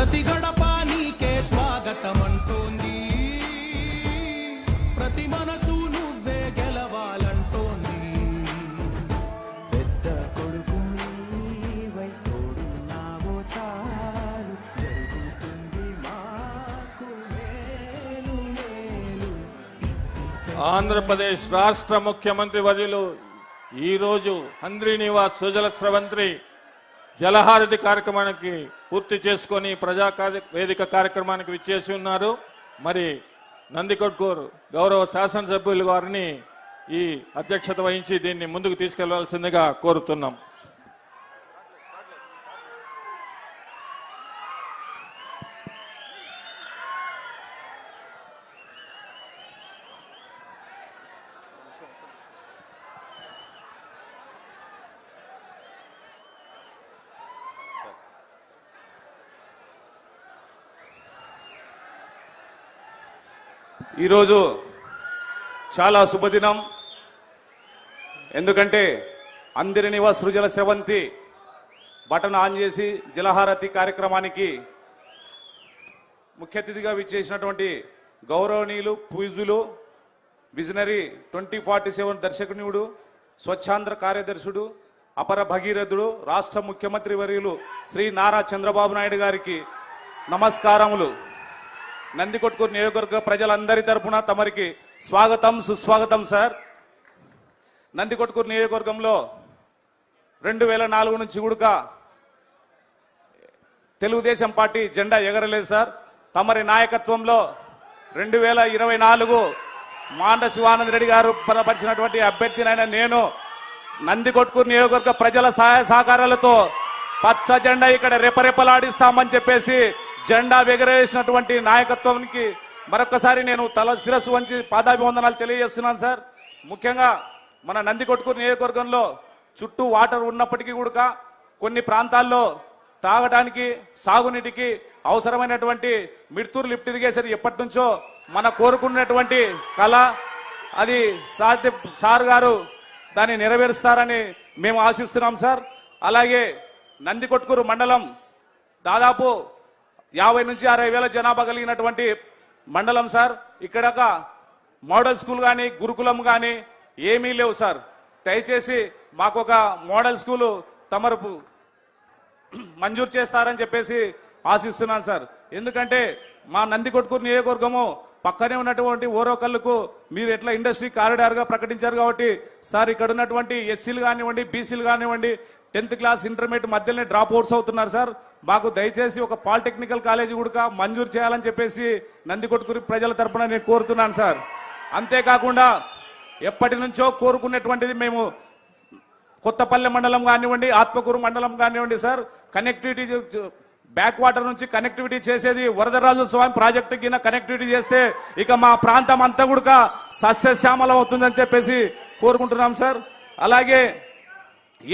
ప్రతి గడప నీకే స్వాగతం అంటోంది, ప్రతి మనసు నువ్వే గెలవాలంటోంది. పెద్ద కొడుకు నీవై తోడున్నావో చాలు, జరుగుతుంది మాకు మేలు మేలు. ఆంధ్రప్రదేశ్ రాష్ట్ర ముఖ్యమంత్రి వర్యులు ఈరోజు హంద్రీ నివాస్ సుజల స్రవంతి జలహారతి కార్యక్రమానికి పూర్తి చేసుకొని ప్రజా వేదిక కార్యక్రమానికి విచ్చేసి ఉన్నారు. మరి నందికొట్కూరు గౌరవ శాసనసభ్యులు వారిని ఈ అధ్యక్షత వహించి దీన్ని ముందుకు తీసుకెళ్లవలసిందిగా కోరుతున్నాం. ఈరోజు చాలా శుభదినం. ఎందుకంటే హంద్రీ నివాస్ సృజల స్రవంతి బటన్ ఆన్ చేసి జలహారతి కార్యక్రమానికి ముఖ్య అతిథిగా విచ్చేసినటువంటి గౌరవనీయులు పూజులు విజనరీ 2047 దర్శకునియుడు, స్వచ్ఛాంధ్ర కార్యదర్శుడు, అపర భగీరథుడు, రాష్ట్ర ముఖ్యమంత్రి వర్యులు శ్రీ నారా చంద్రబాబు నాయుడు గారికి నమస్కారములు. నందికొట్కూరు నియోజకవర్గ ప్రజలందరి తరపున తమరికి స్వాగతం సుస్వాగతం సార్. నందికొట్కూరు నియోజకవర్గంలో 2004 నుంచి కూడా తెలుగుదేశం పార్టీ జెండా ఎగరలేదు సార్. తమరి నాయకత్వంలో 2024 మాండ శివానంద రెడ్డి గారు బలపరిచినటువంటి అభ్యర్థినైన నేను నందికొట్కూరు నియోజకవర్గ ప్రజల సహాయ సహకారాలతో పచ్చ జెండా ఇక్కడ రెపరెపలాడిస్తామని చెప్పేసి జెండా ఎగరేసినటువంటి నాయకత్వానికి మరొకసారి నేను తల శిరస్సు వంచి పాదాభివందనాలు తెలియజేస్తున్నాను సార్. ముఖ్యంగా మన నందికొట్కూరు నియోజకవర్గంలో చుట్టూ వాటర్ ఉన్నప్పటికీ కూడా కొన్ని ప్రాంతాల్లో తాగడానికి సాగునీటికి అవసరమైనటువంటి మిడ్తూరు లిఫ్ట్ ఇరిగేషన్ ఎప్పటి నుంచో మన కోరుకున్నటువంటి కళ, అది సార్ గారు దాన్ని నెరవేరుస్తారని మేము ఆశిస్తున్నాం సార్. అలాగే నందికొట్కూరు మండలం దాదాపు 50 నుంచి 60 వేల జనాభా కలిగినటువంటి మండలం సార్. ఇక్కడ మోడల్ స్కూల్ కానీ గురుకులం కానీ ఏమీ లేవు సార్. దయచేసి మాకు ఒక మోడల్ స్కూలు తమరు మంజూరు చేస్తారని చెప్పేసి ఆశిస్తున్నాను సార్. ఎందుకంటే మా నందికొట్కూరు నియోజకవర్గము పక్కనే ఉన్నటువంటి ఓరోకల్లుకు మీరు ఎట్లా ఇండస్ట్రీ కారిడార్గా ప్రకటించారు కాబట్టి సార్ ఇక్కడ ఉన్నటువంటి ఎస్సీలు కానివ్వండి, బీసీలు కానివ్వండి 10th క్లాస్ ఇంటర్మీడియట్ మధ్యలోనే డ్రాప్ అవుట్స్ అవుతున్నారు సార్. మాకు దయచేసి ఒక పాలిటెక్నికల్ కాలేజీ కూడా మంజూరు చేయాలని చెప్పేసి నందికొట్కూరు ప్రజల తరపున నేను కోరుతున్నాను సార్. అంతేకాకుండా ఎప్పటి నుంచో కోరుకునేటువంటిది మేము కొత్తపల్లె మండలం కానివ్వండి, ఆత్మకూరు మండలం కానివ్వండి సార్, కనెక్టివిటీ బ్యాక్ వాటర్ నుంచి కనెక్టివిటీ చేసేది వరదరాజు స్వామి ప్రాజెక్టు కింద కనెక్టివిటీ చేస్తే ఇక మా ప్రాంతం అంతా కూడా సస్యశ్యామలం అవుతుందని చెప్పేసి కోరుకుంటున్నాం సార్. అలాగే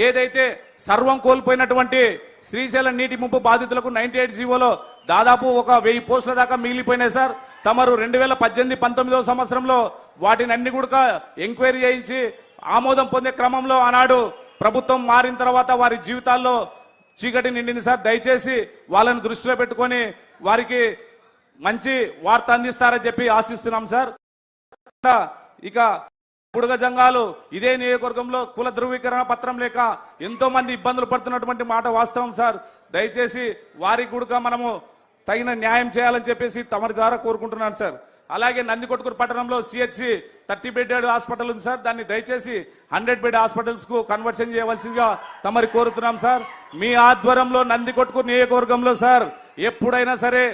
ఏదైతే సర్వం కోల్పోయినటువంటి శ్రీశైలం నీటి ముంపు బాధితులకు 98 జీవోలో దాదాపు ఒక 1000 పోస్టుల దాకా మిగిలిపోయినాయి సార్. తమరు 2018-19 సంవత్సరంలో వాటిని అన్ని కూడా ఎంక్వైరీ చేయించి ఆమోదం పొందే క్రమంలో ఆనాడు ప్రభుత్వం మారిన తర్వాత వారి జీవితాల్లో చీకటి నిండింది సార్. దయచేసి వాళ్ళని దృష్టిలో పెట్టుకొని వారికి మంచి వార్త అందిస్తారని చెప్పి ఆశిస్తున్నాం సార్. ఇక బుడగ జంగాలు ఇదే నియోజకవర్గంలో కుల ధృవీకరణ పత్రం లేక ఎంతో మంది ఇబ్బందులు పడుతున్నటువంటి మాట వాస్తవం సార్. దయచేసి వారికి కూడా మనము తగిన న్యాయం చేయాలని చెప్పేసి తమరి ద్వారా కోరుకుంటున్నాను సార్. అలాగే నందికొట్కూరు పట్టణంలో సిహెచ్సి 30 బెడ్ హాస్పిటల్ ఉంది సార్. దాన్ని దయచేసి 100 బెడ్ హాస్పిటల్స్ కు కన్వర్షన్ చేయవలసిందిగా తమరి కోరుతున్నాం సార్. మీ ఆధ్వర్యంలో నందికొట్కూరు నియోజకవర్గంలో సార్ ఎప్పుడైనా సరే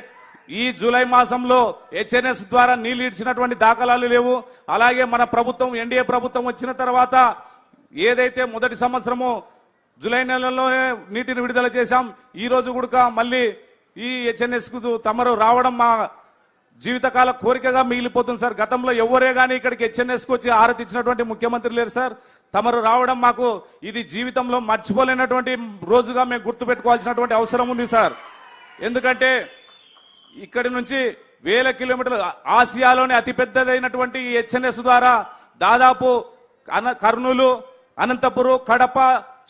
ఈ జూలై మాసంలో హెచ్ఎన్ఎస్ ద్వారా నీళ్లు ఇచ్చినటువంటి దాఖలాలు లేవు. అలాగే మన ప్రభుత్వం ఎన్డీఏ ప్రభుత్వం వచ్చిన తర్వాత ఏదైతే మొదటి సంవత్సరము జూలై నెలలోనే నీటిని విడుదల చేశాం, ఈ రోజు కూడా మళ్ళీ ఈ హెచ్ఎన్ఎస్ కు తమరు రావడం మా జీవితకాల కోరికగా మిగిలిపోతుంది సార్. గతంలో ఎవరే కానీ ఇక్కడికి హెచ్ఎన్ఎస్ కు వచ్చి హారతి ఇచ్చినటువంటి ముఖ్యమంత్రి లేరు సార్. తమరు రావడం మాకు ఇది జీవితంలో మర్చిపోలేనటువంటి రోజుగా మేము గుర్తుపెట్టుకోవాల్సినటువంటి అవసరం ఉంది సార్. ఎందుకంటే ఇక్కడి నుంచి 1000 కిలోమీటర్లు ఆసియాలోనే అతిపెద్దదైనటువంటి ఈ హెచ్ఎన్ఎస్ ద్వారా దాదాపు కర్నూలు, అనంతపురం, కడప,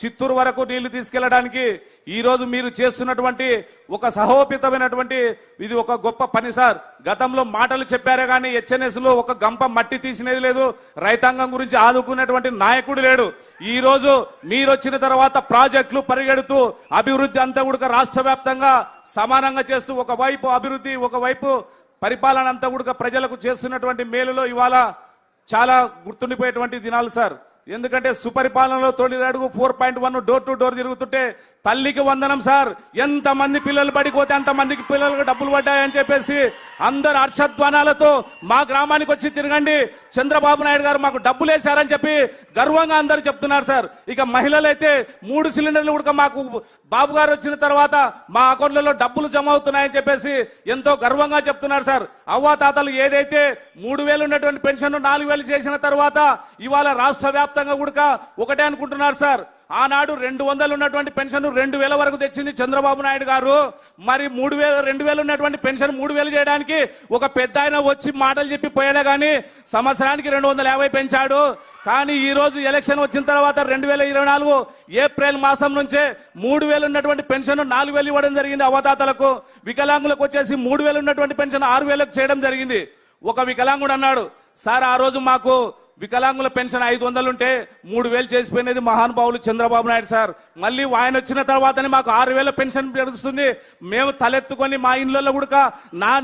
చిత్తూరు వరకు నీళ్లు తీసుకెళ్లడానికి ఈ రోజు మీరు చేస్తున్నటువంటి ఒక సహోపితమైనటువంటి ఇది ఒక గొప్ప పని సార్. గతంలో మాటలు చెప్పారే కానీ హెచ్ఎన్ఎస్ లో ఒక గంప మట్టి తీసినది లేదు, రైతాంగం గురించి ఆదుకునేటువంటి నాయకుడు లేడు. ఈ రోజు మీరు వచ్చిన తర్వాత ప్రాజెక్టులు పరిగెడుతూ అభివృద్ధి అంతా కూడా రాష్ట్ర వ్యాప్తంగా సమానంగా చేస్తూ ఒకవైపు అభివృద్ధి ఒకవైపు పరిపాలన అంతా కూడా ప్రజలకు చేస్తున్నటువంటి మేలులో ఇవాళ చాలా గుర్తుండిపోయేటువంటి దినాలు సార్. ఎందుకంటే సుపరిపాలనలో తొలి అడుగు 4.1 డోర్ టు డోర్ తిరుగుతుంటే తల్లికి వందనం సార్. ఎంతమంది పిల్లలు పడిపోతే అంతమందికి పిల్లలకు డబ్బులు పడ్డాయని చెప్పేసి అందరు హర్షధ్వానాలతో మా గ్రామానికి వచ్చి తిరగండి, చంద్రబాబు నాయుడు గారు మాకు డబ్బులు వేశారని చెప్పి గర్వంగా అందరూ చెప్తున్నారు సార్. ఇక మహిళలైతే 3 సిలిండర్లు కూడా మాకు బాబు గారు వచ్చిన తర్వాత మా అకౌంట్లలో డబ్బులు జమ అవుతున్నాయని చెప్పేసి ఎంతో గర్వంగా చెప్తున్నారు సార్. అవ్వాతాతలు ఏదైతే 3,000 ఉన్నటువంటి పెన్షన్ 4,000 చేసిన తర్వాత ఇవాళ రాష్ట్ర వ్యాప్తంగా కూడా ఒకటే అనుకుంటున్నారు సార్. ఆనాడు 200 ఉన్నటువంటి పెన్షన్ 2,000 వరకు తెచ్చింది చంద్రబాబు నాయుడు గారు. మరి 2,000 ఉన్నటువంటి పెన్షన్ 3,000 చేయడానికి ఒక పెద్ద ఆయన వచ్చి మాటలు చెప్పి పోయాడే కానీ సంవత్సరానికి 250 పెంచాడు. కానీ ఈ రోజు ఎలక్షన్ వచ్చిన తర్వాత 2024 ఏప్రిల్ మాసం నుంచే 3,000 ఉన్నటువంటి పెన్షన్ 4,000 ఇవ్వడం జరిగింది అవ్వదాతలకు. వికలాంగులకు వచ్చేసి 3,000 ఉన్నటువంటి పెన్షన్ 6,000 చేయడం జరిగింది. ఒక వికలాంగుడు అన్నాడు, సార్ ఆ రోజు మాకు వికలాంగుల పెన్షన్ 500 ఉంటే 3,000 చేసిపోయినది మహానుభావులు చంద్రబాబు నాయుడు సార్. మళ్ళీ ఆయన వచ్చిన తర్వాతనే మాకు 6,000 పెన్షన్ పెరుగుతుంది. మేము తలెత్తుకొని మా ఇళ్లలో కూడా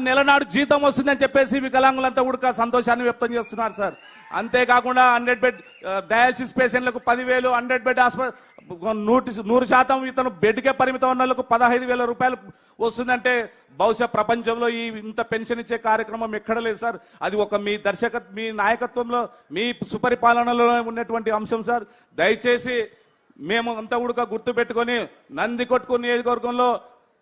నెల నాడు జీతం వస్తుందని చెప్పేసి వికలాంగులంతా కూడా సంతోషాన్ని వ్యక్తం చేస్తున్నారు సార్. అంతేకాకుండా 100 బెడ్ డయాలసిస్ పేషెంట్లకు 10,000, 100 బెడ్ హాస్పిటల్ 100% ఇతను బెడ్కే పరిమితం ఉన్న వాళ్ళకు 15,000 రూపాయలు వస్తుందంటే బహుశా ప్రపంచంలో ఈ ఇంత పెన్షన్ ఇచ్చే కార్యక్రమం ఎక్కడ లేదు సార్. అది ఒక మీ నాయకత్వంలో మీ సుపరిపాలనలో ఉన్నటువంటి అంశం సార్. దయచేసి మేము అంతా కూడా గుర్తు పెట్టుకొని నందికొట్కూరు నియోజకవర్గంలో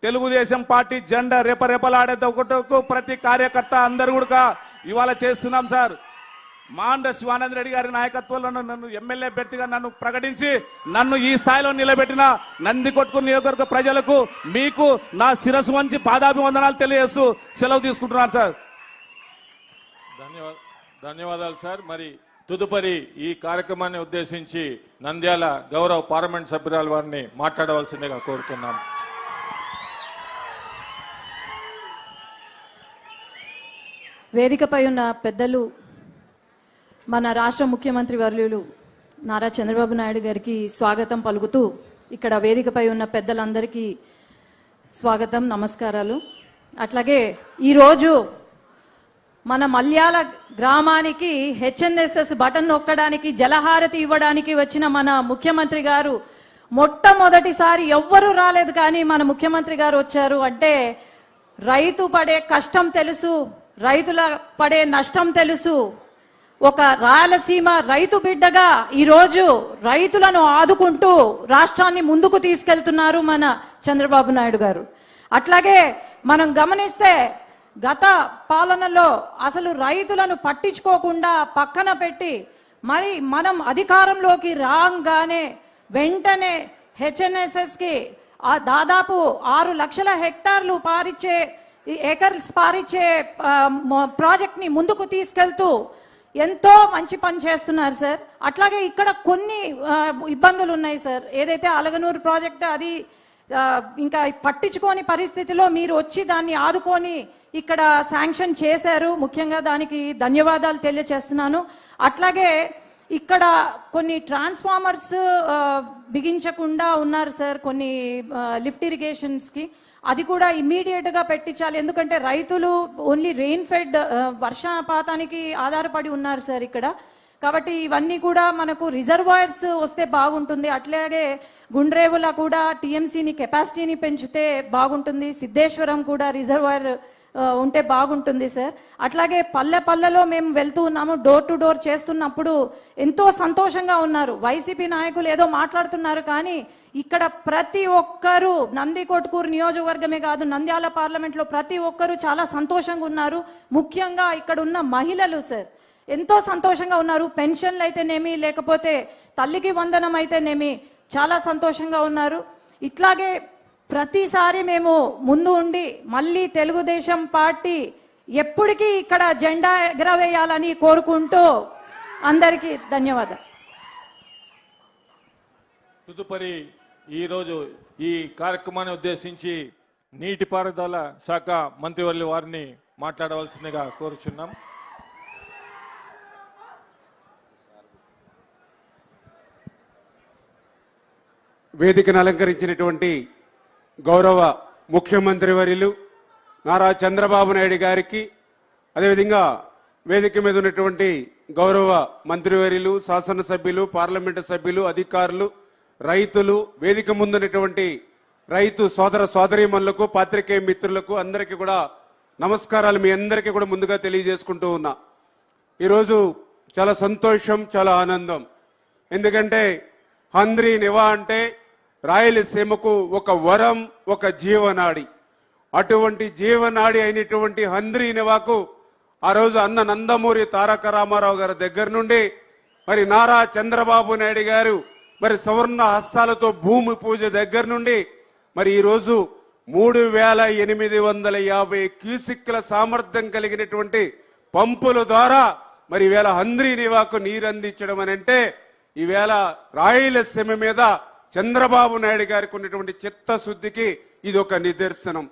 తెలుగుదేశం పార్టీ జెండా రేపరేపలాడేది ఒకటకు ప్రతి కార్యకర్త అందరు కూడా ఇవాళ చేస్తున్నాం సార్. మాండ శివానంద రెడ్డి గారి నాయకత్వంలో నన్ను ఎమ్మెల్యే అభ్యర్థిగా నన్ను ప్రకటించి నన్ను ఈ స్థాయిలో నిలబెట్టిన నందికొట్కూరు నియోజకవర్గ ప్రజలకు మీకు నా శిరస్సు వంచి పాదాభివందనాలు తెలియజేస్తూ సెలవు తీసుకుంటున్నాను సార్. ధన్యవాదాలు సార్. మరి తదుపరి ఈ కార్యక్రమాన్ని ఉద్దేశించి నంద్యాల గౌరవ పార్లమెంట్ సభ్యురాలు వారిని మాట్లాడవలసిందిగా కోరుతున్నాం. వేదికపై ఉన్న పెద్దలు, మన రాష్ట్ర ముఖ్యమంత్రి వర్యులు నారా చంద్రబాబు నాయుడు గారికి స్వాగతం పలుకుతూ ఇక్కడ వేదికపై ఉన్న పెద్దలందరికీ స్వాగతం, నమస్కారాలు. అట్లాగే ఈరోజు మన మల్యాల గ్రామానికి హెచ్ఎన్ఎస్ఎస్ బటన్ నొక్కడానికి జలహారతి ఇవ్వడానికి వచ్చిన మన ముఖ్యమంత్రి గారు మొట్టమొదటిసారి ఎవ్వరూ రాలేదు కానీ మన ముఖ్యమంత్రి గారు వచ్చారు అంటే రైతు పడే కష్టం తెలుసు, రైతుల పడే నష్టం తెలుసు. ఒక రాయలసీమ రైతు బిడ్డగా ఈరోజు రైతులను ఆదుకుంటూ రాష్ట్రాన్ని ముందుకు తీసుకెళ్తున్నారు మన చంద్రబాబు నాయుడు గారు. అట్లాగే మనం గమనిస్తే గత పాలనలో అసలు రైతులను పట్టించుకోకుండా పక్కన పెట్టి మరి మనం అధికారంలోకి రాగానే వెంటనే హెచ్ఎన్ఎస్ఎస్కి దాదాపు 6 లక్షల హెక్టార్లు ఏకర్స్ పారిచ్చే ప్రాజెక్ట్ని ముందుకు తీసుకెళ్తూ ఎంతో మంచి పని చేస్తున్నారు సార్. అట్లాగే ఇక్కడ కొన్ని ఇబ్బందులు ఉన్నాయి సార్. ఏదైతే అలగనూరు ప్రాజెక్ట్ అది ఇంకా పట్టించుకోని పరిస్థితిలో మీరు వచ్చి దాన్ని ఆదుకొని ఇక్కడ శాంక్షన్ చేశారు. ముఖ్యంగా దానికి ధన్యవాదాలు తెలియజేస్తున్నాను. అట్లాగే ఇక్కడ కొన్ని ట్రాన్స్ఫార్మర్స్ బిగించకుండా ఉన్నారు సార్ కొన్ని లిఫ్ట్ ఇరిగేషన్స్కి. అది కూడా ఇమీడియట్గా పెట్టించాలి. ఎందుకంటే రైతులు ఓన్లీ రెయిన్ ఫెడ్ వర్షపాతానికి ఆధారపడి ఉన్నారు సార్ ఇక్కడ. కాబట్టి ఇవన్నీ కూడా మనకు రిజర్వాయర్స్ వస్తే బాగుంటుంది. అట్లాగే గుండ్రేవుల కూడా టీఎంసీని కెపాసిటీని పెంచితే బాగుంటుంది. సిద్ధేశ్వరం కూడా రిజర్వాయర్ ఉంటే బాగుంటుంది సార్. అట్లాగే పల్లెలో మేము వెళ్తూ ఉన్నాము, డోర్ టు డోర్ చేస్తున్నప్పుడు ఎంతో సంతోషంగా ఉన్నారు. వైసీపీ నాయకులు ఏదో మాట్లాడుతున్నారు కానీ ఇక్కడ ప్రతి ఒక్కరూ నందికొట్కూరు నియోజకవర్గమే కాదు నంద్యాల పార్లమెంట్లో ప్రతి ఒక్కరూ చాలా సంతోషంగా ఉన్నారు. ముఖ్యంగా ఇక్కడ ఉన్న మహిళలు సార్ ఎంతో సంతోషంగా ఉన్నారు. పెన్షన్లు అయితేనేమి లేకపోతే తల్లికి వందనం అయితేనేమి చాలా సంతోషంగా ఉన్నారు. ఇట్లాగే ప్రతిసారి మేము ముందు ఉండి మళ్ళీ తెలుగుదేశం పార్టీ ఎప్పటికీ ఇక్కడ జెండా ఎగరవేయాలని కోరుకుంటూ అందరికీ ధన్యవాదాలు. తదుపరి ఈరోజు ఈ కార్యక్రమాన్ని ఉద్దేశించి నీటిపారుదల శాఖ మంత్రివర్యుల వారిని మాట్లాడవలసిందిగా కోరుచున్నాం. వేదికను అలంకరించినటువంటి గౌరవ ముఖ్యమంత్రి వర్యులు నారా చంద్రబాబు నాయుడు గారికి, అదేవిధంగా వేదిక మీద ఉన్నటువంటి గౌరవ మంత్రివర్యులు, శాసనసభ్యులు, పార్లమెంటు సభ్యులు, అధికారులు, రైతులు, వేదిక ముందున్నటువంటి రైతు సోదర సోదరీమణులకు, పాత్రికేయ మిత్రులకు అందరికీ కూడా నమస్కారాలు. మీ అందరికీ కూడా ముందుగా తెలియజేసుకుంటూ ఉన్నా. ఈరోజు చాలా సంతోషం, చాలా ఆనందం. ఎందుకంటే హంద్రీ నివా అంటే రాయలసీమకు ఒక వరం, ఒక జీవనాడి. అటువంటి జీవనాడి అయినటువంటి హంద్రీ నివాకు ఆ రోజు అన్న నందమూరి తారక రామారావు గారి దగ్గర నుండి మరి నారా చంద్రబాబు నాయుడు గారు మరి సవర్ణ హస్తాలతో భూమి పూజ దగ్గర నుండి మరి ఈరోజు 3850 క్యూసిక్ల సామర్థ్యం కలిగినటువంటి పంపుల ద్వారా మరి ఈవేళ హంద్రీ నివాకు నీరు అందించడం అని అంటే ఈవేళ రాయలసీమ మీద చంద్రబాబు నాయుడు గారికి ఉన్నటువంటి చిత్తశుద్ధికి ఇది ఒక నిదర్శనం.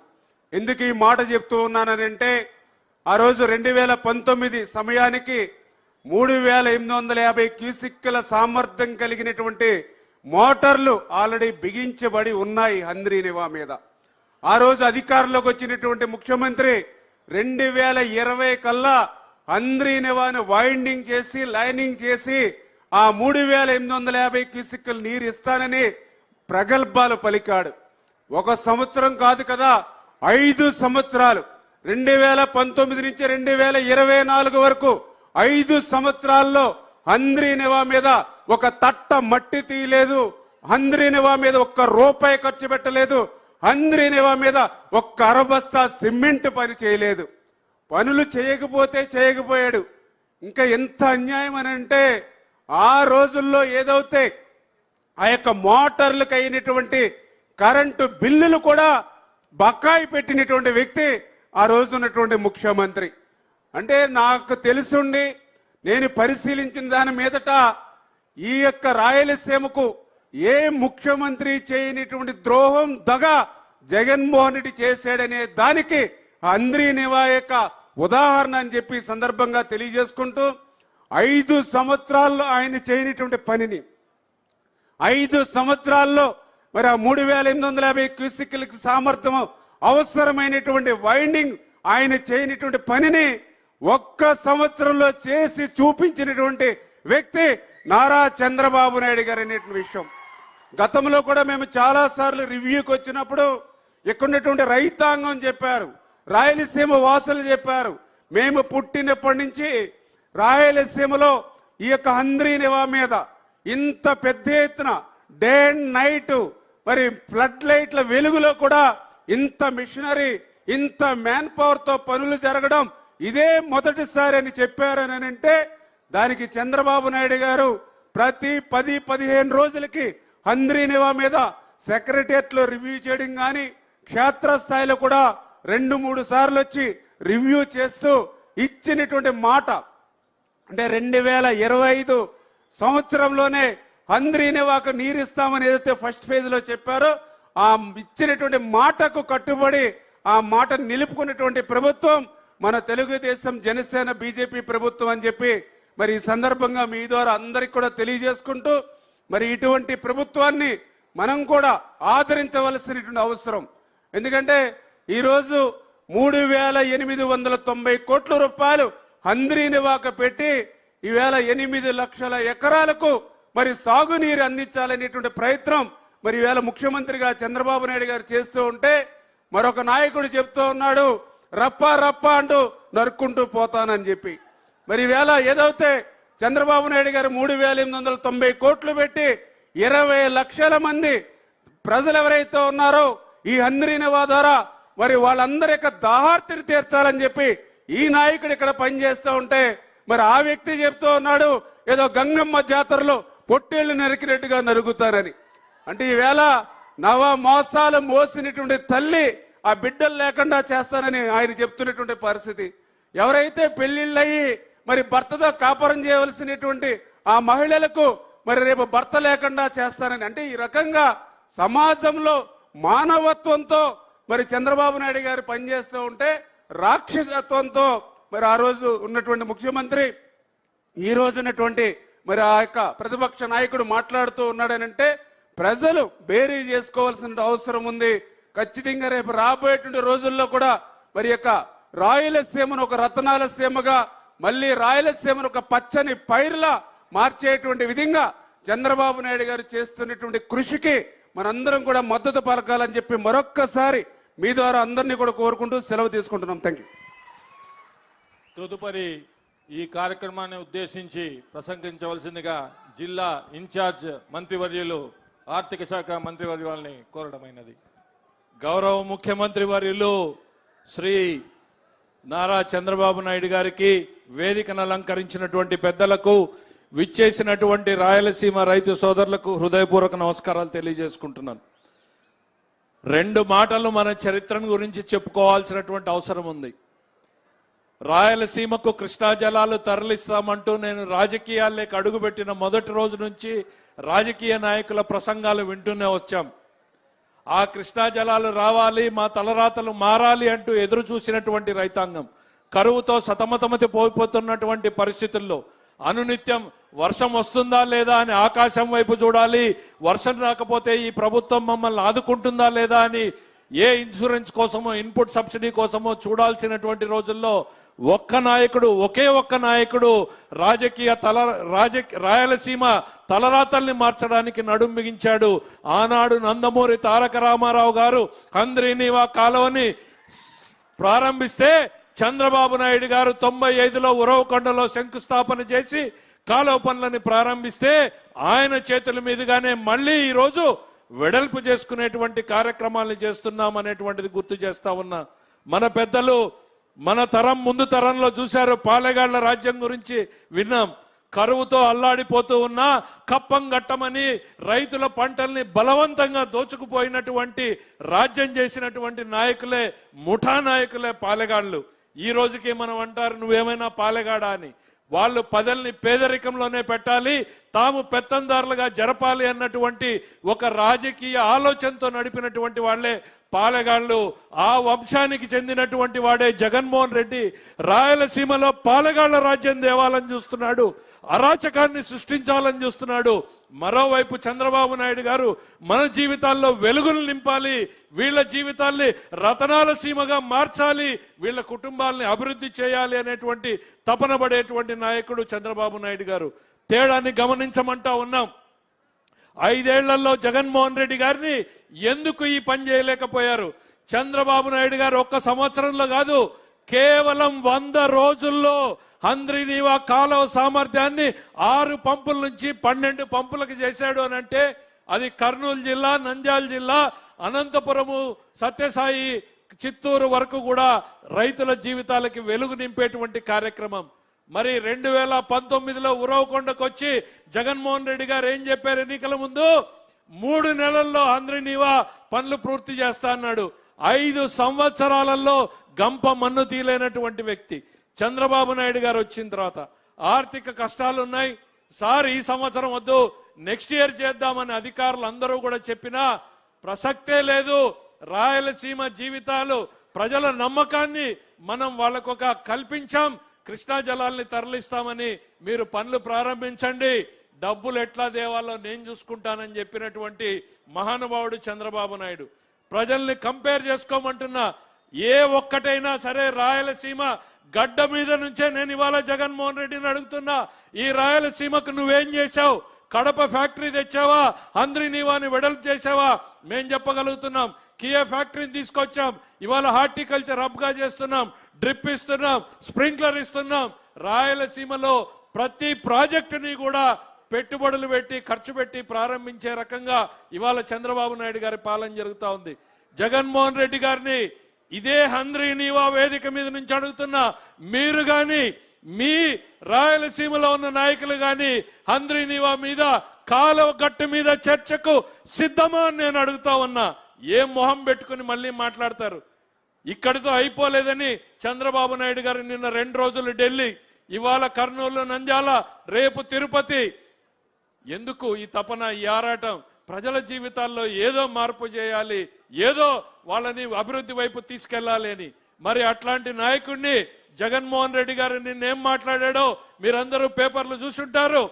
ఎందుకు ఈ మాట చెప్తూ ఉన్నానంటే ఆ రోజు 2019 సమయానికి 3850 క్యూసిక్ల సామర్థ్యం కలిగినటువంటి మోటార్లు ఆల్రెడీ బిగించబడి ఉన్నాయి హంద్రీ నివా మీద. ఆ రోజు అధికారంలోకి వచ్చినటువంటి ముఖ్యమంత్రి 2020 కల్లా హంద్రీ నివాను వైండింగ్ చేసి లైనింగ్ చేసి ఆ 3850 క్యూసిక్లు నీరు ఇస్తానని ప్రగల్భాలు పలికాడు. ఒక సంవత్సరం కాదు కదా, 5 సంవత్సరాలు 2019 నుంచి 2024 వరకు 5 సంవత్సరాల్లో హంద్రీ నివా మీద ఒక తట్ట మట్టి తీయలేదు, హంద్రీ నివా మీద ఒక్క రూపాయి ఖర్చు పెట్టలేదు, హంద్రీ నివా మీద ఒక్క అరబస్తా సిమెంట్ పని చేయలేదు. పనులు చేయకపోతే చేయకపోయాడు. ఇంకా ఎంత అన్యాయం అని అంటే ఆ రోజుల్లో ఏదైతే ఆ యొక్క మోటార్లకు అయినటువంటి కరెంటు బిల్లులు కూడా బకాయి పెట్టినటువంటి వ్యక్తి ఆ రోజు ఉన్నటువంటి ముఖ్యమంత్రి. అంటే నాకు తెలుసుండి నేను పరిశీలించిన దాని మీదట ఈ యొక్క రాయలసీమకు ఏ ముఖ్యమంత్రి చేయనటువంటి ద్రోహం దగ జగన్మోహన్ రెడ్డి చేశాడనే దానికి హంద్రీ నివా యొక్క ఉదాహరణ అని చెప్పి సందర్భంగా తెలియజేసుకుంటూ 5 సంవత్సరాల్లో ఆయన చేయనటువంటి పనిని 5 సంవత్సరాల్లో మరి ఆ 3850 క్యూసిక్లకి సామర్థ్యం అవసరమైనటువంటి వైండింగ్ ఆయన చేయనటువంటి పనిని ఒక్క సంవత్సరంలో చేసి చూపించినటువంటి వ్యక్తి నారా చంద్రబాబు నాయుడు గారు అనేటువంటి విషయం. గతంలో కూడా మేము చాలా సార్లు రివ్యూకి వచ్చినప్పుడు ఇక్కడ ఉన్నటువంటి రైతాంగం చెప్పారు, రాయలసీమ వాసులు చెప్పారు, మేము పుట్టినప్పటి నుంచి రాయలసీమలో ఈ యొక్క హంద్రీ నివా మీద ఇంత పెద్ద ఎత్తున డే అండ్ నైట్ మరి ఫ్లడ్ లైట్ల వెలుగులో కూడా ఇంత మిషనరీ, ఇంత మ్యాన్ పవర్ తో పనులు జరగడం ఇదే మొదటిసారి అని చెప్పారని అంటే దానికి చంద్రబాబు నాయుడు గారు ప్రతి 10-15 రోజులకి హంద్రీ నివా మీద సెక్రటరియట్ లో రివ్యూ చేయడం కానీ క్షేత్రస్థాయిలో కూడా 2-3 సార్లు వచ్చి రివ్యూ చేస్తూ ఇచ్చినటువంటి మాట అంటే 2025 సంవత్సరంలోనే హంద్రీ నివాకు నీరు ఇస్తామని ఏదైతే ఫస్ట్ ఫేజ్ లో చెప్పారో ఆ ఇచ్చినటువంటి మాటకు కట్టుబడి ఆ మాట నిలుపుకున్నటువంటి ప్రభుత్వం మన తెలుగుదేశం, జనసేన, బీజేపీ ప్రభుత్వం అని చెప్పి మరి ఈ సందర్భంగా మీ ద్వారా అందరికి కూడా తెలియజేసుకుంటూ మరి ఇటువంటి ప్రభుత్వాన్ని మనం కూడా ఆదరించవలసినటువంటి అవసరం. ఎందుకంటే ఈరోజు 3890 కోట్ల రూపాయలు హంద్రీ నివాకు పెట్టి ఈవేళ 8 లక్షల ఎకరాలకు మరి సాగునీరు అందించాలనేటువంటి ప్రయత్నం మరి ఈవేళ ముఖ్యమంత్రిగా చంద్రబాబు నాయుడు గారు చేస్తూ ఉంటే మరొక నాయకుడు చెప్తూ ఉన్నాడు రప్ప రప్ప అంటూ నరుక్కుంటూ పోతానని చెప్పి. మరి ఈవేళ ఏదైతే చంద్రబాబు నాయుడు గారు 3890 కోట్లు పెట్టి 20 లక్షల మంది ప్రజలు ఎవరైతే ఉన్నారో ఈ హంద్రీ నివా ద్వారా మరి వాళ్ళందరి యొక్క దాహార్తిని తీర్చాలని చెప్పి ఈ నాయకుడు ఇక్కడ పనిచేస్తూ ఉంటే మరి ఆ వ్యక్తి చెప్తూ ఉన్నాడు ఏదో గంగమ్మ జాతరలో పొట్టేళ్లు నరికినట్టుగా నరుగుతారని. అంటే ఈవేళ నవ మోసాలు మోసినటువంటి తల్లి ఆ బిడ్డలు లేకుండా చేస్తానని ఆయన చెప్తున్నటువంటి పరిస్థితి. ఎవరైతే పెళ్లిళ్ళయ్యి మరి భర్తతో కాపురం చేయవలసినటువంటి ఆ మహిళలకు మరి రేపు భర్త లేకుండా చేస్తానని, అంటే ఈ రకంగా సమాజంలో మానవత్వంతో మరి చంద్రబాబు నాయుడు గారు పనిచేస్తూ ఉంటే రాక్షసత్వంతో మరి ఆ రోజు ఉన్నటువంటి ముఖ్యమంత్రి ఈ రోజు ఉన్నటువంటి మరి ఆ యొక్క ప్రతిపక్ష నాయకుడు మాట్లాడుతూ ఉన్నాడనంటే ప్రజలు బేరీ చేసుకోవాల్సిన అవసరం ఉంది. ఖచ్చితంగా రేపు రాబోయేటువంటి రోజుల్లో కూడా మరి యొక్క రాయలసీమను ఒక రతనాల సీమగా, మళ్ళీ రాయలసీమను ఒక పచ్చని పైరులా మార్చేటువంటి విధంగా చంద్రబాబు నాయుడు గారు చేస్తున్నటువంటి కృషికి మనందరం కూడా మద్దతు పలకాలని చెప్పి మరొక్కసారి మీ ద్వారా అందరినీ కూడా కోరుకుంటూ సెలవు తీసుకుంటున్నాం. Thank you. తదుపరి ఈ కార్యక్రమాన్ని ఉద్దేశించి ప్రసంగించవలసిందిగా జిల్లా ఇన్ఛార్జ్ మంత్రివర్యులు ఆర్థిక శాఖ మంత్రివర్యుల్ని కోరడమైనది. గౌరవ ముఖ్యమంత్రి వర్యులు శ్రీ నారా చంద్రబాబు నాయుడు గారికి, వేదికను అలంకరించినటువంటి పెద్దలకు, విచ్చేసినటువంటి రాయలసీమ రైతు సోదరులకు హృదయపూర్వక నమస్కారాలు తెలియజేసుకుంటున్నాను. 2 మాటలు మన చరిత్రను గురించి చెప్పుకోవాల్సినటువంటి అవసరం ఉంది. రాయలసీమకు కృష్ణా జలాలు తరలిస్తామంటూ నేను రాజకీయాల్లోకి అడుగుపెట్టిన మొదటి రోజు నుంచి రాజకీయ నాయకుల ప్రసంగాలు వింటూనే వచ్చాం. ఆ కృష్ణా జలాలు రావాలి, మా తలరాతలు మారాలి అంటూ ఎదురు చూసినటువంటి రైతాంగం కరువుతో సతమతమతి పోయిపోతున్నటువంటి పరిస్థితుల్లో అనునిత్యం వర్షం వస్తుందా లేదా అని ఆకాశం వైపు చూడాలి, వర్షం రాకపోతే ఈ ప్రభుత్వం మమ్మల్ని ఆదుకుంటుందా లేదా అని ఏ ఇన్సూరెన్స్ కోసమో ఇన్పుట్ సబ్సిడీ కోసమో చూడాల్సినటువంటి రోజుల్లో ఒకే ఒక్క నాయకుడు రాయలసీమ తలరాతల్ని మార్చడానికి నడుం బిగించాడు. ఆనాడు నందమూరి తారక రామారావు గారు హంద్రీనీవా కాలువని ప్రారంభిస్తే చంద్రబాబు నాయుడు గారు 95లో ఉరవకొండలో శంకుస్థాపన చేసి కాలువ పనులని ప్రారంభిస్తే ఆయన చేతుల మీదుగానే మళ్ళీ ఈరోజు వెడల్పు చేసుకునేటువంటి కార్యక్రమాలను చేస్తున్నాం అనేటువంటిది గుర్తు చేస్తా ఉన్నా. మన పెద్దలు మన తరం ముందు తరంలో చూశారు, పాలెగాళ్ల రాజ్యం గురించి విన్నాం. కరువుతో అల్లాడిపోతూ ఉన్నా కప్పం గట్టమని రైతుల పంటల్ని బలవంతంగా దోచుకుపోయినటువంటి రాజ్యం చేసినటువంటి నాయకులే, ముఠా నాయకులే పాలెగాళ్లు. ఈ రోజుకి మనం అంటారు నువ్వేమైనా పాలెగాడా అని. వాళ్ళు పదల్ని పేదరికంలోనే పెట్టాలి, తాము పెత్తందారులుగా జరపాలి అన్నటువంటి ఒక రాజకీయ ఆలోచనతో నడిపినటువంటి వాళ్లే పాలెగాళ్లు. ఆ వంశానికి చెందినటువంటి వాడే జగన్మోహన్ రెడ్డి రాయలసీమలో పాలెగాళ్ల రాజ్యం దేవాలని చూస్తున్నాడు, అరాచకాన్ని సృష్టించాలని చూస్తున్నాడు. మరోవైపు చంద్రబాబు నాయుడు గారు మన జీవితాల్లో వెలుగులు నింపాలి, వీళ్ళ జీవితాల్ని రతనాల సీమగా మార్చాలి, వీళ్ళ కుటుంబాలని అభివృద్ధి చేయాలి అనేటువంటి తపన పడేటువంటి నాయకుడు చంద్రబాబు నాయుడు గారు. తేడాన్ని గమనించమంటా ఉన్నాం. 5 ఏళ్లలో జగన్మోహన్ రెడ్డి గారిని ఎందుకు ఈ పని చేయలేకపోయారు? చంద్రబాబు నాయుడు గారు 1 సంవత్సరంలో కాదు, కేవలం 100 రోజుల్లో హంద్రీనీవా కాలువ సామర్థ్యాన్ని 6 పంపుల నుంచి 12 పంపులకు చేశాడు అని అంటే అది కర్నూలు జిల్లా, నంద్యాల జిల్లా, అనంతపురము, సత్యసాయి, చిత్తూరు వరకు కూడా రైతుల జీవితాలకి వెలుగు నింపేటువంటి కార్యక్రమం. మరి 2019లో ఉరవకొండకు వచ్చి జగన్మోహన్ రెడ్డి గారు ఏం చెప్పారు? ఎన్నికల ముందు 3 నెలల్లో హంద్రీనీవా పనులు పూర్తి చేస్తా అన్నాడు. 5 సంవత్సరాలలో గంప మన్ను తీలేనటువంటి వ్యక్తి చంద్రబాబు నాయుడు గారు వచ్చిన తర్వాత ఆర్థిక కష్టాలు ఉన్నాయి సార్, ఈ సంవత్సరం వద్దు, నెక్స్ట్ ఇయర్ చేద్దామని అధికారులు అందరూ కూడా చెప్పినా ప్రసక్తే లేదు. రాయలసీమ జీవితాలు, ప్రజల నమ్మకాన్ని మనం వాళ్ళకొక కల్పించాం. కృష్ణా జలాల్ని తరలిస్తామని మీరు పనులు ప్రారంభించండి, డబ్బులు ఎట్లా దేవాలో నేను చూసుకుంటానని చెప్పినటువంటి మహానుభావుడు చంద్రబాబు నాయుడు. ప్రజల్ని కంపేర్ చేసుకోమంటున్నా, ఏ ఒక్కటైనా సరే రాయలసీమ గడ్డ మీద నుంచే నేను ఇవాళ జగన్మోహన్ రెడ్డిని అడుగుతున్నా, ఈ రాయలసీమకు నువ్వేం చేశావు? కడప ఫ్యాక్టరీ తెచ్చావా? హంద్రీనీవాని వెడల్పు చేసావా? మేం చెప్పగలుగుతున్నాం. కియా ఫ్యాక్టరీని తీసుకొచ్చాం, ఇవాళ హార్టికల్చర్ హబ్గా చేస్తున్నాం, డ్రిప్ ఇస్తున్నాం, స్ప్రింక్లర్ ఇస్తున్నాం. రాయలసీమలో ప్రతి ప్రాజెక్టుని కూడా పెట్టుబడులు పెట్టి ఖర్చు పెట్టి ప్రారంభించే రకంగా ఇవాళ చంద్రబాబు నాయుడు గారి పాలన జరుగుతూ ఉంది. జగన్మోహన్ రెడ్డి గారిని ఇదే హంద్రీనీవా వేదిక మీద నుంచి అడుగుతున్నా, మీరు గాని మీ రాయలసీమలో ఉన్న నాయకులు గాని హంద్రీనీవా మీద, కాలువ గట్టు మీద చర్చకు సిద్ధమా అని నేను అడుగుతా ఉన్నా. ఏం మొహం పెట్టుకుని మళ్ళీ మాట్లాడతారు? ఇక్కడితో అయిపోలేదని చంద్రబాబు నాయుడు గారు నిన్న 2 రోజులు ఢిల్లీ, ఇవాళ కర్నూలు, నంద్యాల, రేపు తిరుపతి, ఎందుకు ఈ తపన, ఈ ఆరాటం? ప్రజల జీవితాల్లో ఏదో మార్పు చేయాలి, ఏదో వాళ్ళని అభివృద్ధి వైపు తీసుకెళ్లాలి అని. మరి అట్లాంటి నాయకుడిని జగన్మోహన్ రెడ్డి గారు నిన్నేం మాట్లాడాడో మీరందరూ పేపర్లు చూసుంటారు.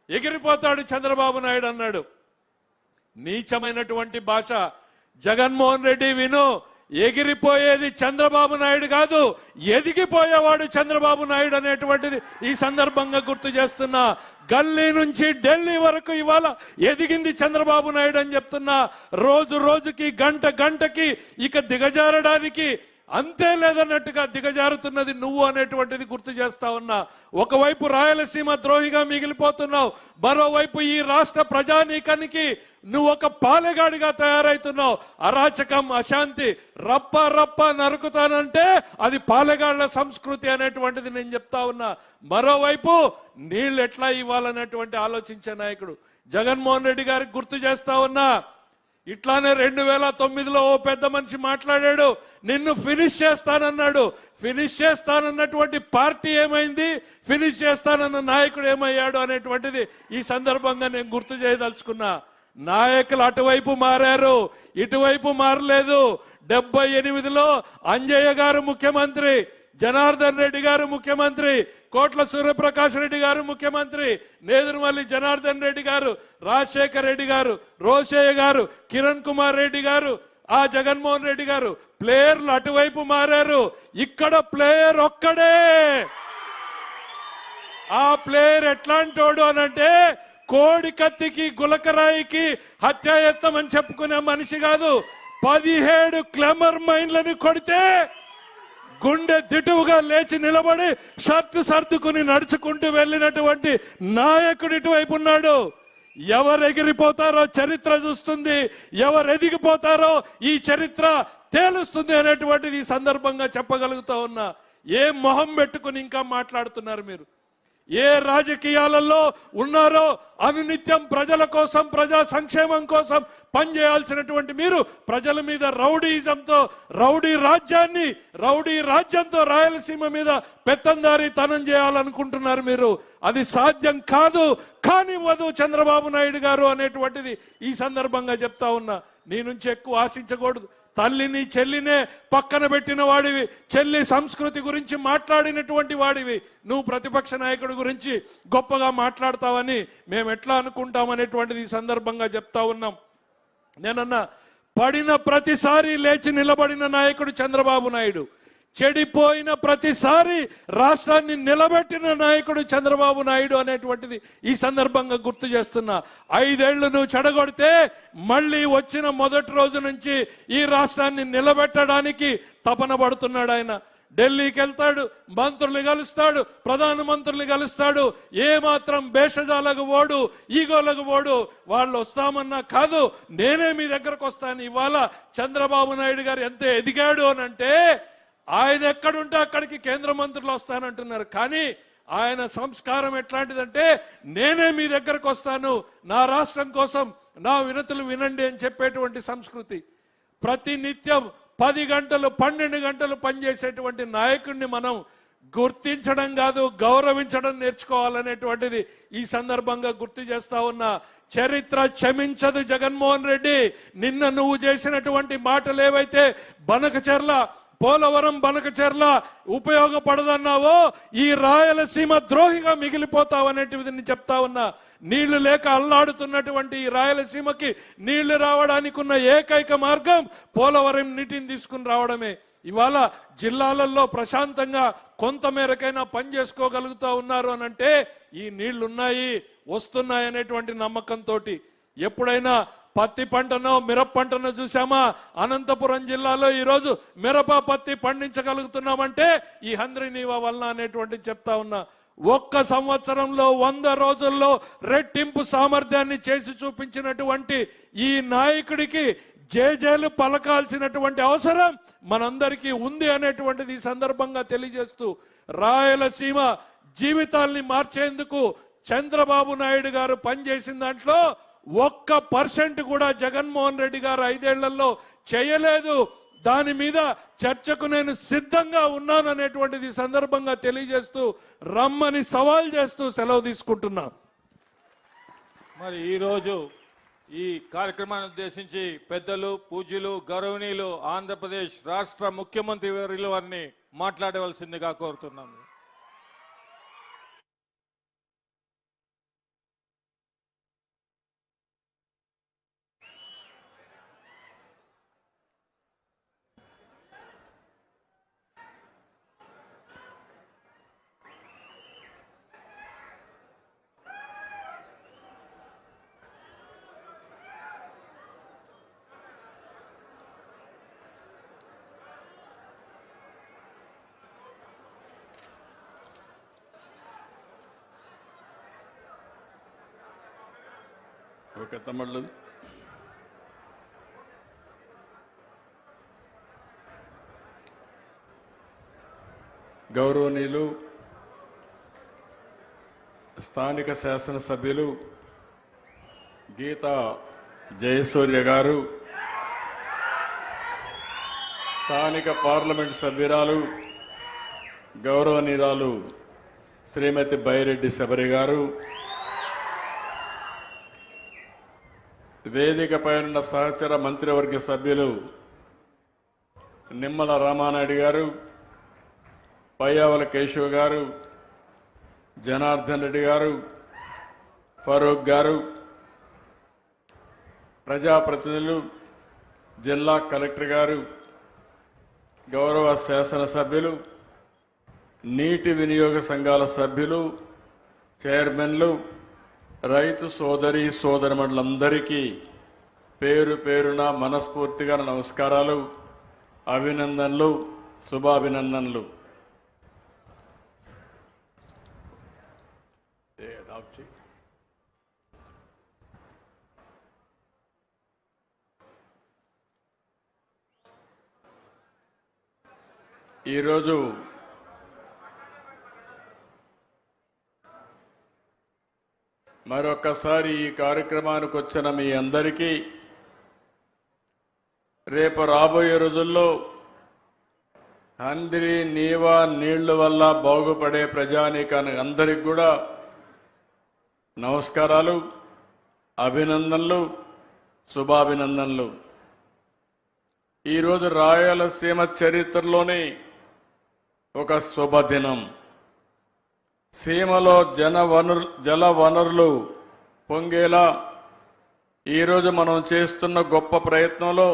ఎగిరిపోతాడు చంద్రబాబు నాయుడు అన్నాడు. నీచమైనటువంటి భాష. జగన్మోహన్ రెడ్డి విను, ఎగిరిపోయేది చంద్రబాబు నాయుడు కాదు, ఎదిగిపోయేవాడు చంద్రబాబు నాయుడు అనేటువంటిది ఈ సందర్భంగా గుర్తు చేస్తున్నా. గల్లీ నుంచి ఢిల్లీ వరకు ఇవాళ ఎదిగింది చంద్రబాబు నాయుడు అని చెప్తున్నా. రోజు రోజుకి, గంట గంటకి ఇక దిగజారడానికి అంతే లేదన్నట్టుగా దిగజారుతున్నది నువ్వు అనేటువంటిది గుర్తు చేస్తా ఉన్నా. ఒకవైపు రాయలసీమ ద్రోహిగా మిగిలిపోతున్నావు, మరోవైపు ఈ రాష్ట్ర ప్రజానీకానికి నువ్వు ఒక పాలెగాడిగా తయారైతున్నావు. అరాచకం, అశాంతి, రప్ప రప్ప నరుకుతానంటే అది పాలెగాళ్ల సంస్కృతి అనేటువంటిది నేను చెప్తా ఉన్నా. మరోవైపు నీళ్ళు ఎట్లా ఇవ్వాలనేటువంటి ఆలోచించే నాయకుడు జగన్మోహన్ రెడ్డి గారికి గుర్తు చేస్తా ఉన్నా. ఇట్లానే 2009లో ఓ పెద్ద మనిషి మాట్లాడాడు, నిన్ను ఫినిష్ చేస్తానన్నాడు. ఫినిష్ చేస్తానన్నటువంటి పార్టీ ఏమైంది, ఫినిష్ చేస్తానన్న నాయకుడు ఏమయ్యాడు అనేటువంటిది ఈ సందర్భంగా నేను గుర్తు చేయదలుచుకున్నా. నాయకులు అటువైపు మారారు, ఇటువైపు మారలేదు. 78లో అంజయ్య గారు ముఖ్యమంత్రి, జనార్దన్ రెడ్డి గారు ముఖ్యమంత్రి, కోట్ల సూర్యప్రకాష్ రెడ్డి గారు ముఖ్యమంత్రి, నేదురుమల్లి జనార్దన్ రెడ్డి గారు, రాజశేఖర్ రెడ్డి గారు, రోషయ్య గారు, కిరణ్ కుమార్ రెడ్డి గారు, ఆ జగన్మోహన్ రెడ్డి గారు. ప్లేయర్లు అటువైపు మారారు, ఇక్కడ ప్లేయర్ ఒక్కడే. ఆ ప్లేయర్ ఎట్లాంటోడు అనంటే కోడి కత్తికి గులకరాయికి హత్యాయత్నం అని చెప్పుకునే మనిషి కాదు. 17 క్లెమర్ మైన్లని కొడితే గుండె దిటువుగా లేచి నిలబడి షర్టు సర్దుకుని నడుచుకుంటూ వెళ్ళినటువంటి నాయకుడు ఇటువైపు ఉన్నాడు. ఎవరు ఎగిరిపోతారో చరిత్ర చూస్తుంది, ఎవరు ఎదిగిపోతారో ఈ చరిత్ర తేలుస్తుంది అనేటువంటిది ఈ సందర్భంగా చెప్పగలుగుతా ఉన్నా. ఏ మొహం పెట్టుకుని ఇంకా మాట్లాడుతున్నారు మీరు? ఏ రాజకీయాలలో ఉన్నారో అనునిత్యం ప్రజల కోసం, ప్రజా సంక్షేమం కోసం పనిచేయాల్సినటువంటి మీరు ప్రజల మీద రౌడీజంతో, రౌడీ రాజ్యంతో రాయలసీమ మీద పెత్తందారీతనం చేయాలనుకుంటున్నారు మీరు. అది సాధ్యం కాదు, కానివ్వదు చంద్రబాబు నాయుడు గారు అనేటువంటిది ఈ సందర్భంగా చెప్తా ఉన్నా. నీ నుంచి ఎక్కువ ఆశించకూడదు. తల్లిని చెల్లినే పక్కన పెట్టిన వాడివి, చెల్లి సంస్కృతి గురించి మాట్లాడినటువంటి వాడివి. నువ్వు ప్రతిపక్ష నాయకుడి గురించి గొప్పగా మాట్లాడతావని మేము ఎట్లా అనుకుంటామనేటువంటిది ఈ సందర్భంగా చెప్తా ఉన్నాం. నేనన్నా, పడిన ప్రతిసారి లేచి నిలబడిన నాయకుడు చంద్రబాబు నాయుడు, చెడిపోయిన ప్రతిసారి రాష్ట్రాన్ని నిలబెట్టిన నాయకుడు చంద్రబాబు నాయుడు అనేటువంటిది ఈ సందర్భంగా గుర్తు చేస్తున్నా. 5 ఏళ్లు నువ్వు చెడగొడితే మళ్ళీ వచ్చిన మొదటి రోజు నుంచి ఈ రాష్ట్రాన్ని నిలబెట్టడానికి తపన పడుతున్నాడు ఆయన. ఢిల్లీకి వెళ్తాడు, మంత్రులు కలుస్తాడు, ప్రధానమంత్రులు కలుస్తాడు. ఏమాత్రం భేషజాలకు ఓడు, ఈగోలకు ఓడు. వాళ్ళు వస్తామన్నా కాదు, నేనే మీ దగ్గరకు వస్తాను. ఇవాళ చంద్రబాబు నాయుడు గారు ఎంత ఎదిగాడు అనంటే, ఆయన ఎక్కడుంటే అక్కడికి కేంద్ర మంత్రులు వస్తానంటున్నారు. కానీ ఆయన సంస్కారం ఎట్లాంటిదంటే, నేనే మీ దగ్గరకు వస్తాను, నా రాష్ట్రం కోసం నా వినతులు వినండి అని చెప్పేటువంటి సంస్కృతి. ప్రతి నిత్యం 10 గంటలు 12 గంటలు పనిచేసేటువంటి నాయకుడిని మనం గుర్తించడం కాదు, గౌరవించడం నేర్చుకోవాలనేటువంటిది ఈ సందర్భంగా గుర్తు చేస్తా ఉన్నా. చరిత్ర క్షమించదు జగన్మోహన్ రెడ్డి. నిన్న నువ్వు చేసినటువంటి మాటలు ఏవైతే బనకచెర్ల, పోలవరం బనకచెర్ల ఉపయోగపడదన్నావో, ఈ రాయలసీమ ద్రోహిగా మిగిలిపోతావనేటిది చెప్తా ఉన్నా. నీళ్లు లేక అల్లాడుతున్నటువంటి ఈ రాయలసీమకి నీళ్లు రావడానికి ఉన్న ఏకైక మార్గం పోలవరం నీటిని తీసుకుని రావడమే. ఇవాళ జిల్లాలలో ప్రశాంతంగా కొంతమేరకైనా పని చేసుకోగలుగుతా ఉన్నారు అనంటే ఈ నీళ్లున్నాయి, వస్తున్నాయి అనేటువంటి నమ్మకంతో. ఎప్పుడైనా పత్తి పంటనో మిరప పంటనో చూసామా? అనంతపురం జిల్లాలో ఈరోజు మిరప, పత్తి పండించగలుగుతున్నామంటే ఈ హంద్రీనీవా వల్ల అనేటువంటి చెప్తా ఉన్నా. 1 సంవత్సరంలో 100 రోజుల్లో రెట్టింపు సామర్థ్యాన్ని చేసి చూపించినటువంటి ఈ నాయకుడికి జేజేలు పలకాల్సినటువంటి అవసరం మనందరికీ ఉంది అనేటువంటిది ఈ సందర్భంగా తెలియజేస్తూ, రాయలసీమ జీవితాల్ని మార్చేందుకు చంద్రబాబు నాయుడు గారు పనిచేసిన దాంట్లో 1% కూడా జగన్మోహన్ రెడ్డి గారు 5 ఏళ్లలో చేయలేదు. దాని మీద చర్చకు నేను సిద్ధంగా ఉన్నాను అనేటువంటిది సందర్భంగా తెలియజేస్తూ, రమ్మని సవాల్ చేస్తూ సెలవు తీసుకుంటున్నా. మరి ఈరోజు ఈ కార్యక్రమాన్ని ఉద్దేశించి పెద్దలు, పూజ్యులు, గౌరవనీయులు ఆంధ్రప్రదేశ్ రాష్ట్ర ముఖ్యమంత్రి వర్యులు వారిని మాట్లాడవలసిందిగా కోరుతున్నాము. ఓకే తమ్ముళ్ళు, గౌరవనీయులు స్థానిక శాసనసభ్యులు గీతా జయసూర్య గారు, స్థానిక పార్లమెంట్ సభ్యురాలు గౌరవనీయురాలు శ్రీమతి బైరెడ్డి శబరి గారు, వేదికపై ఉన్న సహచర మంత్రివర్గ సభ్యులు నిమ్మల రామానాయుడు గారు, పయ్యావుల కేశవ్ గారు, జనార్దన్ రెడ్డి గారు, ఫరూక్ గారు, ప్రజాప్రతినిధులు, జిల్లా కలెక్టర్ గారు, గౌరవ శాసనసభ్యులు, నీటి వినియోగ సంఘాల సభ్యులు, చైర్మన్లు, రైతు సోదరి సోదరిమణులందరికీ పేరు పేరున మనస్ఫూర్తిగా నమస్కారాలు, అభినందనలు, శుభాభినందనలు. ఈరోజు మరొకసారి ఈ కార్యక్రమానికి వచ్చిన మీ అందరికీ రేపు రాబోయే రోజుల్లో హంద్రి నీవా నీళ్ల వల్ల బాగుపడే ప్రజానీకానికి అందరికి కూడా నమస్కారాలు, అభినందనలు, శుభాభినందనలు. ఈరోజు రాయలసీమ చరిత్రలోనే ఒక శుభదినం. సీమలో జల వనరులు పొంగేలా ఈరోజు మనం చేస్తున్న గొప్ప ప్రయత్నంలో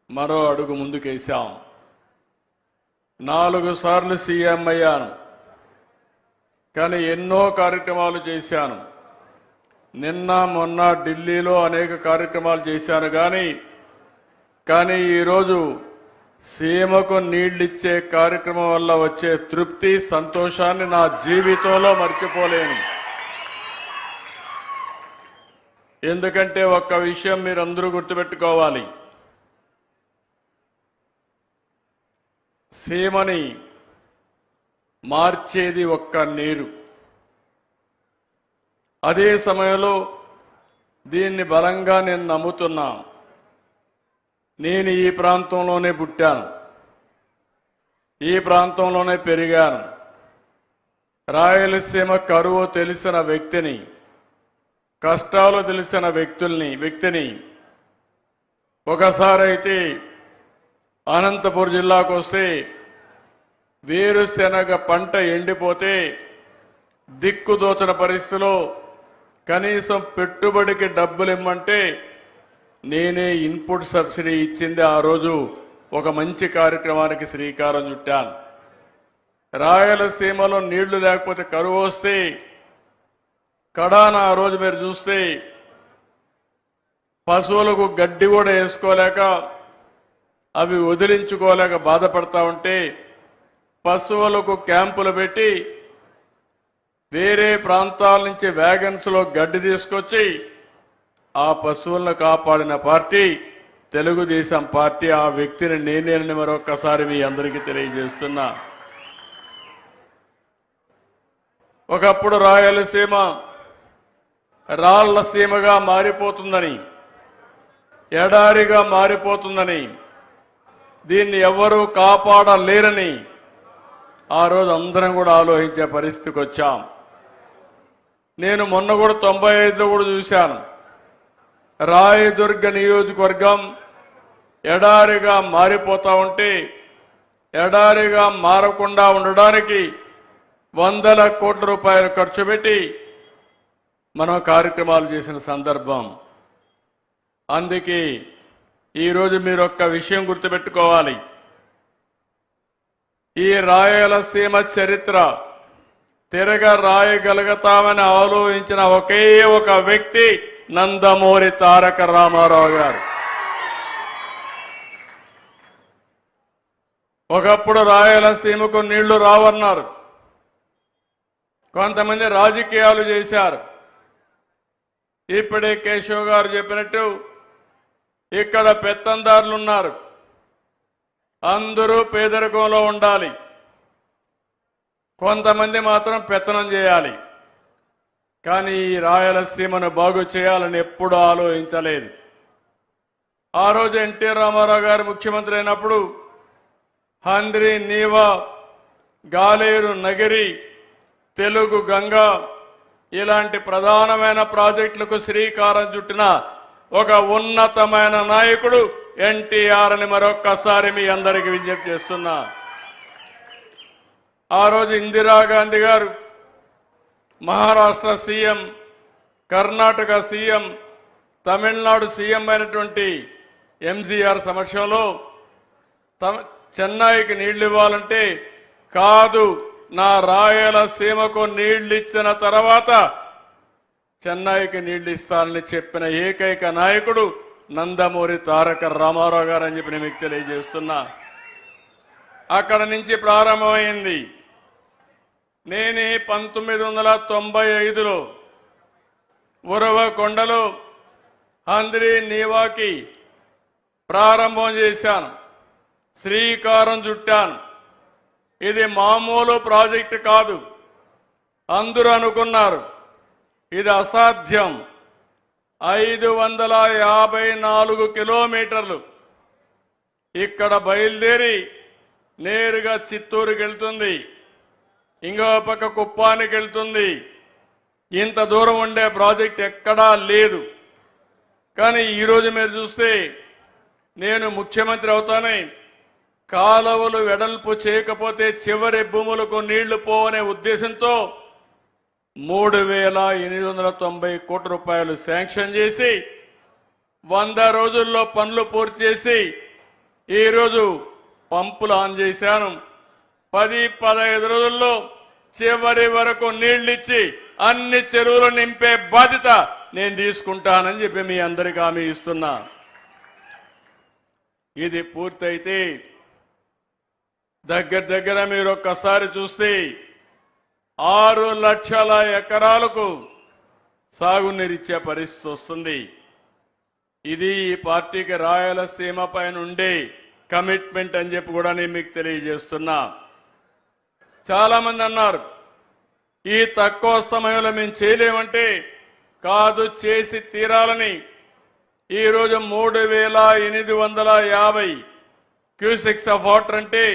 మరో అడుగు ముందుకేశాం. 4 సార్లు సీఎం అయ్యాను, కానీ ఎన్నో కార్యక్రమాలు చేశాను. నిన్న మొన్న ఢిల్లీలో అనేక కార్యక్రమాలు చేశాను. కానీ ఈరోజు సీమకు నీళ్లిచ్చే కార్యక్రమం వల్ల వచ్చే తృప్తి, సంతోషాన్ని నా జీవితంలో మర్చిపోలేను. ఎందుకంటే ఒక్క విషయం మీరందరూ గుర్తుపెట్టుకోవాలి. సీమని మార్చేది ఒక్క నీరు. అదే సమయంలో దీన్ని బలంగా నేను నమ్ముతున్నా. నేను ఈ ప్రాంతంలోనే పుట్టాను, ఈ ప్రాంతంలోనే పెరిగాను. రాయలసీమ కరువు తెలిసిన వ్యక్తిని, కష్టాలు తెలిసిన వ్యక్తిని. ఒకసారి అయితే అనంతపురం జిల్లాకు వస్తే వేరుశెనగ పంట ఎండిపోతే దిక్కుదోచన పరిస్థితిలో కనీసం పెట్టుబడికి డబ్బులు ఇమ్మంటే నేనే ఇన్పుట్ సబ్సిడీ ఇచ్చింది. ఆ రోజు ఒక మంచి కార్యక్రమానికి శ్రీకారం చుట్టాను. రాయలసీమలో నీళ్లు లేకపోతే కరువు వస్తే కడాన ఆ రోజు మీరు చూస్తే పశువులకు గడ్డి కూడా వేసుకోలేక, అవి వదిలించుకోలేక బాధపడతా ఉంటే పశువులకు క్యాంపులు పెట్టి వేరే ప్రాంతాల నుంచి వ్యాగన్స్లో గడ్డి తీసుకొచ్చి ఆ పశువులను కాపాడిన పార్టీ తెలుగుదేశం పార్టీ. ఆ వ్యక్తిని నేనేనని మరొక్కసారి మీ అందరికీ తెలియజేస్తున్నా. ఒకప్పుడు రాయలసీమ రాళ్ల సీమగా మారిపోతుందని, ఎడారిగా మారిపోతుందని, దీన్ని ఎవ్వరూ కాపాడలేరని ఆ రోజు అందరం కూడా ఆలోచించే పరిస్థితికి వచ్చాం. నేను మొన్న కూడా 95లో కూడా చూశాను. రాయదుర్గ నియోజకవర్గం ఎడారిగా మారిపోతా ఉంటే ఎడారిగా మారకుండా ఉండడానికి వందల కోట్ల రూపాయలు ఖర్చు పెట్టి మనం కార్యక్రమాలు చేసిన సందర్భం. అందుకే ఈరోజు మీరు ఒక్క విషయం గుర్తుపెట్టుకోవాలి. ఈ రాయలసీమ చరిత్ర తిరగ రాయగలుగుతామని ఆలోచించిన ఒకే ఒక వ్యక్తి నందమూరి తారక రామారావు గారు. ఒకప్పుడు రాయలసీమకు నీళ్లు రావన్నారు. కొంతమంది రాజకీయాలు చేశారు. ఇప్పుడే కేశవ్ గారు చెప్పినట్టు ఇక్కడ పెత్తందారులు ఉన్నారు. అందరూ పేదరికంలో ఉండాలి, కొంతమంది మాత్రం పెత్తనం చేయాలి. కానీ ఈ రాయలసీమను బాగు చేయాలని ఎప్పుడూ ఆలోచించలేదు. ఆ రోజు ఎన్టీ రామారావు గారు ముఖ్యమంత్రి అయినప్పుడు హంద్రి నీవా, గాలేరు నగిరి, తెలుగు గంగ ఇలాంటి ప్రధానమైన ప్రాజెక్టులకు శ్రీకారం చుట్టిన ఒక ఉన్నతమైన నాయకుడు ఎన్టీఆర్ అని మరొక్కసారి మీ అందరికీ విజ్ఞప్తి చేస్తున్నా. ఆ రోజు ఇందిరాగాంధీ గారు Maharashtra CM, Karnataka CM, Tamil Nadu CM అయినటువంటి ఎంజీఆర్ సమక్షంలో చెన్నైకి నీళ్లు ఇవ్వాలంటే కాదు, నా రాయలసీమకు నీళ్లు ఇచ్చిన తర్వాత చెన్నైకి నీళ్లు ఇస్తానని చెప్పిన ఏకైక నాయకుడు నందమూరి తారక రామారావు గారు అని చెప్పి నేను మీకు తెలియజేస్తున్నా. అక్కడ నుంచి ప్రారంభమైంది. నేనే 1995లో ఉరవకొండలో హంద్రి నీవాకి ప్రారంభం చేశాను, శ్రీకారం చుట్టాను. ఇది మామూలు ప్రాజెక్టు కాదు. అందరూ అనుకున్నారు ఇది అసాధ్యం. 554 కిలోమీటర్లు ఇక్కడ బయలుదేరి నేరుగా చిత్తూరుకి వెళ్తుంది, ఇంకో పక్క కుప్పానికి వెళ్తుంది. ఇంత దూరం ఉండే ప్రాజెక్ట్ ఎక్కడా లేదు. కానీ ఈరోజు మీరు చూస్తే నేను ముఖ్యమంత్రి అవుతానే కాలువలు వెడల్పు చేయకపోతే చివరి భూములకు నీళ్లు పోవనే ఉద్దేశంతో 3890 కోట్ల రూపాయలు శాంక్షన్ చేసి 100 రోజుల్లో పనులు పూర్తి చేసి ఈరోజు పంపులు ఆన్ చేశాను. 10-15 రోజుల్లో చివరి వరకు నీళ్లిచ్చి అన్ని చెరువులు నింపే బాధ్యత నేను తీసుకుంటానని చెప్పి మీ అందరికీ హామీ ఇస్తున్నా. ఇది పూర్తయితే దగ్గర మీరు ఒక్కసారి చూస్తే 6 లక్షల ఎకరాలకు సాగునీరిచ్చే పరిస్థితి వస్తుంది. ఇది ఈ పార్టీకి రాయలసీమ పైన ఉండే కమిట్మెంట్ అని చెప్పి కూడా నేను మీకు తెలియజేస్తున్నా. చాలా మంది అన్నారు ఈ తక్కువ సమయంలో మేము చేయలేమంటే, కాదు చేసి తీరాలని. ఈరోజు 3850 క్యూసెక్స్ ఆఫ్ వాటర్ అంటే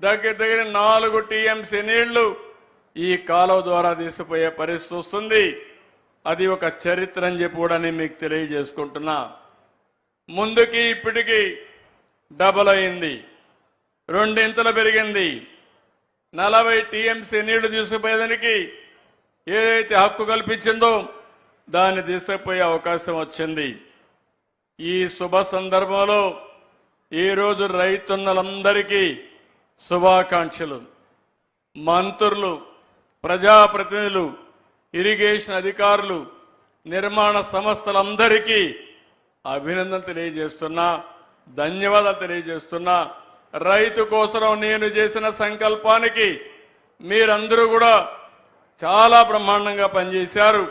దగ్గర 4 టీఎంసీ నీళ్లు ఈ కాలువ ద్వారా తీసుకుపోయే పరిస్థితి వస్తుంది. అది ఒక చరిత్ర అని చెప్పి కూడా నేను మీకు తెలియజేసుకుంటున్నా. ముందుకి ఇప్పటికి డబల్ అయింది, 2 ఇంతలు పెరిగింది. 40 టీఎంసీ నీళ్లు తీసుకుపోయేదానికి ఏదైతే హక్కు కల్పించిందో దాన్ని తీసుకుపోయే అవకాశం వచ్చింది. ఈ శుభ సందర్భంలో ఈరోజు రైతన్నలందరికీ శుభాకాంక్షలు. మంత్రులు, ప్రజాప్రతినిధులు, ఇరిగేషన్ అధికారులు, నిర్మాణ సంస్థలందరికీ అభినందనలు తెలియజేస్తున్నా, ధన్యవాదాలు తెలియజేస్తున్నా. రైతు కోసం నేను చేసిన సంకల్పానికి మీరందరూ కూడా చాలా బ్రహ్మాండంగా పనిచేశారు.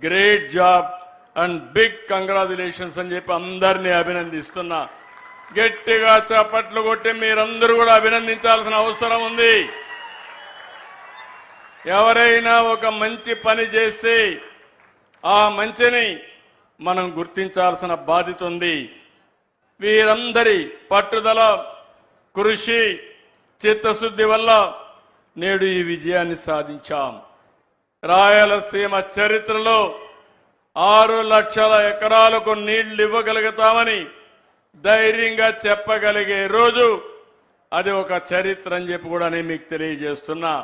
Great job and big congratulations అని చెప్పి అందరినీ అభినందిస్తున్నా. గట్టిగా చప్పట్లు కొట్టి మీరందరూ కూడా అభినందించాల్సిన అవసరం ఉంది. ఎవరైనా ఒక మంచి పని చేస్తే ఆ మంచిని మనం గుర్తించాల్సిన బాధ్యత ఉంది. వీరందరి పట్టుదల, కృషి, చిత్తశుద్ధి వల్ల నేడు ఈ విజయాన్ని సాధించాం. రాయలసీమ చరిత్రలో 6 లక్షల ఎకరాలకు నీళ్లు ఇవ్వగలుగుతామని ధైర్యంగా చెప్పగలిగే రోజు అది ఒక చరిత్ర అని చెప్పి కూడా నేను మీకు తెలియజేస్తున్నా.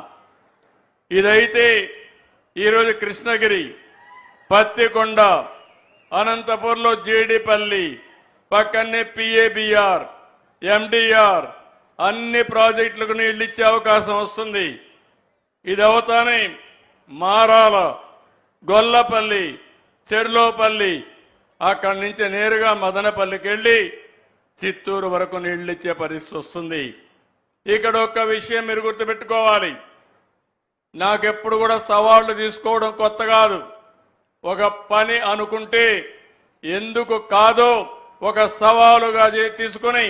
ఇదైతే ఈరోజు కృష్ణగిరి, పత్తికొండ, అనంతపూర్లో జీడిపల్లి, పక్కనే పిఏబిఆర్, ఎండిఆర్ అన్ని ప్రాజెక్టులకు నీళ్లు ఇచ్చే అవకాశం వస్తుంది. ఇది అవుతానే మారాల, గొల్లపల్లి, చెర్లోపల్లి, అక్కడి నుంచి నేరుగా మదనపల్లికి వెళ్ళి చిత్తూరు వరకు నీళ్లు ఇచ్చే పరిస్థితి వస్తుంది. ఇక్కడ ఒక్క విషయం మీరు గుర్తుపెట్టుకోవాలి. నాకెప్పుడు కూడా సవాళ్లు తీసుకోవడం కొత్త కాదు. ఒక పని అనుకుంటే ఎందుకు కాదో ఒక సవాలుగా తీసుకుని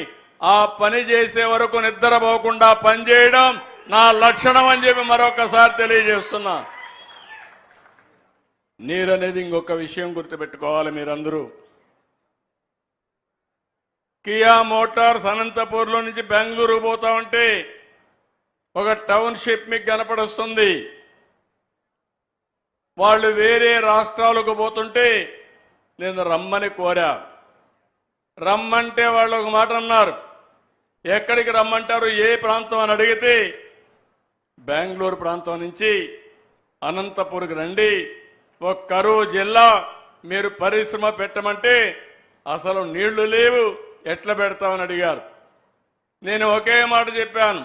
ఆ పని చేసే వరకు నిద్రపోకుండా పనిచేయడం నా లక్షణం అని చెప్పి మరొకసారి తెలియజేస్తున్నా. నీరు అనేది ఇంకొక విషయం గుర్తుపెట్టుకోవాలి మీరందరూ. కియా మోటార్స్ అనంతపూర్లో నుంచి బెంగళూరు పోతా ఉంటే ఒక టౌన్షిప్ మీకు కనపడొస్తుంది. వాళ్ళు వేరే రాష్ట్రాలకు పోతుంటే నేను రమ్మని కోరా. రమ్మంటే వాళ్ళు ఒక మాట అన్నారు. ఎక్కడికి రమ్మంటారు, ఏ ప్రాంతం అని అడిగితే బెంగళూరు ప్రాంతం నుంచి అనంతపూర్కి రండి, ఒక కరువు జిల్లా, మీరు పరిశ్రమ పెట్టమంటే అసలు నీళ్లు లేవు, ఎట్లా పెడతామని అడిగారు. నేను ఒకే మాట చెప్పాను,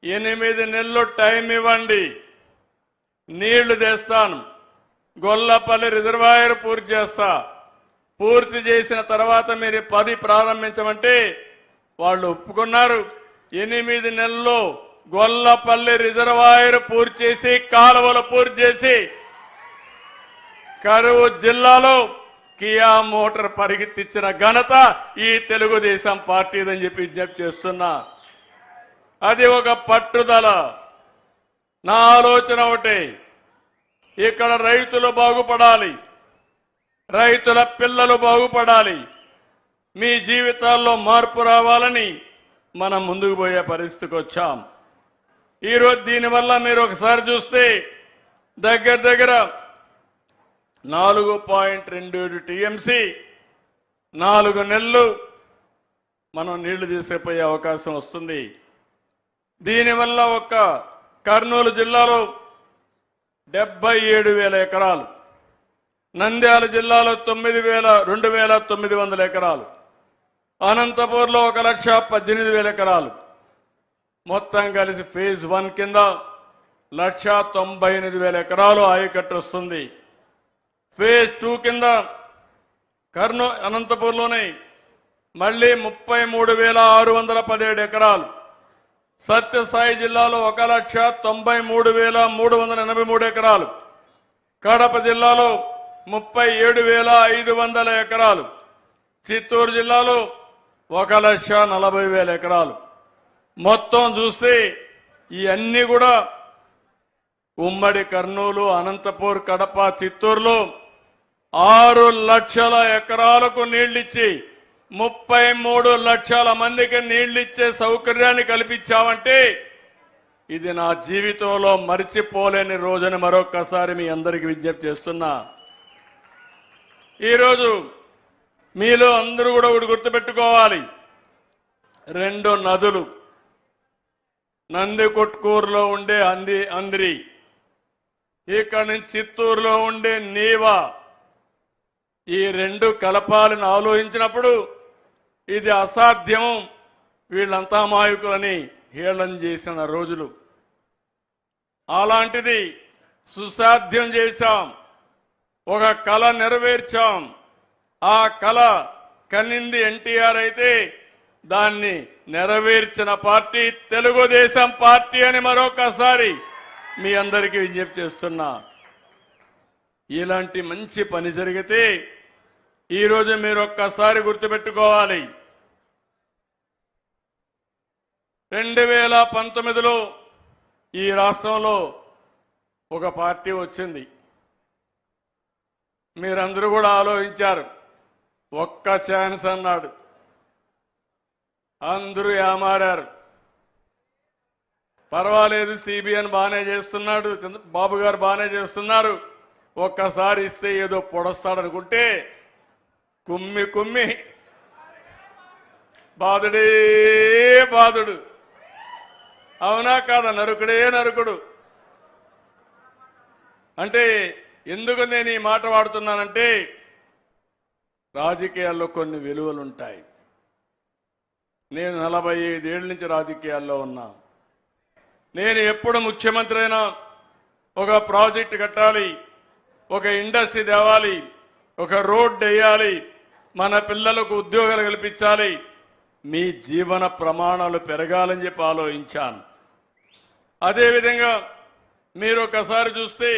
8 నెలలు టైం ఇవ్వండి, నీళ్లు తెస్తాను, గొల్లపల్లి రిజర్వాయర్ పూర్తి చేస్తా, పూర్తి చేసిన తర్వాత మీరు 10 ప్రారంభించమంటే వాళ్ళు ఒప్పుకున్నారు. 8 నెలల్లో గొల్లపల్లి రిజర్వాయర్ పూర్తి చేసి, కాలువలు పూర్తి చేసి కరువు జిల్లాలో కియా మోటార్ పరిగెత్తించిన ఘనత ఈ తెలుగుదేశం పార్టీదని చెప్పి విజ్ఞప్తి చేస్తున్నా. అది ఒక పట్టుదల. నా ఆలోచన ఒకటే, ఇక్కడ రైతులు బాగుపడాలి, రైతుల పిల్లలు బాగుపడాలి, మీ జీవితాల్లో మార్పు రావాలని మనం ముందుకు పోయే పరిస్థితికి వచ్చాం. ఈరోజు దీనివల్ల మీరు ఒకసారి చూస్తే దగ్గర 4.27 టీఎంసీ 4 నెలలు మనం నీళ్లు తీసుకుపోయే అవకాశం వస్తుంది. దీనివల్ల ఒక్క కర్నూలు జిల్లాలో 77,000 ఎకరాలు, నంద్యాల జిల్లాలో 2,900 ఎకరాలు, అనంతపూర్లో 1,18,000 ఎకరాలు, మొత్తం కలిసి ఫేజ్ 1 కింద 1,98,000 ఎకరాలు ఆయకట్టు వస్తుంది. ఫేజ్ 2 కింద అనంతపూర్లోనే మళ్ళీ 33,617 ఎకరాలు, సత్యసాయి జిల్లాలో 1,93,383 ఎకరాలు, కడప జిల్లాలో 37,500 ఎకరాలు, చిత్తూరు జిల్లాలో 1,40,000 ఎకరాలు. మొత్తం చూస్తే ఇవన్నీ కూడా ఉమ్మడి కర్నూలు, అనంతపూర్, కడప, చిత్తూరులో 6 లక్షల ఎకరాలకు నీళ్లిచ్చి 33 లక్షల మందికి నీళ్లిచ్చే సౌకర్యాన్ని కల్పించామంటే ఇది నా జీవితంలో మరిచిపోలేని రోజుని మరొక్కసారి మీ అందరికీ విజ్ఞప్తి చేస్తున్నా. ఈరోజు మీలో అందరూ కూడా ఒకటి గుర్తుపెట్టుకోవాలి, 2 నదులు, నందికొట్కూరులో ఉండే అంద్రి, ఇక్కడ నుంచి చిత్తూరులో ఉండే నీవా, ఈ 2 కలపాలని ఆలోచించినప్పుడు ఇది అసాధ్యం, వీళ్ళంతా అమాయకులని హేళన చేసిన రోజులు. అలాంటిది సుసాధ్యం చేశాం, ఒక కళ నెరవేర్చాం. ఆ కళ కన్నింది ఎన్టీఆర్ అయితే దాన్ని నెరవేర్చిన పార్టీ తెలుగుదేశం పార్టీ అని మరొకసారి మీ అందరికీ విజ్ఞప్తి చేస్తున్నా. ఇలాంటి మంచి పని జరిగితే ఈరోజు మీరు ఒక్కసారి గుర్తుపెట్టుకోవాలి, 2019లో ఈ రాష్ట్రంలో ఒక పార్టీ వచ్చింది. మీరందరూ కూడా ఆలోచించారు, ఒక్క ఛాన్స్ అన్నాడు, అందరూ ఏమారారు. పర్వాలేదు, సిబిఎన్ బాగానే చేస్తున్నాడు, బాబు గారు బాగానే చేస్తున్నారు, ఒక్కసారి ఇస్తే ఏదో పొడస్తాడు అనుకుంటే కుమ్మి కుమ్మి బాధుడే బాధుడు. అవునా కాదా? నరుకుడే నరుకుడు. అంటే ఎందుకు నేను ఈ మాట వాడుతున్నానంటే రాజకీయాల్లో కొన్ని విలువలు ఉంటాయి. నేను 45 ఏళ్ళ నుంచి రాజకీయాల్లో ఉన్నా. నేను ఎప్పుడు ముఖ్యమంత్రి అయినా ఒక ప్రాజెక్ట్ కట్టాలి, ఒక ఇండస్ట్రీ తేవాలి, ఒక రోడ్ వేయాలి, మన పిల్లలకు ఉద్యోగాలు కల్పించాలి, మీ జీవన ప్రమాణాలు పెరగాలని చెప్పి ఆలోచించాను. అదేవిధంగా మీరు ఒకసారి చూస్తే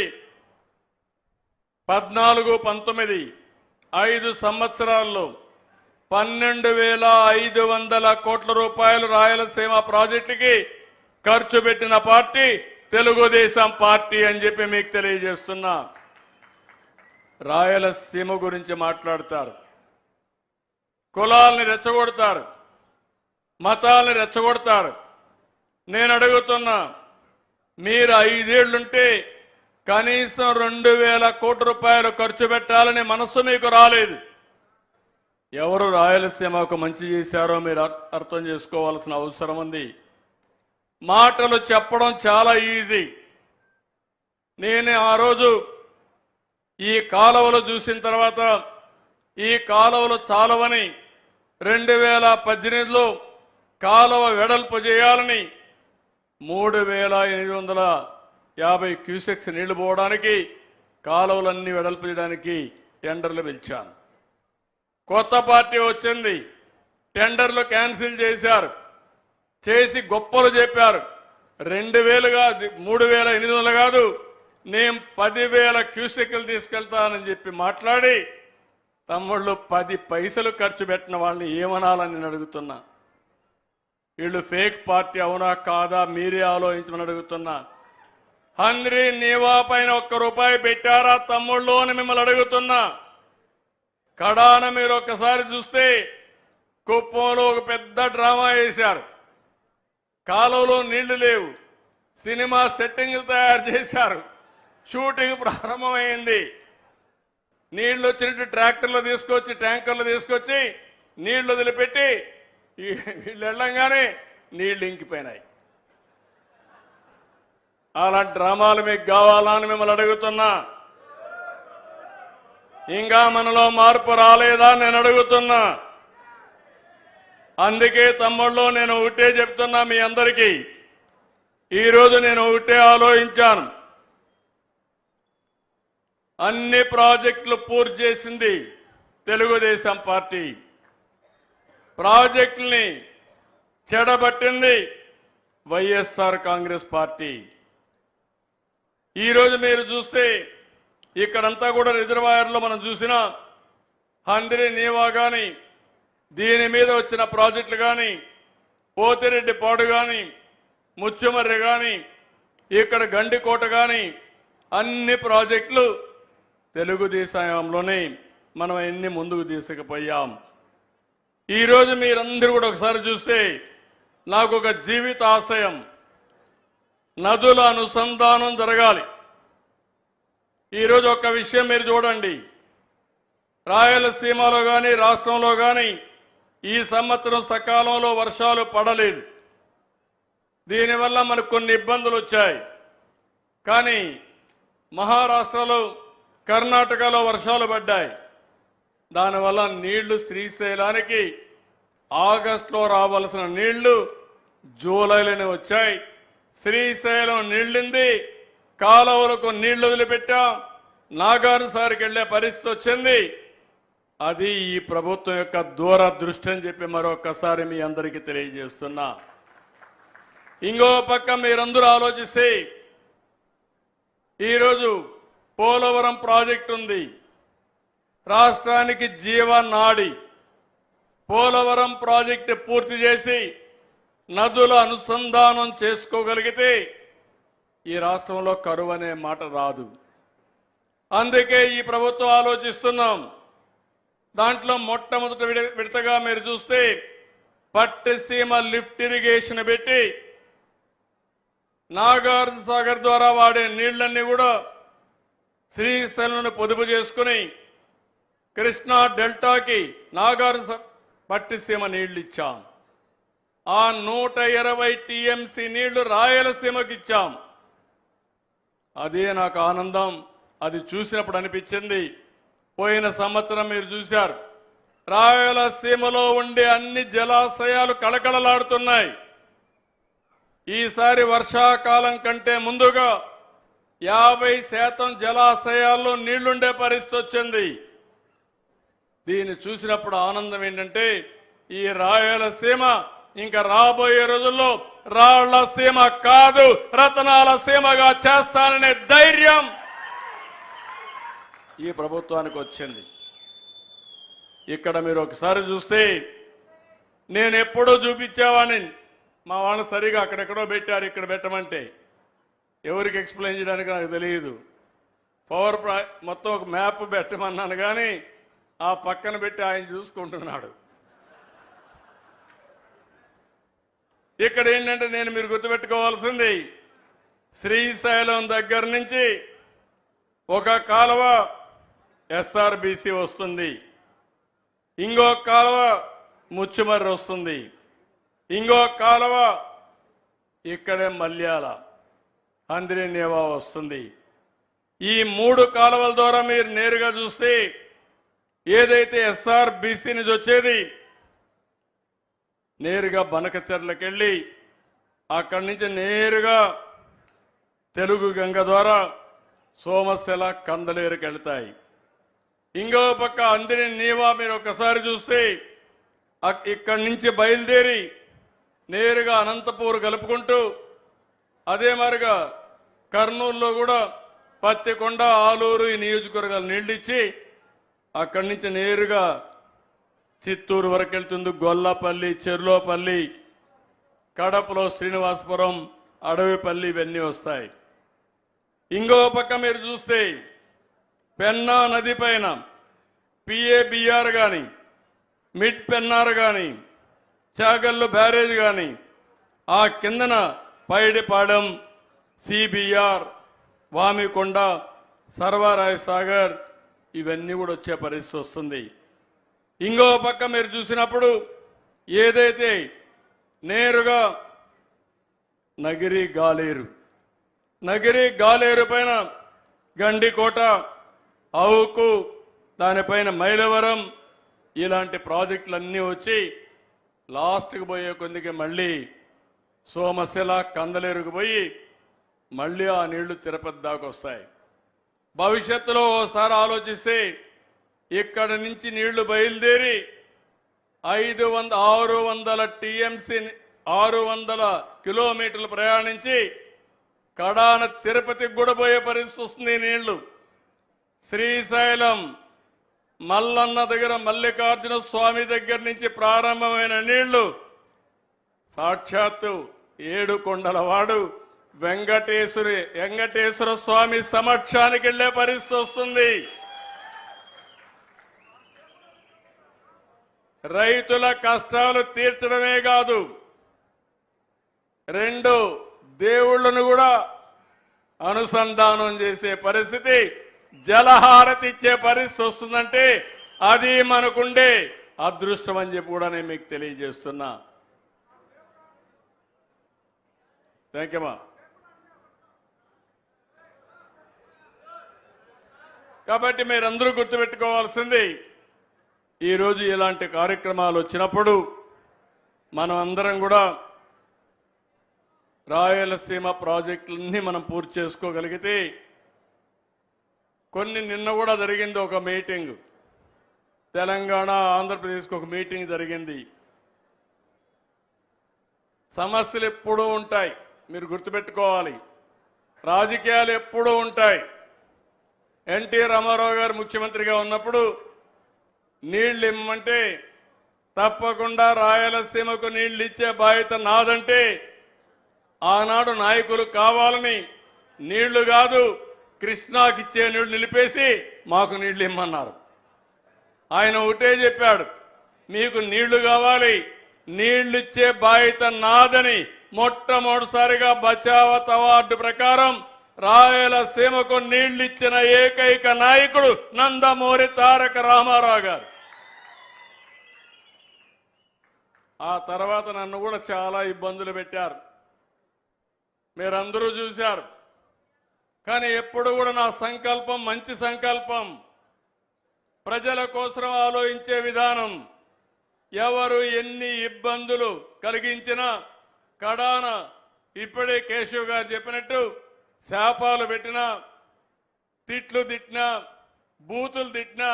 14-19 5 సంవత్సరాల్లో 12,500 కోట్ల రూపాయలు రాయలసీమ ప్రాజెక్టుకి ఖర్చు పెట్టిన పార్టీ తెలుగుదేశం పార్టీ అని చెప్పి మీకు తెలియజేస్తున్నా. రాయలసీమ గురించి మాట్లాడతారు, కులాలని రెచ్చగొడతారు, మతాలని రెచ్చగొడతారు. నేను అడుగుతున్నా, మీరు 5 ఏళ్లుంటే కనీసం 2,000 కోట్ల రూపాయలు ఖర్చు పెట్టాలని మనస్సు మీకు రాలేదు. ఎవరు రాయలసీమకు మంచి చేశారో మీరు అర్థం చేసుకోవాల్సిన అవసరం ఉంది. మాటలు చెప్పడం చాలా ఈజీ. నేను ఆ రోజు ఈ కాలువలు చూసిన తర్వాత ఈ కాలువలు చాలవని 2018లో కాలువ వెడల్పు చేయాలని 3,850 క్యూసెక్స్ నీళ్లు పోవడానికి కాలువలన్నీ వెడల్పు చేయడానికి టెండర్లు పిలిచాను. కొత్త పార్టీ వచ్చింది, టెండర్లు క్యాన్సిల్ చేశారు, చేసి గొప్పలు చెప్పారు. 2,000 కాదు, 3,800 కాదు, నేను 10,000 క్యూసెక్లు తీసుకెళ్తానని చెప్పి మాట్లాడి తమ్ముళ్ళు 10 పైసలు ఖర్చు పెట్టిన వాళ్ళని ఏమనాలని నేను అడుగుతున్నా. వీళ్ళు ఫేక్ పార్టీ అవునా కాదా మీరే ఆలోచించమని అడుగుతున్నా. హంద్రీ నీవా పైన 1 రూపాయి పెట్టారా తమ్ముళ్ళు అని మిమ్మల్ని అడుగుతున్నా. కడాన మీరు ఒక్కసారి చూస్తే కుప్పంలో ఒక పెద్ద డ్రామా వేశారు. కాలువలో నీళ్లు లేవు, సినిమా సెట్టింగ్లు తయారు చేశారు, షూటింగ్ ప్రారంభమైంది. నీళ్లు వచ్చినట్టు ట్రాక్టర్లు తీసుకొచ్చి ట్యాంకర్లు తీసుకొచ్చి నీళ్లు వదిలిపెట్టి వీళ్ళు వెళ్ళంగానే నీళ్లు ఇంకిపోయినాయి. అలాంటి డ్రామాలు మీకు కావాలా అని మిమ్మల్ని అడుగుతున్నా. ఇంకా మనలో మార్పు రాలేదా నేను అడుగుతున్నా. అందుకే తమ్ముళ్ళు నేను ఒకటే చెప్తున్నా మీ అందరికీ. ఈరోజు నేను ఒకటే ఆలోచించాను. అన్ని ప్రాజెక్టులు పూర్తి చేసింది తెలుగుదేశం పార్టీ, ప్రాజెక్టుల్ని చెడబట్టింది వైఎస్ఆర్ కాంగ్రెస్ పార్టీ. ఈరోజు మీరు చూస్తే ఇక్కడంతా కూడా రిజర్వాయర్లో మనం చూసిన హంద్రీ నీవా కానీ, దీని మీద వచ్చిన ప్రాజెక్టులు కానీ, పోతిరెడ్డి పాడు కానీ, ముచ్చుమర్రి కానీ, ఇక్కడ గండికోట కానీ, అన్ని ప్రాజెక్టులు తెలుగుదేశంలోనే మనం ఎన్ని ముందుకు తీసుకుపోయాం. ఈరోజు మీరందరూ కూడా ఒకసారి చూస్తే నాకు ఒక జీవిత ఆశయం, నదుల అనుసంధానం జరగాలి. ఈరోజు ఒక విషయం మీరు చూడండి, రాయలసీమలో కానీ రాష్ట్రంలో కానీ ఈ సంవత్సరం సకాలంలో వర్షాలు పడలేదు. దీనివల్ల మనకు కొన్ని ఇబ్బందులు వచ్చాయి. కానీ మహారాష్ట్రలో, కర్ణాటకలో వర్షాలు పడ్డాయి. దానివల్ల నీళ్లు శ్రీశైలానికి ఆగస్టులో రావాల్సిన నీళ్లు జూలైలోనే వచ్చాయి. శ్రీశైలం నీళ్ళింది, కాలువలకు నీళ్లు వదిలిపెట్టాం, నాగారు సారికి వెళ్లే పరిస్థితి వచ్చింది. అది ఈ ప్రభుత్వం యొక్క దూరదృష్టి అని చెప్పి మరొకసారి మీ అందరికీ తెలియజేస్తున్నా. ఇంకో పక్క మీరందరూ ఆలోచిస్తే ఈరోజు పోలవరం ప్రాజెక్టు ఉంది, రాష్ట్రానికి జీవనాడి. పోలవరం ప్రాజెక్టు పూర్తి చేసి నదుల అనుసంధానం చేసుకోగలిగితే ఈ రాష్ట్రంలో కరువు అనే మాట రాదు. అందుకే ఈ ప్రభుత్వం ఆలోచిస్తున్నాం. దాంట్లో మొట్టమొదటి విడతగా మీరు చూస్తే పట్టిసీమ లిఫ్ట్ ఇరిగేషన్ పెట్టి నాగార్జున సాగర్ ద్వారా వాడే నీళ్లన్నీ కూడా శ్రీశైలంను పొదుపు చేసుకుని కృష్ణా డెల్టాకి నాగార్జున పట్టిసీమ నీళ్లు ఇచ్చాం. ఆ 120 టీఎంసీ నీళ్లు రాయలసీమకి ఇచ్చాం. అదే నాకు ఆనందం. అది చూసినప్పుడు అనిపించింది, పోయిన సంవత్సరం మీరు చూశారు, రాయలసీమలో ఉండే అన్ని జలాశయాలు కళకళలాడుతున్నాయి. ఈసారి వర్షాకాలం కంటే ముందుగా 50% జలాశయాల్లో నీళ్లుండే పరిస్థితి వచ్చింది. దీన్ని చూసినప్పుడు ఆనందం ఏంటంటే, ఈ రాయలసీమ ఇంకా రాబోయే రోజుల్లో రాళ్ల సీమ కాదు, రతనాల సీమగా చేస్తాననే ధైర్యం ఈ ప్రభుత్వానికి వచ్చింది. ఇక్కడ మీరు ఒకసారి చూస్తే, నేను ఎప్పుడూ చూపించేవాడిని, మా వాళ్ళు సరిగా అక్కడెక్కడో పెట్టారు, ఇక్కడ పెట్టమంటే ఎవరికి ఎక్స్ప్లెయిన్ చేయడానికి నాకు తెలియదు. మొత్తం ఒక మ్యాప్ పెట్టమన్నాను కానీ ఆ పక్కన పెట్టి ఆయన చూసుకుంటున్నాడు. ఇక్కడ ఏంటంటే, నేను మీరు గుర్తుపెట్టుకోవాల్సింది, శ్రీశైలం దగ్గర నుంచి ఒక కాలువ ఎస్ఆర్బిసి వస్తుంది, ఇంకో కాలువ ముచ్చుమర్రి వస్తుంది, ఇంకో కాలువ ఇక్కడే మల్యాల హంద్రీనేవా వస్తుంది. ఈ 3 కాలువల ద్వారా మీరు నేరుగా చూస్తే ఏదైతే ఎస్ఆర్బిసి నుంచి వచ్చేది నేరుగా బనకచెర్లకు వెళ్ళి అక్కడి నుంచి నేరుగా తెలుగు గంగ ద్వారా సోమశిల కందలేరుకి వెళ్తాయి. ఇంకో పక్క హంద్రీనేవా మీరు ఒకసారి చూస్తే ఇక్కడి నుంచి బయలుదేరి నేరుగా అనంతపూర్ కలుపుకుంటూ అదే మరిగా కర్నూలులో కూడా పత్తికొండ, ఆలూరు ఈ నియోజకవర్గాలు నీళ్లు ఇచ్చి అక్కడి నుంచి నేరుగా చిత్తూరు వరకు వెళ్తుంది. గొల్లపల్లి, చెర్లోపల్లి, కడపలో శ్రీనివాసపురం, అడవిపల్లి ఇవన్నీ వస్తాయి. ఇంకో పక్క మీరు చూస్తే పెన్నా నది పైన పిఏబిఆర్ కానీ, మిడ్ పెన్నార్ కానీ, చాగల్లు బ్యారేజ్ కానీ, ఆ కిందన పైడిపాడెం, సిబిఆర్, వామికొండ, సర్వరాయ సాగర్ ఇవన్నీ కూడా వచ్చే పరిస్థితి వస్తుంది. ఇంకో పక్క మీరు చూసినప్పుడు ఏదైతే నేరుగా నగిరి గాలేరు పైన గండికోట, అవుకు, దానిపైన మైలవరం ఇలాంటి ప్రాజెక్టులన్నీ వచ్చి లాస్ట్కి పోయే కొద్దికి మళ్ళీ సోమశిల కందలేరుకు పోయి మళ్ళీ ఆ నీళ్లు తిరుపతి దాకా వస్తాయి. భవిష్యత్తులో ఓసారి ఆలోచిస్తే ఇక్కడ నుంచి నీళ్లు బయలుదేరి 600 టీఎంసీ 600 కిలోమీటర్లు ప్రయాణించి కడాన తిరుపతికి కూడా పోయే పరిస్థితి వస్తుంది. నీళ్లు శ్రీశైలం మల్లన్న దగ్గర మల్లికార్జున స్వామి దగ్గర నుంచి ప్రారంభమైన నీళ్లు సాక్షాత్తు 7 కొండల వాడు వెంకటేశ్వర స్వామి సమక్షానికి వెళ్లే పరిస్థితి వస్తుంది. రైతుల కష్టాలు తీర్చడమే కాదు, 2 దేవుళ్లను కూడా అనుసంధానం చేసే పరిస్థితి, జలహారతి ఇచ్చే పరిస్థితి వస్తుందంటే అది మనకుండే అదృష్టం అని చెప్పి కూడా నేను మీకు తెలియజేస్తున్నా. Thank you. కాబట్టి మీరందరూ గుర్తుపెట్టుకోవాల్సింది, ఈరోజు ఇలాంటి కార్యక్రమాలు వచ్చినప్పుడు మనం అందరం కూడా రాయలసీమ ప్రాజెక్టులన్నీ మనం పూర్తి చేసుకోగలిగితే, నిన్న కూడా జరిగింది ఒక మీటింగ్, తెలంగాణ ఆంధ్రప్రదేశ్కి ఒక మీటింగ్ జరిగింది. సమస్యలు ఎప్పుడూ ఉంటాయి, మీరు గుర్తుపెట్టుకోవాలి. రాజకీయాలు ఎప్పుడూ ఉంటాయి. ఎన్టీ రామారావు గారు ముఖ్యమంత్రిగా ఉన్నప్పుడు నీళ్లు ఇమ్మంటే తప్పకుండా రాయలసీమకు నీళ్లు ఇచ్చే బాధ్యత నాదంటే, ఆనాడు నాయకులు కావాలని నీళ్లు కాదు కృష్ణాకి ఇచ్చే నీళ్లు నిలిపేసి మాకు నీళ్లు ఇమ్మన్నారు. ఆయన ఒకటే చెప్పాడు, మీకు నీళ్లు కావాలి, నీళ్లు ఇచ్చే బాధ్యత నాదని మొట్టమొదటిసారిగా బచావత్ అవార్డు ప్రకారం రాయలసీమకు నీళ్లిచ్చిన ఏకైక నాయకుడు నందమూరి తారక రామారావు గారు. ఆ తర్వాత నన్ను కూడా చాలా ఇబ్బందులు పెట్టారు, మీరందరూ చూశారు. కానీ ఎప్పుడు కూడా నా సంకల్పం మంచి సంకల్పం, ప్రజల కోసం ఆలోచించే విధానం. ఎవరు ఎన్ని ఇబ్బందులు కలిగించినా కడాన ఇప్పుడే కేశవ్ గారు చెప్పినట్టు శాపాలు పెట్టినా, తిట్లు తిట్టినా, బూతులు తిట్టినా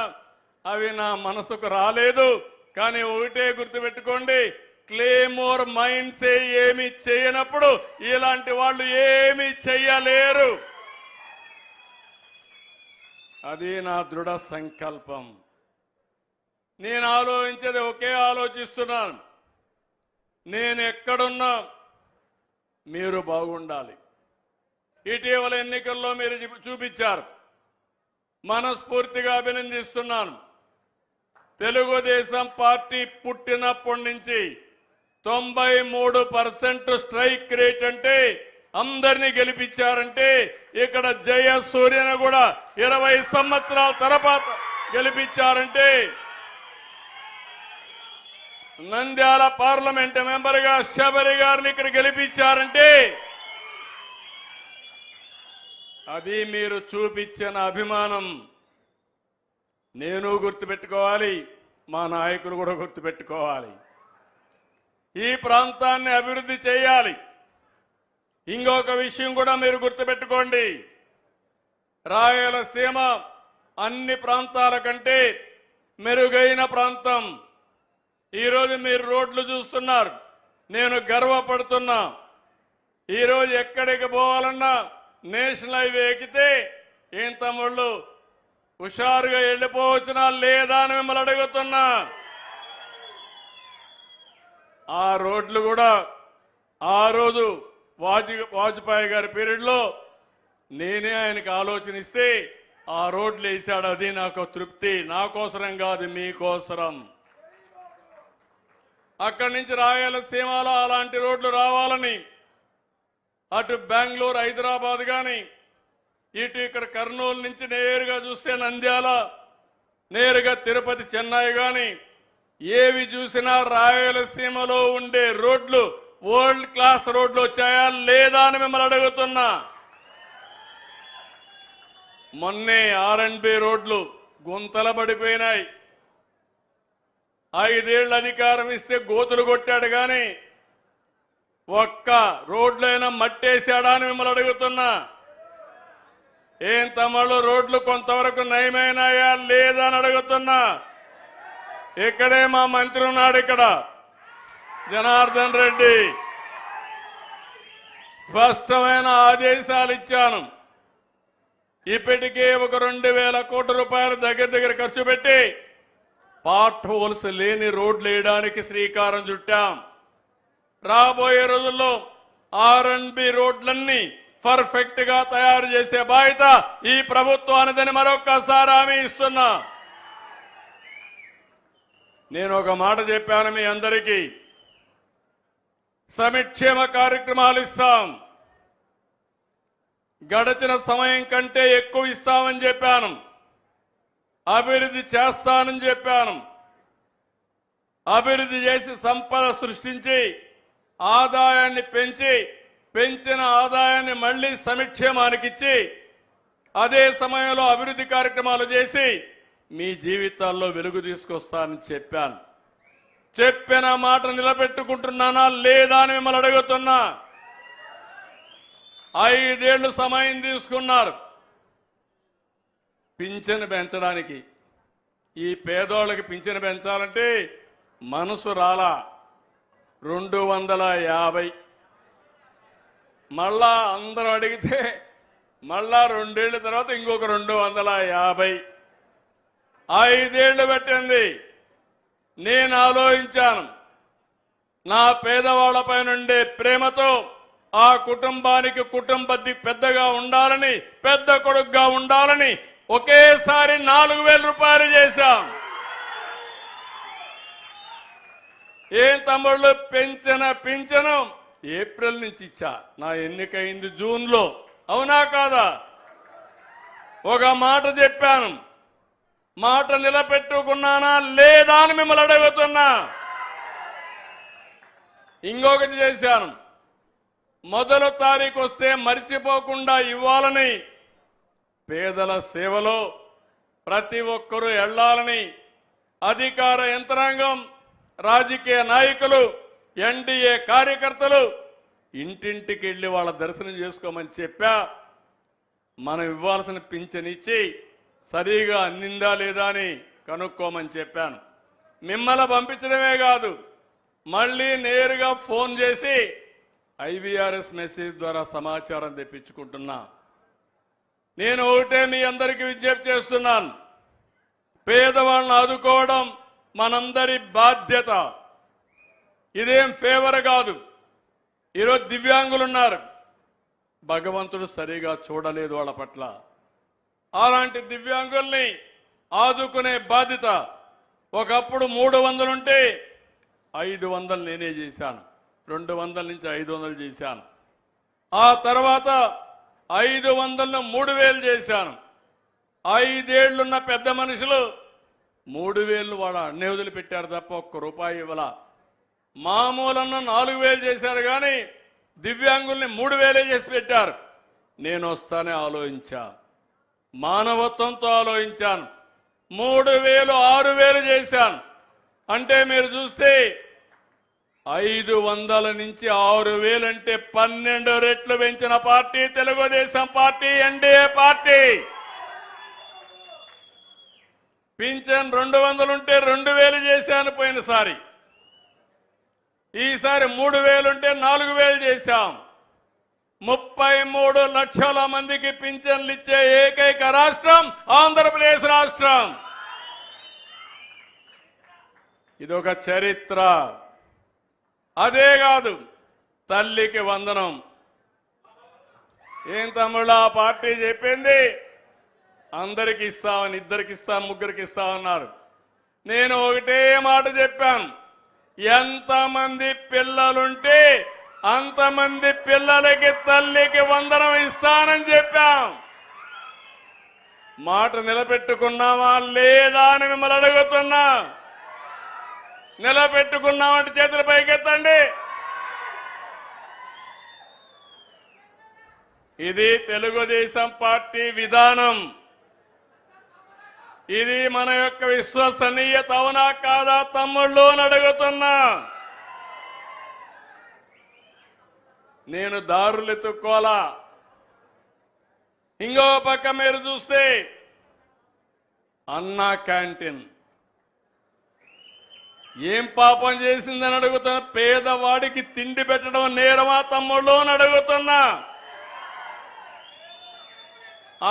అవి నా మనసుకు రాలేదు. కానీ ఒకటే గుర్తుపెట్టుకోండి, క్లేమోర్ మైండ్సే ఏమి చేయనప్పుడు ఇలాంటి వాళ్ళు ఏమి చెయ్యలేరు. అది నా దృఢ సంకల్పం. నేను ఆలోచించేది ఒకే ఆలోచిస్తున్నాను, నేను ఎక్కడున్నా మీరు బాగుండాలి. ఇటీవల ఎన్నికల్లో మీరు చూపించారు, మనస్ఫూర్తిగా అభినందిస్తున్నాను. తెలుగుదేశం పార్టీ పుట్టినప్పటి నుంచి 93% స్ట్రైక్ రేట్ అంటే అందరినీ గెలిపించారంటే ఇక్కడ జయసూర్యను కూడా 20 సంవత్సరాల తర్వాత గెలిపించారంటే, నంద్యాల పార్లమెంట్ మెంబర్గా శబరి గారిని ఇక్కడ గెలిపించారంటే అది మీరు చూపించిన అభిమానం. నేను గుర్తుపెట్టుకోవాలి, మా నాయకులు కూడా గుర్తుపెట్టుకోవాలి. ఈ ప్రాంతాన్ని అభివృద్ధి చేయాలి. ఇంకొక విషయం కూడా మీరు గుర్తుపెట్టుకోండి, రాయలసీమ అన్ని ప్రాంతాల కంటే మెరుగైన ప్రాంతం. ఈరోజు మీరు రోడ్లు చూస్తున్నారు, నేను గర్వపడుతున్నా. ఈరోజు ఎక్కడికి పోవాలన్నా నేషనల్ హైవే ఎక్కితే ఏం తమ్ముళ్ళు హుషారుగా వెళ్ళిపోవచ్చునా లేదా అని మిమ్మల్ని అడుగుతున్నా. ఆ రోడ్లు కూడా ఆ రోజు వాజ్పేయి గారి పీరియడ్లో నేనే ఆయనకు ఆలోచనిస్తే ఆ రోడ్లు వేసాడు. అది నాకు తృప్తి, నా కోసరం కాదు, మీకోసరం. అక్కడి నుంచి రాయలసీమలో అలాంటి రోడ్లు రావాలని అటు బెంగళూరు హైదరాబాద్ కానీ ఇటు ఇక్కడ కర్నూలు నుంచి నేరుగా చూస్తే నంద్యాల, నేరుగా తిరుపతి చెన్నై కానీ ఏవి చూసినా రాయలసీమలో ఉండే రోడ్లు వరల్డ్ క్లాస్ రోడ్లు వచ్చాయా లేదా అని మిమ్మల్ని అడుగుతున్నా. మొన్నే R&B రోడ్లు గుంతల పడిపోయినాయి. 5 ఏళ్ళు అధికారం ఇస్తే గోతులు కొట్టాడు కానీ ఒక్క రోడ్లైనా మట్టేశాడా అని మిమ్మల్ని అడుగుతున్నా. ఏం తమ్ముళ్ళు రోడ్లు కొంతవరకు నయమైనాయా లేదా అని అడుగుతున్నా. ఇక్కడే మా మంత్రి ఉన్నాడు, ఇక్కడ జనార్దన్ రెడ్డి. స్పష్టమైన ఆదేశాలు ఇచ్చాను. ఇప్పటికే ఒక 2000 కోట్ల రూపాయలు దగ్గర ఖర్చు పెట్టి పార్ట్ హోల్స్ లేని రోడ్లు వేయడానికి శ్రీకారం చుట్టాం. రాబోయే రోజుల్లో R&B రోడ్లన్నీ పర్ఫెక్ట్ గా తయారు చేసే బాధ్యత ఈ ప్రభుత్వానిదని మరొక్కసారి హామీ ఇస్తున్నా. నేను ఒక మాట చెప్పాను మీ అందరికీ, సంక్షేమ కార్యక్రమాలు ఇస్తాం, గడిచిన సమయం కంటే ఎక్కువ ఇస్తామని చెప్పాను. అభివృద్ధి చేస్తానని చెప్పాను. అభివృద్ధి చేసి సంపద సృష్టించి ఆదాయాన్ని పెంచి పెంచిన ఆదాయాన్ని మళ్లీ సంక్షేమానికి ఇచ్చి అదే సమయంలో అభివృద్ధి కార్యక్రమాలు చేసి మీ జీవితాల్లో వెలుగు తీసుకొస్తానని చెప్పాను. చెప్పిన మాట నిలబెట్టుకుంటున్నానా లేదా అని మిమ్మల్ని అడుగుతున్నా. 5 ఏళ్లు సమయం తీసుకున్నారు పింఛను పెంచడానికి. ఈ పేదోళ్ళకి పింఛను పెంచాలంటే మనసు రాలా. 250 మళ్ళా అందరూ అడిగితే మళ్ళా 2 ఏళ్ల తర్వాత ఇంకొక 250. 5 ఏళ్లు పెట్టింది. నేను ఆలోచించాను, నా పేదవాళ్లపై నుండే ప్రేమతో ఆ కుటుంబానికి పెద్దగా ఉండాలని, పెద్ద కొడుకుగా ఉండాలని ఒకేసారి 4000 రూపాయలు చేశాం. ఏం తమ్ముళ్ళు పింఛను ఏప్రిల్ నుంచి ఇచ్చా. నా ఎన్నికైంది జూన్లో. అవునా కాదా? ఒక మాట చెప్పాను, మాట నిలబెట్టుకున్నానా లేదా అని మిమ్మల్ని అడుగుతున్నా. ఇంకొకటి చేశాను, మొదలు తారీఖు వస్తే మర్చిపోకుండా ఇవ్వాలని, పేదల సేవలో ప్రతి ఒక్కరూ వెళ్ళాలని అధికార యంత్రాంగం, రాజకీయ నాయకులు, ఎన్డీఏ కార్యకర్తలు ఇంటింటికి వెళ్ళి వాళ్ళ దర్శనం చేసుకోమని చెప్పా. మనం ఇవ్వాల్సిన పింఛన్ ఇచ్చి సరిగా అందిందా లేదా అని కనుక్కోమని చెప్పాను. మిమ్మల్ని పంపించడమే కాదు, మళ్ళీ నేరుగా ఫోన్ చేసి ఐవీఆర్ఎస్ మెసేజ్ ద్వారా సమాచారం తెప్పించుకుంటున్నా. నేను ఒకటే మీ అందరికీ విజ్ఞప్తి చేస్తున్నాను, పేదవాళ్ళని ఆదుకోవడం మనందరి బాధ్యత. ఇదేం ఫేవర్ కాదు. ఈరోజు దివ్యాంగులు ఉన్నారు, భగవంతుడు సరిగా చూడలేదు వాళ్ళ పట్ల. అలాంటి దివ్యాంగుల్ని ఆదుకునే బాధ్యత. ఒకప్పుడు 300 ఉంటే 500 నేనే చేశాను, 200 నుంచి 500 చేశాను. ఆ తర్వాత 500ను 3000 చేశాను. 5 ఏళ్లున్న పెద్ద మనుషులు 3000 వాడు అన్నే వదిలిపెట్టారు తప్ప ₹1 ఇవ్వాల. మామూలన్న 4000 చేశారు, కానీ దివ్యాంగుల్ని 3000 చేసి పెట్టారు. నేను వస్తానే ఆలోచించా, మానవత్వంతో ఆలోచించాను. 3000 6000 చేశాను. అంటే మీరు చూస్తే 500 నుంచి 6000 అంటే 12 రెట్లు పెంచిన party Telugu Desam party, NDA party. Pension 200 ఉంటే 2000 చేశాను పోయినసారి. ఈసారి 3000 ఉంటే 4000 చేశాం. 33 లక్షల మందికి పింఛన్లు ఇచ్చే ఏకైక రాష్ట్రం ఆంధ్రప్రదేశ్ రాష్ట్రం. ఇదొక చరిత్ర. అదే కాదు, తల్లికి వందనం. ఏం తమ్ముళ్ళ ఆ పార్టీ చెప్పింది అందరికి ఇస్తామని, 2కి ఇస్తాం, 3కి ఇస్తామన్నారు. నేను ఒకటే మాట చెప్పాను, ఎంతమంది పిల్లలుంటే అంతమంది పిల్లలకి తల్లికి వందనం ఇస్తానని చెప్పాం. మాట నిలబెట్టుకున్నామా లేదా అని మిమ్మల్ని అడుగుతున్నా. నిలబెట్టుకున్నామంటే చేతుల పైకెత్తండి. ఇది తెలుగుదేశం పార్టీ విధానం. ఇది మన యొక్క విశ్వసనీయత. అవునా కాదా తమ్ముళ్ళు అని అడుగుతున్నా. నేను దారులు ఎత్తుక్కోలా. ఇంకో పక్క మీరు చూస్తే అన్నా క్యాంటీన్ ఏం పాపం చేసిందని అడుగుతున్నా. పేదవాడికి తిండి పెట్టడం నేరమా తమ్ముళ్ళు అని అడుగుతున్నా.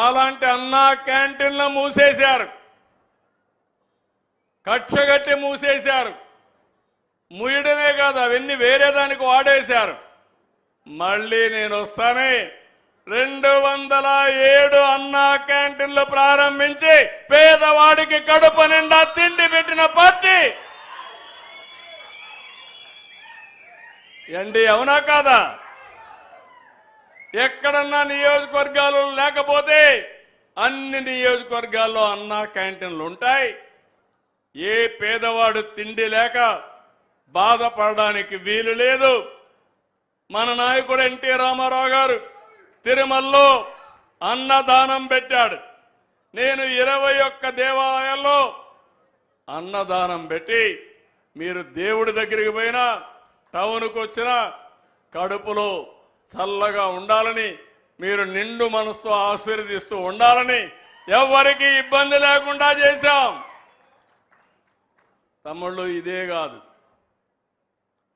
అలాంటి అన్నా క్యాంటీన్లు మూసేశారు, కక్షగట్టి మూసేశారు. ముయ్యడమే కాదు, అవన్నీ వేరే దానికి వాడేశారు. మళ్ళీ నేను వస్తానే 207 అన్నా క్యాంటీన్లు ప్రారంభించి పేదవాడికి కడుపు నిండా తిండి పెట్టిన పార్టీ ఎండి. అవునా కాదా? ఎక్కడన్నా నియోజకవర్గాలు లేకపోతే అన్ని నియోజకవర్గాల్లో అన్నా క్యాంటీన్లు ఉంటాయి. ఏ పేదవాడు తిండి లేక బాధపడడానికి వీలు లేదు. మన నాయకుడు ఎన్టీ రామారావు గారు తిరుమలలో అన్నదానం పెట్టాడు. నేను 21 దేవాలయాల్లో అన్నదానం పెట్టి, మీరు దేవుడి దగ్గరికి పోయినా, టౌన్కు వచ్చినా కడుపులో చల్లగా ఉండాలని, మీరు నిండు మనసుతో ఆశీర్వదిస్తూ ఉండాలని, ఎవరికి ఇబ్బంది లేకుండా చేశాం. తమ్ముళ్ళు ఇదే కాదు,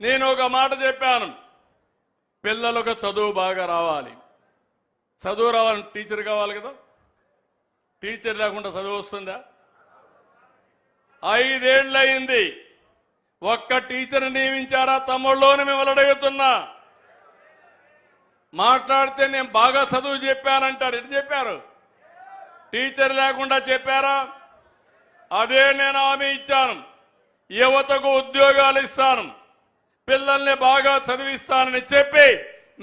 నేను ఒక మాట చెప్పాను, పిల్లలకు చదువు బాగా రావాలి. చదువు రావాలని టీచర్ కావాలి కదా. టీచర్ లేకుండా చదువు వస్తుందా? 5 ఏళ్ళు అయింది, ఒక్క టీచర్ నియమించారా తమ్ముళ్ళోని మిమ్మల్ని అడుగుతున్నా. మాట్లాడితే నేను బాగా చదువు చెప్పానంటారు. ఎటు చెప్పారు? టీచర్ లేకుండా చెప్పారా? అదే నేను హామీ ఇచ్చాను. యువతకు ఉద్యోగాలు ఇస్తాను, పిల్లల్ని బాగా చదివిస్తానని చెప్పి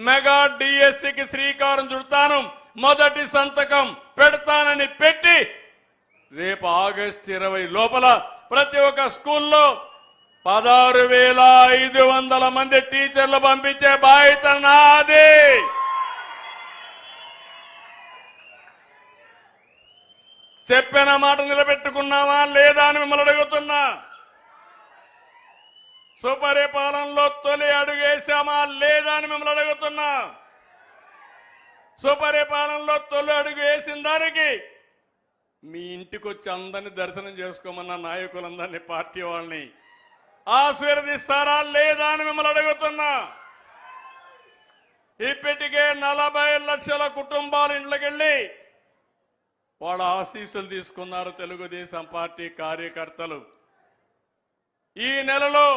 మెగా డిఎస్సికి శ్రీకారం చుడతాను, మొదటి సంతకం పెడతానని పెట్టి రేపు ఆగస్టు 20 లోపల ప్రతి ఒక్క స్కూల్లో 16,500 మంది టీచర్లు పంపించే బాధ్యత నాది. చెప్పిన మాట నిలబెట్టుకున్నామా లేదా అని మిమ్మల్ని అడుగుతున్నా. సుపరిపాలనలో తొలి అడుగు వేసామా లేదా అని మిమ్మల్ని అడుగుతున్నా. సుపరిపాలనలో తొలి అడుగు వేసిన దానికి మీ ఇంటికి వచ్చి అందరినీ దర్శనం చేసుకోమన్న నాయకులందరినీ, పార్టీ వాళ్ళని ఆశీర్వదిస్తారా లేదా అని మిమ్మల్ని అడుగుతున్నా. ఇప్పటికే 40 లక్షల కుటుంబాలు ఇంట్లోకెళ్ళి వాళ్ళ ఆశీస్సులు తీసుకున్నారు తెలుగుదేశం పార్టీ కార్యకర్తలు. ఈ నెలలో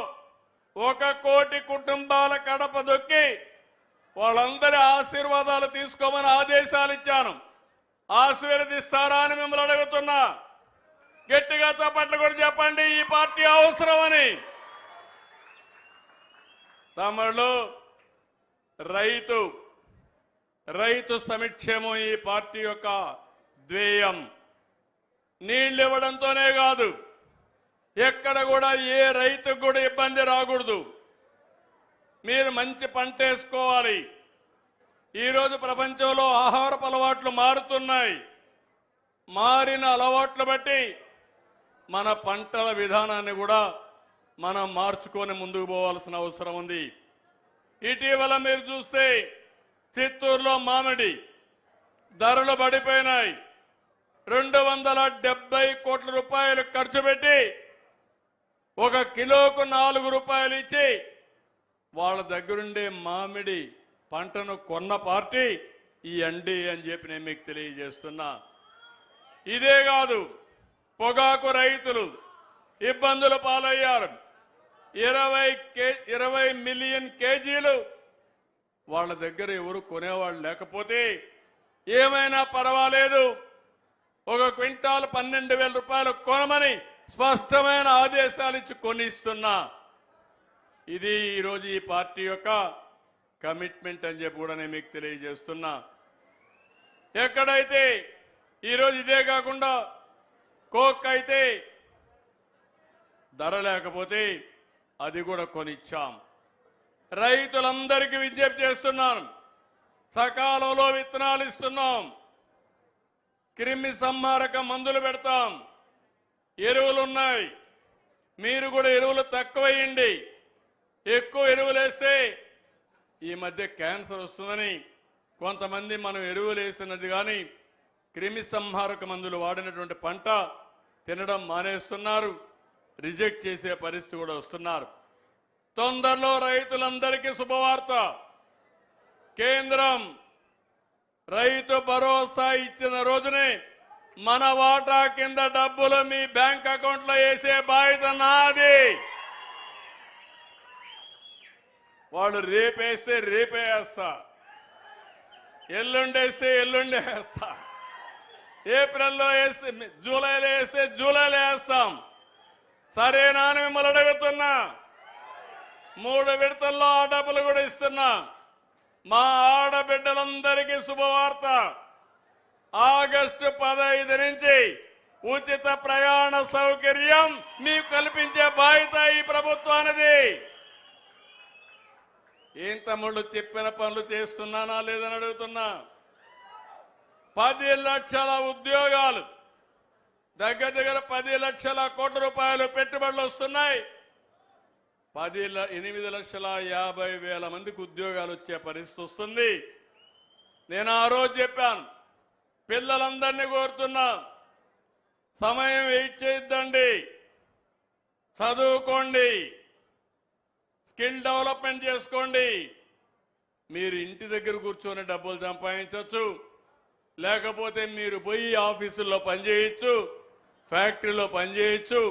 1 కోటి కుటుంబాల కడప దొక్కి వాళ్ళందరి ఆశీర్వాదాలు తీసుకోమని ఆదేశాలు ఇచ్చాను. ఆశీర్వదిస్తారా అని మిమ్మల్ని అడుగుతున్నా. గట్టిగా చప్పట్లు కూడా చెప్పండి, ఈ పార్టీ అవసరమని. తమిళలో రైతు సంక్షేమం ఈ పార్టీ యొక్క ధ్యేయం. నీళ్లు ఇవ్వడంతోనే కాదు, ఎక్కడ కూడా ఏ రైతుకు కూడా ఇబ్బంది రాకూడదు. మీరు మంచి పంట వేసుకోవాలి. ఈరోజు ప్రపంచంలో ఆహారపు అలవాట్లు మారుతున్నాయి. మారిన అలవాట్లు బట్టి మన పంటల విధానాన్ని కూడా మనం మార్చుకొని ముందుకు పోవాల్సిన అవసరం ఉంది. ఇటీవల మీరు చూస్తే చిత్తూరులో మామిడి ధరలు పడిపోయినాయి. 270 కోట్ల రూపాయలు ఖర్చు పెట్టి 1 కిలోకు 4 రూపాయలు ఇచ్చి వాళ్ళ దగ్గరుండే మామిడి పంటను కొన్న పార్టీ ఈ ఎన్డీఏ అని చెప్పి నేను మీకు తెలియజేస్తున్నా. ఇదే కాదు, పొగాకు రైతులు ఇబ్బందులు పాలయ్యారు. 20 మిలియన్ కేజీలు వాళ్ళ దగ్గర ఎవరు కొనేవాళ్ళు లేకపోతే ఏమైనా పర్వాలేదు, 1 క్వింటాల్ 12,000 రూపాయలు కొనమని స్పష్టమైన ఆదేశాలు ఇచ్చి కొనిస్తున్నా. ఇది ఈరోజు ఈ పార్టీ యొక్క కమిట్మెంట్ అని చెప్పి కూడా నేను మీకు తెలియజేస్తున్నా. ఎక్కడైతే ఈరోజు ఇదే కాకుండా కోక్ అయితే ధర లేకపోతే అది కూడా కొనిచ్చాం. రైతులందరికీ విజ్ఞప్తి చేస్తున్నాను, సకాలంలో విత్తనాలు ఇస్తున్నాం, క్రిమి సంహారక మందులు పెడతాం, ఎరువులు ఉన్నాయి. మీరు కూడా ఎరువులు తక్కువ వేయండి. ఎక్కువ ఎరువులు వేస్తే ఈ మధ్య క్యాన్సర్ వస్తుందని కొంతమంది మనం ఎరువులు వేసినది కానీ క్రిమి సంహారక మందులు వాడినటువంటి పంట తినడం మానేస్తున్నారు, రిజెక్ట్ చేసే పరిస్థితి కూడా వస్తున్నారు. తొందరలో రైతులందరికీ శుభవార్త. కేంద్రం రైతు భరోసా ఇచ్చిన రోజునే మన వాటా కింద డబ్బులు మీ బ్యాంక్ అకౌంట్లో వేసే బాధ్యత నాది. వాళ్ళు రేపేస్తే రేపే వేస్తా, ఎల్లుండేస్తే ఎల్లుండే వేస్తా, ఏప్రిల్లో వేస్తే జూలైలో వేస్తే జూలైలో వేస్తాం. సరేనా అని మిమ్మల్ని అడుగుతున్నా. 3 విడతల్లో ఆ డబ్బులు కూడా ఇస్తున్నా. మా ఆడబిడ్డలందరికీ శుభవార్త. ఆగస్టు 15 నుంచి ఉచిత ప్రయాణ సౌకర్యం మీకు కల్పించే బాధ్యత ఈ ప్రభుత్వానిది. ఏం తమ్ముళ్ళు చెప్పిన పనులు చేస్తున్నానా లేదని అడుగుతున్నా. 10 లక్షల ఉద్యోగాలు, దగ్గర 10 లక్షల కోట్ల రూపాయలు పెట్టుబడులు వస్తున్నాయి. 8,50,000 మందికి ఉద్యోగాలు వచ్చే పరిస్థితి వస్తుంది. నేను ఆ రోజు చెప్పాను, పిల్లలందరినీ కోరుతున్నా, సమయం వెయిట్ చేయొద్దండి, చదువుకోండి, స్కిల్ డెవలప్మెంట్ చేసుకోండి. మీరు ఇంటి దగ్గర కూర్చొని డబ్బులు సంపాదించవచ్చు, లేకపోతే మీరు పోయి ఆఫీసుల్లో పనిచేయచ్చు, ఫ్యాక్టరీలో పనిచేయచ్చు.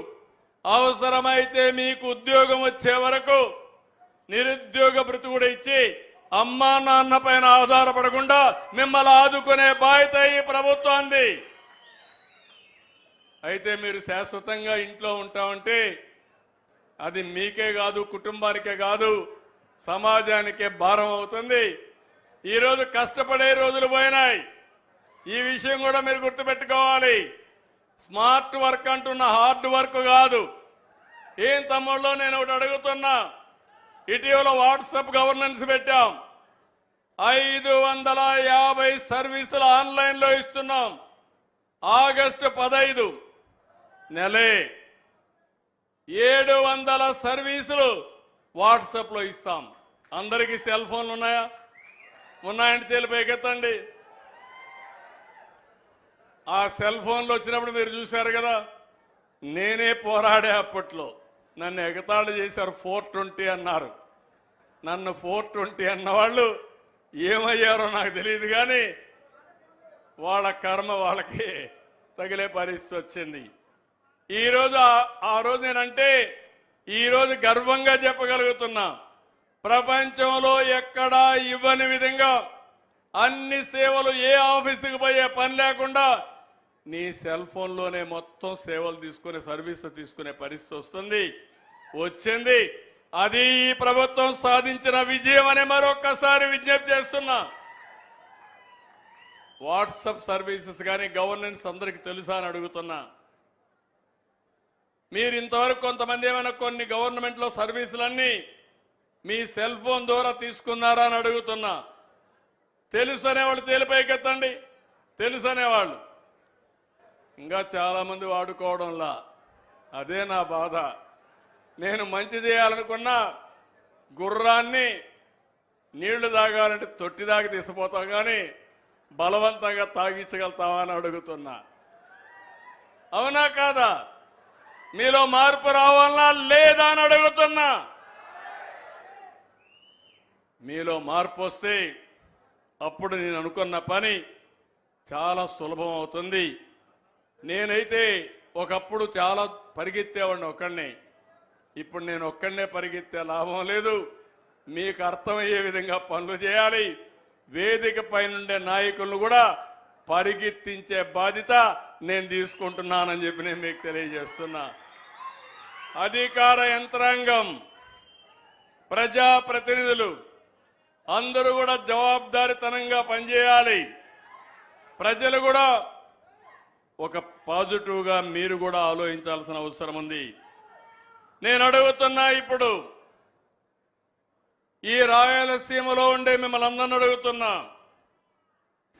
అవసరమైతే మీకు ఉద్యోగం వచ్చే వరకు నిరుద్యోగ భృతి కూడా ఇచ్చి అమ్మా నాన్న పైన ఆధారపడకుండా మిమ్మల్ని ఆదుకునే బాధ్యత ఈ ప్రభుత్వాన్ని. అయితే మీరు శాశ్వతంగా ఇంట్లో ఉంటామంటే అది మీకే కాదు, కుటుంబానికే కాదు, సమాజానికే భారం అవుతుంది. ఈరోజు కష్టపడే రోజులు పోయినాయి. ఈ విషయం కూడా మీరు గుర్తుపెట్టుకోవాలి. స్మార్ట్ వర్క్ అంటున్న హార్డ్ వర్క్ కాదు. ఏం తమ్ముళ్ళు, నేను ఒకటి అడుగుతున్నా. ఇటీవల వాట్సాప్ గవర్నెన్స్ పెట్టాం. 550 సర్వీసులు ఆన్లైన్లో ఇస్తున్నాం. ఆగస్టు 15 నెలే 700 సర్వీసులు వాట్సాప్లో ఇస్తాం. అందరికీ సెల్ ఫోన్లు ఉన్నాయా? ఉన్నాయంటే చేలిపైకెత్తండి. ఆ సెల్ ఫోన్లు వచ్చినప్పుడు మీరు చూశారు కదా, నేనే పోరాడే. అప్పట్లో నన్ను ఎగతాళి చేశారు. 420 అన్నారు. నన్ను 420 అన్నవాళ్ళు ఏమయ్యారో నాకు తెలియదు, కానీ వాళ్ళ కర్మ వాళ్ళకి తగిలే పరిస్థితి వచ్చింది. ఈరోజు ఆ రోజు నేనంటే ఈరోజు గర్వంగా చెప్పగలుగుతున్నా, ప్రపంచంలో ఎక్కడా ఇవ్వని విధంగా అన్ని సేవలు, ఏ ఆఫీసుకు పోయే పని లేకుండా నీ సెల్ ఫోన్లోనే మొత్తం సేవలు తీసుకునే, సర్వీస్ తీసుకునే పరిస్థితి వచ్చింది. అది ఈ ప్రభుత్వం సాధించిన విజయం అని మరొక్కసారి విజ్ఞప్తి చేస్తున్నా. వాట్సాప్ సర్వీసెస్ కానీ గవర్నెన్స్ అందరికీ తెలుసా అని అడుగుతున్నా. మీరు ఇంతవరకు కొంతమంది ఏమైనా కొన్ని గవర్నమెంట్లో సర్వీసులన్నీ మీ సెల్ ఫోన్ ద్వారా తీసుకున్నారా అని అడుగుతున్నా. తెలుసు అనేవాళ్ళు చేలిపైకెత్తండి. తెలుసు అనేవాళ్ళు ఇంకా చాలామంది వాడుకోవడంలా. అదే నా బాధ. నేను మంచి చేయాలనుకున్నా గుర్రాన్ని నీళ్లు తాగాలంటే తొట్టి దాకా తీసిపోతాం, కానీ బలవంతంగా తాగించగలుగుతావా అని అడుగుతున్నా. అవునా కాదా? మీలో మార్పు రావాలన్నా లేదా అని అడుగుతున్నా. మీలో మార్పు వస్తే అప్పుడు నేను అనుకున్న పని చాలా సులభం అవుతుంది. నేనైతే ఒకప్పుడు చాలా పరిగెత్తేవాడిని ఒక్కడినే. ఇప్పుడు నేను ఒక్కడనే పరిగెత్తే లాభం లేదు. మీకు అర్థమయ్యే విధంగా పనులు చేయాలి. వేదిక పైనుండే నాయకులను కూడా పరిగెత్తించే బాధ్యత నేను తీసుకుంటున్నానని చెప్పి నేను మీకు తెలియజేస్తున్నా. అధికార యంత్రాంగం, ప్రజాప్రతినిధులు అందరూ కూడా జవాబుదారీతనంగా పనిచేయాలి. ప్రజలు కూడా ఒక పాజిటివ్గా మీరు కూడా ఆలోచించాల్సిన అవసరం ఉంది. నేను అడుగుతున్నా, ఇప్పుడు ఈ రాయలసీమలో ఉండే మిమ్మల్ని అందరిని అడుగుతున్నా.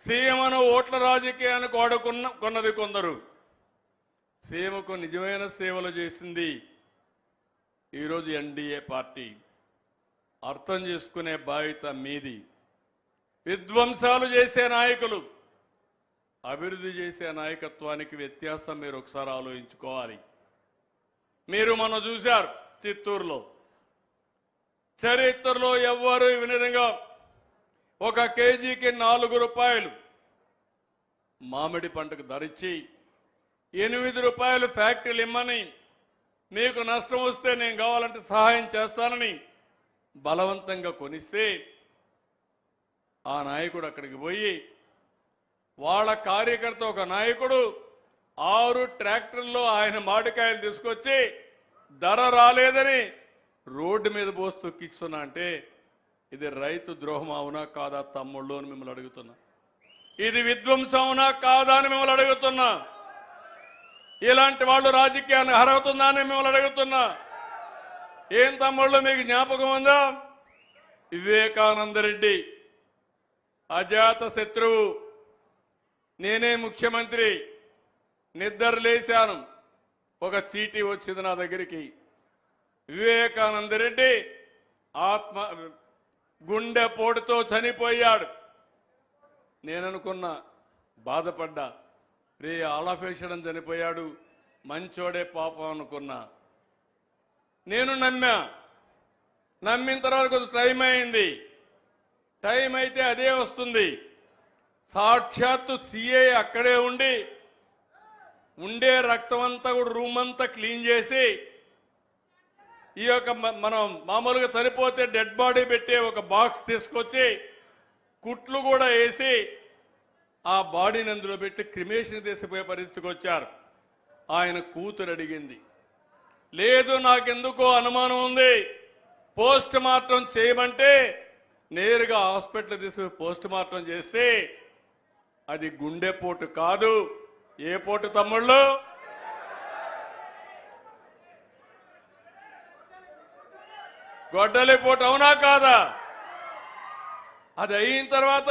సీమను ఓట్ల రాజకీయానికి వాడుకున్నది కొందరు. సీమకు నిజమైన సేవలు చేసింది ఈరోజు ఎన్డీఏ పార్టీ. అర్థం చేసుకునే బాధ్యత మీది. విధ్వంసాలు చేసే నాయకులు, అభివృద్ధి చేసే నాయకత్వానికి వ్యత్యాసం మీరు ఒకసారి ఆలోచించుకోవాలి. మీరు మనం చూశారు చిత్తూరులో. చరిత్రలో ఎవ్వరూ ఈ విధంగా 1 కేజీకి 4 రూపాయలు మామిడి పంటకు ధరించి 8 రూపాయలు ఫ్యాక్టరీలు ఇమ్మని, మీకు నష్టం వస్తే నేను కావాలంటే సహాయం చేస్తానని బలవంతంగా కొనిస్తే ఆ నాయకుడు అక్కడికి పోయి వాళ్ళ కార్యకర్త ఒక నాయకుడు 6 ట్రాక్టర్లో ఆయన మామిడికాయలు తీసుకొచ్చి ధర రాలేదని రోడ్డు మీద పోస్తూ తొక్కిస్తున్నా అంటే ఇది రైతు ద్రోహం అవునా కాదా తమ్ముళ్ళు అని మిమ్మల్ని అడుగుతున్నా. ఇది విధ్వంసం అవునా కాదా అని మిమ్మల్ని అడుగుతున్నా. ఇలాంటి వాళ్ళు రాజకీయాన్ని అర్హతుందా అని మిమ్మల్ని అడుగుతున్నా. ఏం తమ్ముళ్ళు మీకు జ్ఞాపకం ఉందా? వివేకానంద రెడ్డి అజాత శత్రువు, నేనే ముఖ్యమంత్రి, నిద్ర లేశాను, ఒక చీటీ వచ్చింది నా దగ్గరికి. వివేకానంద రెడ్డి గుండె పోటుతో చనిపోయాడు. నేననుకున్నా, బాధపడ్డా, రే ఆలఫేషడం చనిపోయాడు, మంచోడే పాపం అనుకున్నా. నేను నమ్మిన తర్వాత కొంచెం టైం అయింది. టైం అయితే అదే వస్తుంది. సాక్షాత్తు సిఐ అక్కడే ఉండే రక్తం అంతా కూడా రూమ్ అంతా క్లీన్ చేసి, ఈ యొక్క మనం మామూలుగా చనిపోతే డెడ్ బాడీ పెట్టే ఒక బాక్స్ తీసుకొచ్చి కుట్లు కూడా వేసి ఆ బాడీని అందులో పెట్టి క్రిమేషన్ తీసిపోయే పరిస్థితికి వచ్చారు. ఆయన కూతురు అడిగింది, లేదు నాకెందుకో అనుమానం ఉంది, పోస్ట్ మార్టం చేయమంటే నేరుగా హాస్పిటల్ తీసుకుని పోస్ట్ మార్టం చేస్తే అది గుండెపోటు కాదు. ఏ పోటు తమ్ముళ్ళు? గొడ్డలి పోటు, అవునా కాదా? అది అయిన తర్వాత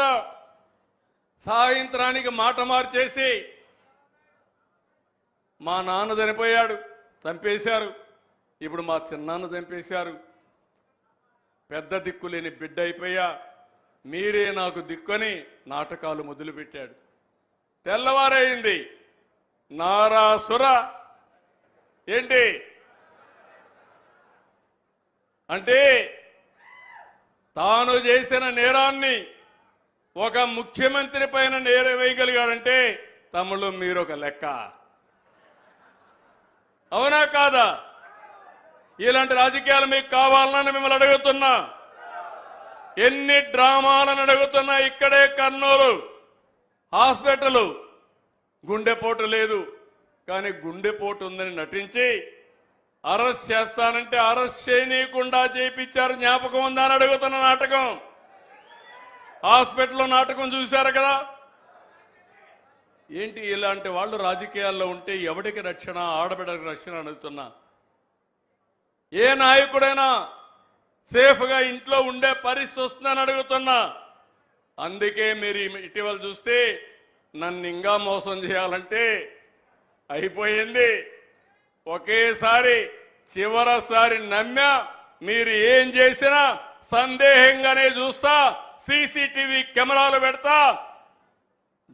సాయంత్రానికి మాట మార్చేసి మా నాన్న చనిపోయాడు, చంపేశారు. ఇప్పుడు మా చిన్నాన్న చంపేశారు. పెద్ద దిక్కులేని బిడ్డ అయిపోయా, మీరే నాకు దిక్కుని నాటకాలు మొదలుపెట్టాడు. తెల్లవారైంది, నారాసుర ఏంటి అంటే తాను చేసిన నేరాన్ని ఒక ముఖ్యమంత్రి పైన నేర వేయగలిగాడంటే తమ్ముళ్ళు మీరు ఒక లెక్క, అవునా కాదా? ఇలాంటి రాజకీయాలు మీకు కావాలని మిమ్మల్ని అడుగుతున్నా. ఎన్ని డ్రామాలను అడుగుతున్నా. ఇక్కడే కర్నూలు హాస్పిటల్ గుండెపోటు లేదు, కానీ గుండెపోటు ఉందని నటించి అరెస్ట్ చేస్తానంటే అరెస్ట్ చేయనీయకుండా చేయించారు. జ్ఞాపకం ఉందని అడుగుతున్న నాటకం. హాస్పిటల్లో నాటకం చూశారు కదా. ఏంటి ఇలాంటి వాళ్ళు రాజకీయాల్లో ఉంటే ఎవడికి రక్షణ, ఆడబిడ్డకి రక్షణ అడుగుతున్నా. ఏ నాయకుడైనా సేఫ్గా ఇంట్లో ఉండే పరిస్థితి వస్తుందని అడుగుతున్నా. అందుకే మీరు ఇటీవల చూస్తే నన్ను ఇంకా మోసం చేయాలంటే అయిపోయింది. ఒకేసారి చివరిసారి నమ్మా. మీరు ఏం చేసినా సందేహంగానే చూస్తా. సీసీటీవీ కెమెరాలు పెడతా,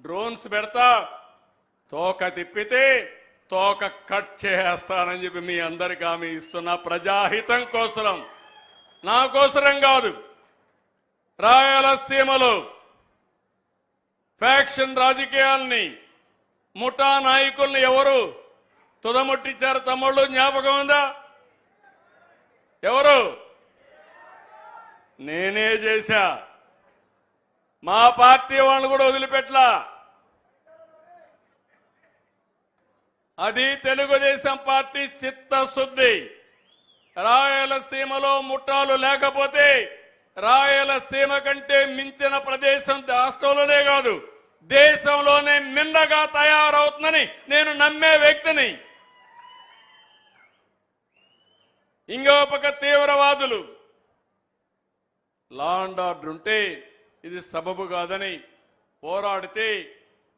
డ్రోన్స్ పెడతా. తోక తిప్పితే తోక కట్ చేస్తానని చెప్పి మీ అందరికీ హామీ ఇస్తున్న. ప్రజాహితం కోసం, నా కోసరం కాదు. రాయలసీమలో ఫ్యాక్షన్ రాజకీయాల్ని, ముఠా నాయకుల్ని ఎవరు తుదముట్టించారు తమ్ముళ్ళు? జ్ఞాపకం ఉందా? ఎవరు? నేనే చేశా. మా పార్టీ వాళ్ళని కూడా వదిలిపెట్టలా. అది తెలుగుదేశం పార్టీ చిత్తశుద్ధి. రాయలసీమలో ముఠాలు లేకపోతే రాయలసీమ కంటే మించిన ప్రదేశం రాష్ట్రంలోనే కాదు దేశంలోనే మిన్నగా తయారవుతుందని నేను నమ్మే వ్యక్తిని. ఇంకో పక్క తీవ్రవాదులు, లా అండ్ ఆర్డర్ ఉంటే ఇది సబబు కాదని పోరాడితే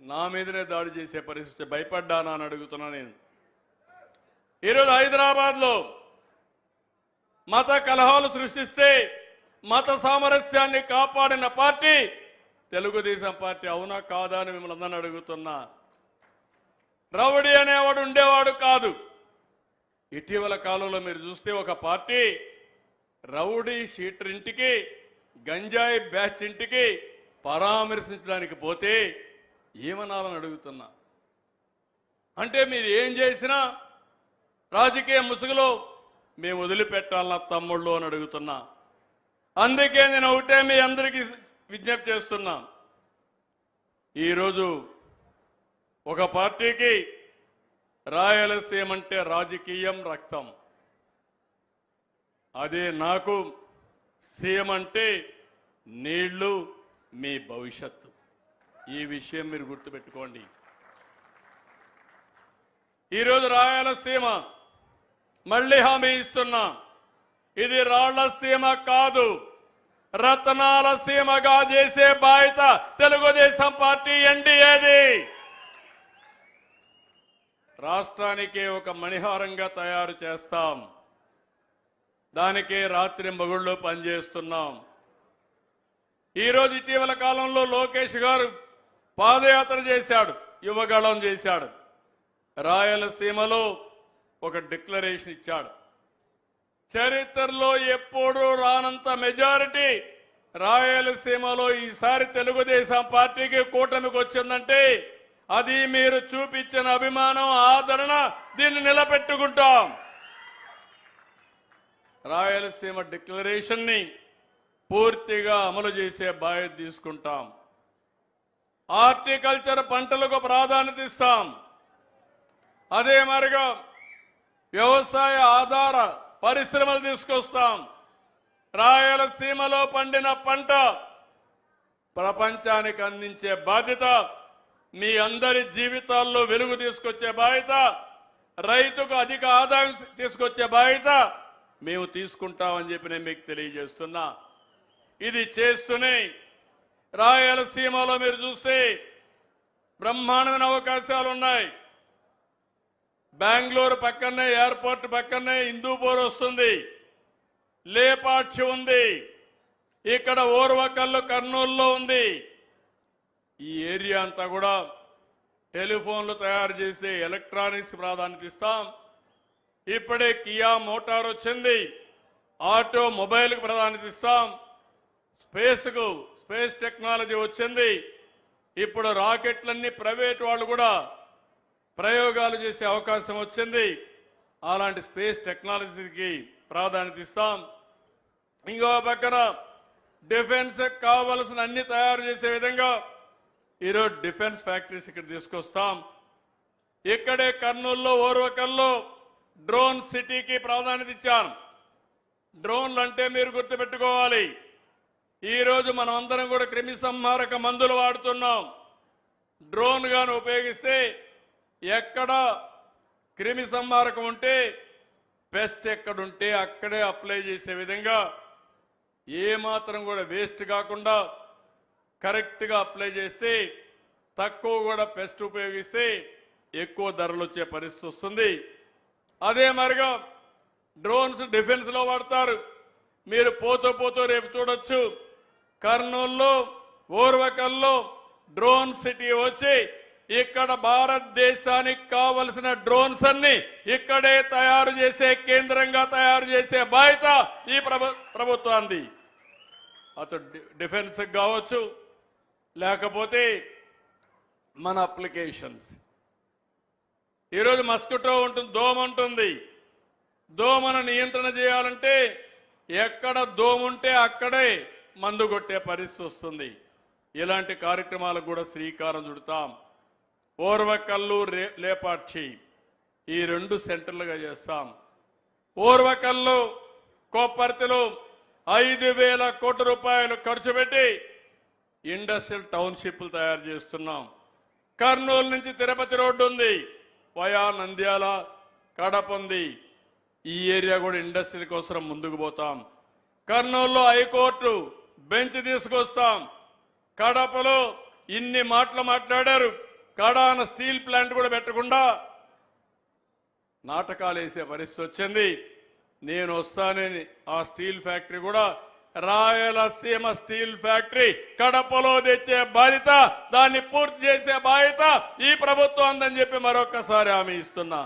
నా మీదనే దాడి చేసే పరిస్థితి. భయపడ్డానా అని అడుగుతున్నా నేను. ఈరోజు హైదరాబాద్లో మత కలహాలు సృష్టిస్తే మత సామరస్యాన్ని కాపాడిన పార్టీ తెలుగుదేశం పార్టీ, అవునా కాదా అని మిమ్మల్ని అందరిని అడుగుతున్నా. రౌడీ అనేవాడు ఉండేవాడు కాదు. ఇటీవల కాలంలో మీరు చూస్తే ఒక పార్టీ రౌడీ షీటర్ ఇంటికి, గంజాయి బ్యాచ్ ఇంటికి పరామర్శించడానికి పోతే ఏమనాలని అడుగుతున్నా. అంటే మీరు ఏం చేసినా రాజకీయ ముసుగులో మేము వదిలిపెట్టాలన్న తమ్ముళ్ళు అని అడుగుతున్నా. అందుకే నేను ఒకటే మీ అందరికీ విజ్ఞప్తి చేస్తున్నా. ఈరోజు ఒక పార్టీకి రాయలసీమ అంటే రాజకీయం, రక్తం. అదే నాకు సీఎం అంటే నీళ్లు, మీ భవిష్యత్తు. ఈ విషయం మీరు గుర్తుపెట్టుకోండి. ఈరోజు రాయలసీమ మళ్ళీ హామీ ఇస్తున్నా, ఇది రాళ్లసీమ కాదు, రత్నాల సీమగా చేసే బాధ్యత తెలుగుదేశం పార్టీ ఎన్డీఏది. రాష్ట్రానికే ఒక మణిహారంగా తయారు చేస్తాం. దానికే రాత్రి మగుళ్ళు పనిచేస్తున్నాం. ఈరోజు ఇటీవల కాలంలో లోకేష్ గారు పాదయాత్ర చేశాడు, యువగళం చేశాడు. రాయలసీమలో ఒక డిక్లరేషన్ ఇచ్చాడు. చరిత్రలో ఎప్పుడూ రానంత మెజారిటీ రాయలసీమలో ఈసారి తెలుగుదేశం పార్టీకి, కూటమికి వచ్చిందంటే అది మీరు చూపించిన అభిమానం, ఆదరణ. దీన్ని నిలబెట్టుకుంటాం. రాయలసీమ డిక్లరేషన్ ని పూర్తిగా అమలు చేసే బాధ్యత తీసుకుంటాం. హార్టికల్చర్ పంటలకు ప్రాధాన్యత ఇస్తాం. అదే మరిగా వ్యవసాయ ఆధార పరిశ్రమలు తీసుకొస్తాం. రాయలసీమలో పండిన పంట ప్రపంచానికి అందించే బాధ్యత, మీ అందరి జీవితాల్లో వెలుగు తీసుకొచ్చే బాధ్యత, రైతుకు అధిక ఆదాయం తీసుకొచ్చే బాధ్యత మేము తీసుకుంటామని చెప్పి నేను మీకు తెలియజేస్తున్నా. ఇది చేస్తూనే రాయలసీమలో మీరు చూస్తే బ్రహ్మాండమైన అవకాశాలు ఉన్నాయి. బెంగళూరు పక్కనే, ఎయిర్పోర్ట్ పక్కనే హిందూపూర్ వస్తుంది, లేపాక్షి ఉంది, ఇక్కడ ఓర్వకల్లు కర్నూలులో ఉంది. ఈ ఏరియా అంతా కూడా టెలిఫోన్లు తయారు చేసే ఎలక్ట్రానిక్స్ ప్రాధాన్యత ఇస్తాం. ఇప్పుడే కియా మోటార్ వచ్చింది, ఆటోమొబైల్కి ప్రాధాన్యత ఇస్తాం. స్పేస్ టెక్నాలజీ వచ్చింది. ఇప్పుడు రాకెట్లన్నీ ప్రైవేట్ వాళ్ళు కూడా ప్రయోగాలు చేసే అవకాశం వచ్చింది. అలాంటి స్పేస్ టెక్నాలజీకి ప్రాధాన్యత ఇస్తాం. ఇంకో పక్కన డిఫెన్స్ కావలసిన అన్ని తయారు చేసే విధంగా ఈరోజు డిఫెన్స్ ఫ్యాక్టరీస్ ఇక్కడ తీసుకొస్తాం. ఇక్కడే కర్నూలులో ఓర్వకల్లో డ్రోన్ సిటీకి ప్రాధాన్యత ఇచ్చాను. డ్రోన్లు అంటే మీరు గుర్తుపెట్టుకోవాలి, ఈరోజు మనం అందరం కూడా క్రిమి సంహారక మందులు వాడుతున్నాం. డ్రోన్ గాను ఉపయోగిస్తే ఎక్కడ క్రిమి సంహారకం ఉంటే, పెస్ట్ ఎక్కడుంటే అక్కడే అప్లై చేసే విధంగా ఏమాత్రం కూడా వేస్ట్ కాకుండా కరెక్ట్గా అప్లై చేస్తే, తక్కువ కూడా పెస్ట్ ఉపయోగిస్తే ఎక్కువ ధరలు వచ్చే పరిస్థితి వస్తుంది. అదే మరిగా డ్రోన్స్ డిఫెన్స్లో వాడతారు. మీరు పోతూ రేపు చూడొచ్చు, కర్నూలులో ఓర్వకల్లో డ్రోన్ సిటీ వచ్చి ఇక్కడ భారతదేశానికి కావలసిన డ్రోన్స్ అన్ని ఇక్కడే తయారు చేసే కేంద్రంగా తయారు చేసే బాధ్యత ఈ ప్రభుత్వాన్ని. అటు డిఫెన్స్ కావచ్చు, లేకపోతే మన అప్లికేషన్స్. ఈరోజు మస్కిటో ఉంటుంది, దోమ ఉంటుంది. దోమను నియంత్రణ చేయాలంటే ఎక్కడ దోమ ఉంటే అక్కడే మందు కొట్టే పరిస్థితి వస్తుంది. ఇలాంటి కార్యక్రమాలకు కూడా శ్రీకారం చుడతాం. ఓర్వకల్లు, లేపాక్షి ఈ 2 సెంటర్లుగా చేస్తాం. ఓర్వకల్లు, కోప్పర్తిలో 5,000 కోట్ల రూపాయలు ఖర్చు పెట్టి ఇండస్ట్రియల్ టౌన్షిప్లు తయారు చేస్తున్నాం. కర్నూలు నుంచి తిరుపతి రోడ్డు ఉంది, వయా నంద్యాల, కడప ఉంది. ఈ ఏరియా కూడా ఇండస్ట్రీ కోసం ముందుకు పోతాం. కర్నూలులో హైకోర్టు బెంచ్ తీసుకొస్తాం. కడపలో ఇన్ని మాటలు మాట్లాడారు, కడాన స్టీల్ ప్లాంట్ కూడా పెట్టకుండా నాటకాలు వేసే పరిస్థితి వచ్చింది. నేను వస్తానని ఆ స్టీల్ ఫ్యాక్టరీ కూడా రాయలసీమ స్టీల్ ఫ్యాక్టరీ కడపలో తెచ్చే బాధ్యత, దాన్ని పూర్తి చేసే బాధ్యత ఈ ప్రభుత్వం ఉందని చెప్పి మరొకసారి హామీ ఇస్తున్నా.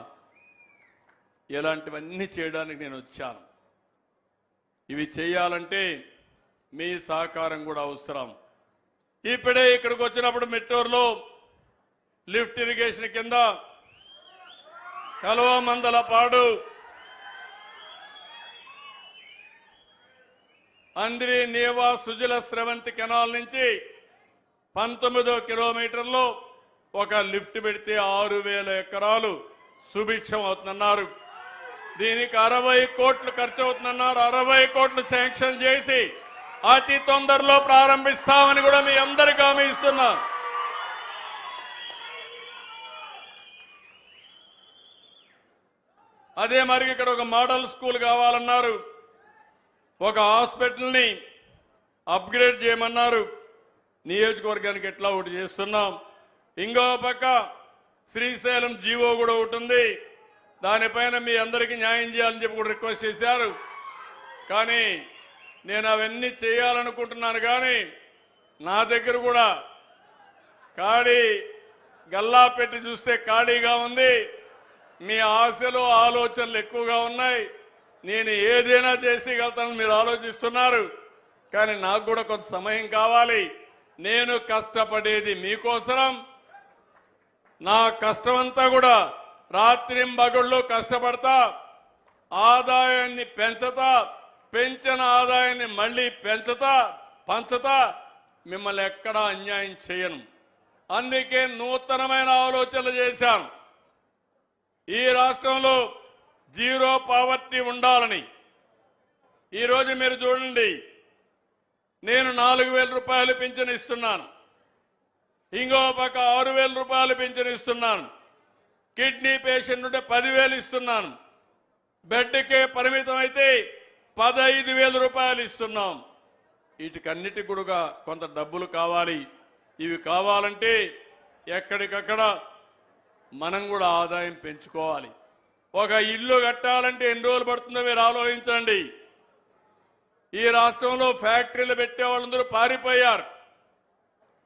ఇలాంటివన్నీ చేయడానికి నేను వచ్చాను. ఇవి చేయాలంటే మీ సహకారం కూడా అవసరం. ఇప్పుడే ఇక్కడికి వచ్చినప్పుడు మెట్టూరులో లిఫ్ట్ ఇరిగేషన్ కింద కలువమందలపాడు, అంద్రి నీవా సుజల స్రవంతి కెనాల్ నుంచి 19వ కిలోమీటర్లో ఒక లిఫ్ట్ పెడితే 6,000 ఎకరాలు సుభిక్షం అవుతుందన్నారు. దీనికి 60 కోట్లు ఖర్చు అవుతుందన్నారు. 60 కోట్లు శాంక్షన్ చేసి అతి తొందరలో ప్రారంభిస్తామని కూడా మీ అందరికీ హామీ ఇస్తున్నా. అదే మరి ఇక్కడ ఒక మోడల్ స్కూల్ కావాలన్నారు, ఒక హాస్పిటల్ని అప్గ్రేడ్ చేయమన్నారు. నియోజకవర్గానికి ఎట్లా ఒకటి చేస్తున్నాం. ఇంకో పక్క శ్రీశైలం జీవో కూడా ఒకటి ఉంది, దానిపైన మీ అందరికీ న్యాయం చేయాలని చెప్పి కూడా రిక్వెస్ట్ చేశారు. కానీ నేను అవన్నీ చేయాలనుకుంటున్నాను, కానీ నా దగ్గర కూడా ఖాళీ గల్లా పెట్టి చూస్తే ఖాళీగా ఉంది. మీ ఆశలు ఆలోచనలు ఎక్కువగా ఉన్నాయి. నేను ఏదైనా చేసేయగలుగుతానని మీరు ఆలోచిస్తున్నారు, కానీ నాకు కూడా కొంత సమయం కావాలి. నేను కష్టపడేది మీకోసం. నా కష్టమంతా కూడా రాత్రింబగళ్ళు కష్టపడతా, ఆదాయాన్ని పెంచుతా, పెంచిన ఆదాయాన్ని మళ్ళీ పంచుతా, మిమ్మల్ని ఎక్కడా అన్యాయం చేయను. అందుకే నూతనమైన ఆలోచనలు చేశాను. ఈ రాష్ట్రంలో జీరో పావర్టీ ఉండాలని. ఈరోజు మీరు చూడండి, నేను 4,000 రూపాయలు పింఛను ఇస్తున్నాను, ఇంకో పక్క 6,000 రూపాయలు పింఛను ఇస్తున్నాను, కిడ్నీ పేషెంట్ ఉంటే 10,000 ఇస్తున్నాను, బెడ్కే పరిమితం అయితే 15,000 రూపాయలు ఇస్తున్నాం. వీటికన్నిటికి కూడా కొంత డబ్బులు కావాలి. ఇవి కావాలంటే ఎక్కడికక్కడ మనం కూడా ఆదాయం పెంచుకోవాలి. ఒక ఇల్లు కట్టాలంటే ఎన్ని రోజులు పడుతుందో మీరు ఆలోచించండి. ఈ రాష్ట్రంలో ఫ్యాక్టరీలు పెట్టే వాళ్ళందరూ పారిపోయారు.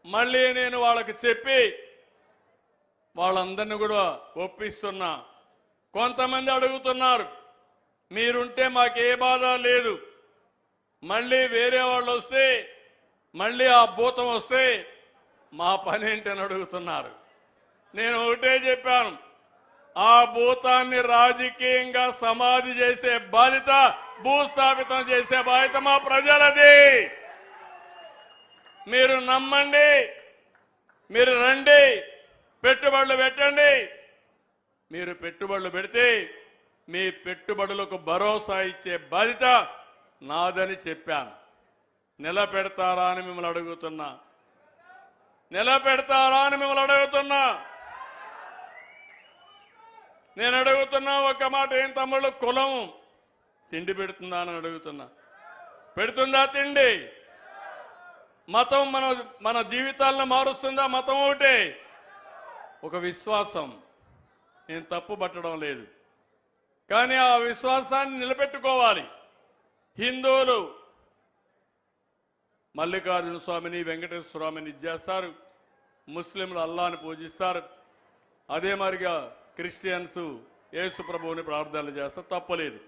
మళ్ళీ నేను వాళ్ళకి చెప్పి వాళ్ళందరినీ కూడా ఒప్పిస్తున్నా. కొంతమంది అడుగుతున్నారు, మీరుంటే మాకే బాధ లేదు, మళ్ళీ వేరే వాళ్ళు వస్తే మళ్ళీ ఆ భూతం వస్తే మా పని ఏంటని అడుగుతున్నారు. నేను ఒకటే చెప్పాను, ఆ భూతాన్ని రాజకీయంగా సమాధి చేసే బాధ్యత, భూస్థాపితం చేసే బాధ్యత మా ప్రజలది. మీరు నమ్మండి, మీరు రండి, పెట్టుబడులు పెట్టండి. మీరు పెట్టుబడులు పెడితే మీ పెట్టుబడులకు భరోసా ఇచ్చే బాధ్యత నాదని చెప్పాను. నిలబెడతారా అని మిమ్మల్ని అడుగుతున్నా, నిలబెడతారా అని మిమ్మల్ని అడుగుతున్నా. నేను అడుగుతున్నా ఒక మాట, ఏం తమ్ముళ్ళు, కులం తిండి పెడుతుందా అని అడుగుతున్నా. పెడుతుందా తిండి? మతం మన జీవితాలను మారుస్తుందా? మతం ఒకటే, ఒక విశ్వాసం. నేను తప్పు పట్టడం లేదు, కానీ ఆ విశ్వాసాన్ని నిలబెట్టుకోవాలి. హిందువులు మల్లికార్జున స్వామిని, వెంకటేశ్వర స్వామిని చేస్తారు, ముస్లింలు అల్లాని పూజిస్తారు, అదే మరిగా క్రిస్టియన్స్ యేసు ప్రభువుని ప్రార్థనలు చేస్తారు, తప్పలేదు.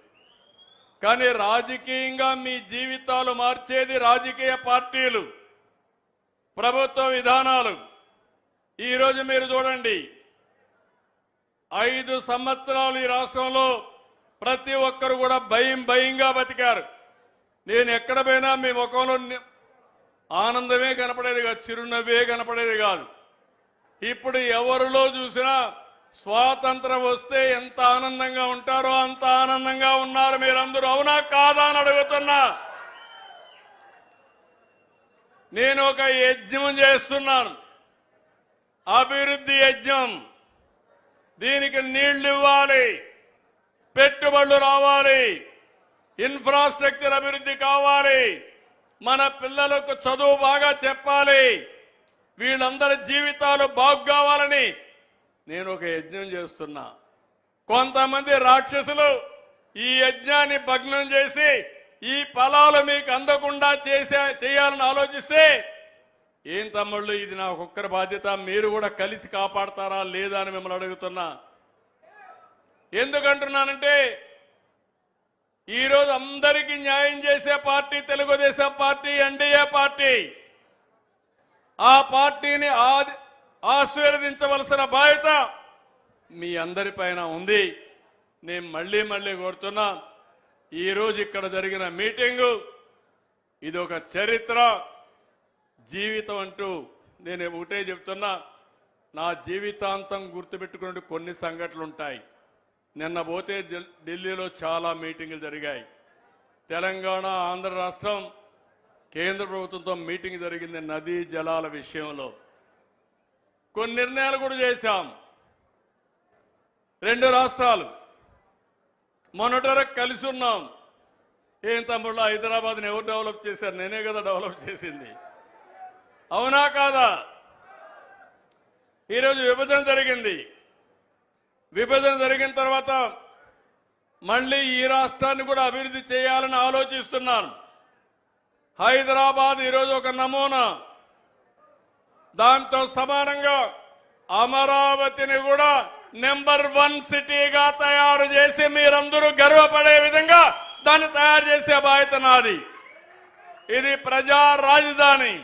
కానీ రాజకీయంగా మీ జీవితాలు మార్చేది రాజకీయ పార్టీలు, ప్రభుత్వ విధానాలు. ఈరోజు మీరు చూడండి, 5 సంవత్సరాలు ఈ రాష్ట్రంలో ప్రతి ఒక్కరు కూడా భయంగా బతికారు. నేను ఎక్కడ పోయినా మీ ముఖంలో ఆనందమే కనపడేది కాదు, చిరునవ్వే కనపడేది కాదు. ఇప్పుడు ఎవరిలో చూసినా స్వాతంత్రం వస్తే ఎంత ఆనందంగా ఉంటారో అంత ఆనందంగా ఉన్నారు మీరందరూ. అవునా కాదా అని అడుగుతున్నా. నేను ఒక యజ్ఞం చేస్తున్నాను, అభివృద్ధి యజ్ఞం. దీనికి నీళ్లు ఇవ్వాలి, పెట్టుబడులు రావాలి, ఇన్ఫ్రాస్ట్రక్చర్ అభివృద్ధి కావాలి, మన పిల్లలకు చదువు బాగా చెప్పాలి, వీళ్ళందరి జీవితాలు బాగు కావాలని నేను ఒక యజ్ఞం చేస్తున్నా. కొంతమంది రాక్షసులు ఈ యజ్ఞాన్ని భగ్నం చేసి ఈ ఫలాలు మీకు అందకుండా చేయాలని ఆలోచిస్తే, ఏం తమ్ముళ్ళు, ఇది నా ఒక్కరి బాధ్యత, మీరు కూడా కలిసి కాపాడతారా లేదా అని మిమ్మల్ని అడుగుతున్నా. ఎందుకంటున్నానంటే, ఈరోజు అందరికీ న్యాయం చేసే party Telugu Desam party, NDA party. ఆ పార్టీని ఆశీర్వదించవలసిన బాధ్యత మీ అందరిపైన ఉంది. నేను మళ్ళీ కోరుతున్నా, ఈరోజు ఇక్కడ జరిగిన మీటింగు ఇది ఒక చరిత్ర, జీవితం అంటూ నేను ఒకటే చెప్తున్నా. నా జీవితాంతం గుర్తుపెట్టుకునే కొన్ని సంఘటనలు ఉంటాయి. నిన్న పోతే ఢిల్లీలో చాలా మీటింగులు జరిగాయి. తెలంగాణ, ఆంధ్ర రాష్ట్రం, కేంద్ర ప్రభుత్వంతో మీటింగ్ జరిగింది నదీ జలాల విషయంలో. కొన్ని నిర్ణయాలు కూడా చేశాం. 2 రాష్ట్రాలు మొన్నటి కలిసి ఉన్నాం. ఏం తమ్ముళ్ళు, హైదరాబాద్ని ఎవరు డెవలప్ చేశారు? నేనే కదా డెవలప్ చేసింది, అవునా కాదా? ఈరోజు విభజన జరిగింది. విభజన జరిగిన తర్వాత మళ్ళీ ఈ రాష్ట్రాన్ని కూడా అభివృద్ధి చేయాలని ఆలోచిస్తున్నాను. హైదరాబాద్ ఈరోజు ఒక నమూనా. దాంతో సమానంగా అమరావతిని కూడా నెంబర్ 1 సిటీగా తయారు చేసి మీరందరూ గర్వపడే విధంగా దాన్ని తయారు చేసే బాధ్యత నాది. ఇది ప్రజా రాజధాని,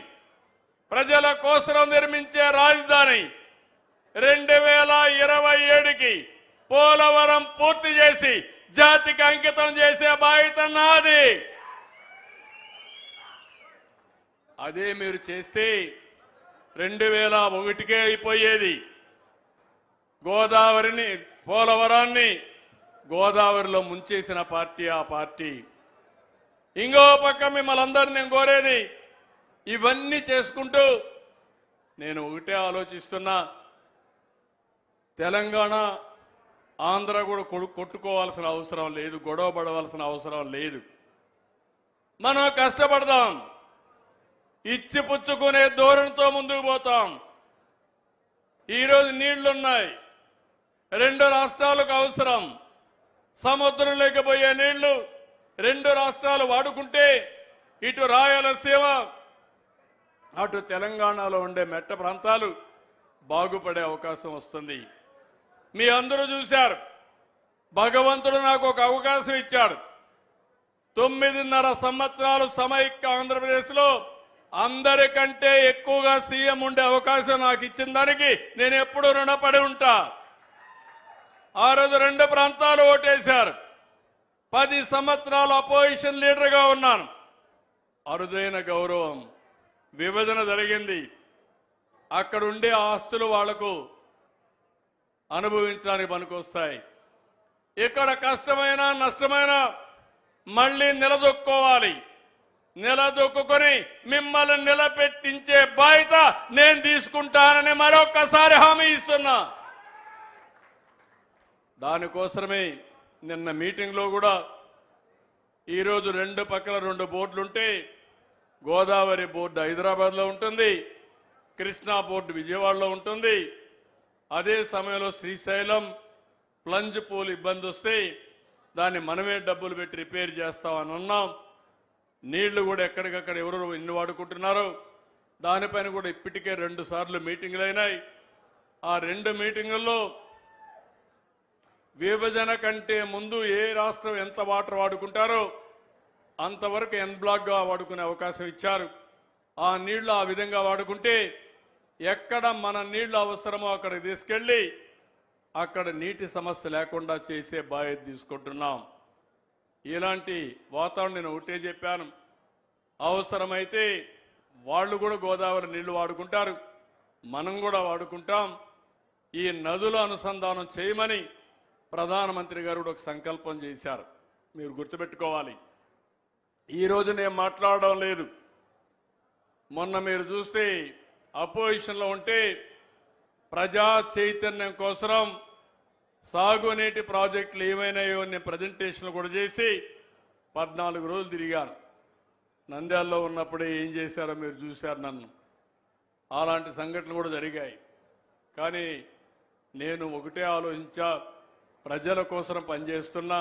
ప్రజల కోసం నిర్మించే రాజధాని. 2027కి పోలవరం పూర్తి చేసి జాతికి అంకితం చేసే బాధ్యత నాది. అదే మీరు చేస్తే 2001కే అయిపోయేది. గోదావరిని, పోలవరాన్ని గోదావరిలో ముంచేసిన పార్టీ ఆ పార్టీ. ఇంకో పక్క మిమ్మల్ని అందరినీ నేను కోరేది, ఇవన్నీ చేసుకుంటూ నేను ఒకటే ఆలోచిస్తున్నా, తెలంగాణ ఆంధ్ర కూడా కొట్టుకోవాల్సిన అవసరం లేదు, గొడవ పడవలసిన అవసరం లేదు. మనం కష్టపడదాం, ఇచ్చి పుచ్చుకునే ధోరణితో ముందుకు పోతాం. ఈరోజు నీళ్లున్నాయి, 2 రాష్ట్రాలకు అవసరం. సముద్రం లేకపోయే నీళ్లు 2 రాష్ట్రాలు వాడుకుంటే ఇటు రాయలసీమ అటు తెలంగాణలో ఉండే మెట్ట ప్రాంతాలు బాగుపడే అవకాశం వస్తుంది. మీ అందరూ చూశారు, భగవంతుడు నాకు ఒక అవకాశం ఇచ్చాడు. 9.5 సంవత్సరాలు సమైక్య ఆంధ్రప్రదేశ్లో అందరికంటే ఎక్కువగా సీఎం ఉండే అవకాశం నాకు ఇచ్చిన దానికి నేను ఎప్పుడూ రుణపడి ఉంటా. ఆ రోజు 2 ప్రాంతాలు ఓటేశారు. 10 సంవత్సరాలు అపోజిషన్ లీడర్గా ఉన్నాను. అరుదైన గౌరవం. విభజన జరిగింది, అక్కడ ఉండే ఆస్తులు వాళ్లకు అనుభవించడానికి పనికొస్తాయి. ఇక్కడ కష్టమైన నష్టమైన మళ్ళీ నిలదొక్కోవాలి. నిలదొక్కుని మిమ్మల్ని నిలబెట్టించే బాధ్యత నేను తీసుకుంటానని మరొక్కసారి హామీ ఇస్తున్నా. దానికోసమే నిన్న మీటింగ్లో కూడా ఈరోజు 2 పక్కల 2 బోర్డులుంటే, గోదావరి బోర్డు హైదరాబాద్లో ఉంటుంది, కృష్ణా బోర్డు విజయవాడలో ఉంటుంది. అదే సమయంలో శ్రీశైలం ప్లంజ్ పూల్ ఇబ్బంది వస్తే దాన్ని మనమే డబ్బులు పెట్టి రిపేర్ చేస్తామని అన్నాం. నీళ్లు కూడా ఎక్కడికక్కడ ఎవరు ఎన్ని వాడుకుంటున్నారో దానిపైన కూడా ఇప్పటికే 2 సార్లు మీటింగులు అయినాయి. ఆ 2 మీటింగుల్లో విభజన కంటే ముందు ఏ రాష్ట్రం ఎంత వాటర్ వాడుకుంటారో అంతవరకు ఎన్ బ్లాక్గా వాడుకునే అవకాశం ఇచ్చారు. ఆ నీళ్లు ఆ విధంగా వాడుకుంటే ఎక్కడ మన నీళ్లు అవసరమో అక్కడికి తీసుకెళ్లి అక్కడ నీటి సమస్య లేకుండా చేసే బాధ్యత తీసుకుంటున్నాం. ఇలాంటి వాతావరణం నేను ఒకటే చెప్పాను, అవసరమైతే వాళ్ళు కూడా గోదావరి నీళ్లు వాడుకుంటారు, మనం కూడా వాడుకుంటాం. ఈ నదుల అనుసంధానం చేయమని ప్రధానమంత్రి గారు కూడా ఒక సంకల్పం చేశారు. మీరు గుర్తుపెట్టుకోవాలి, ఈరోజు నేను మాట్లాడడం లేదు. మొన్న మీరు చూస్తే అపోజిషన్లో ఉంటే ప్రజా చైతన్యం కోసం సాగునీటి ప్రాజెక్టులు ఏమైనాయో నేను ప్రజెంటేషన్లు కూడా చేసి 14 రోజులు తిరిగాను. నంద్యాలలో ఉన్నప్పుడే ఏం చేశారో మీరు చూశారు నన్ను. అలాంటి సంఘటనలు కూడా జరిగాయి. కానీ నేను ఒకటే ఆలోచించా, ప్రజల కోసం పనిచేస్తున్నా.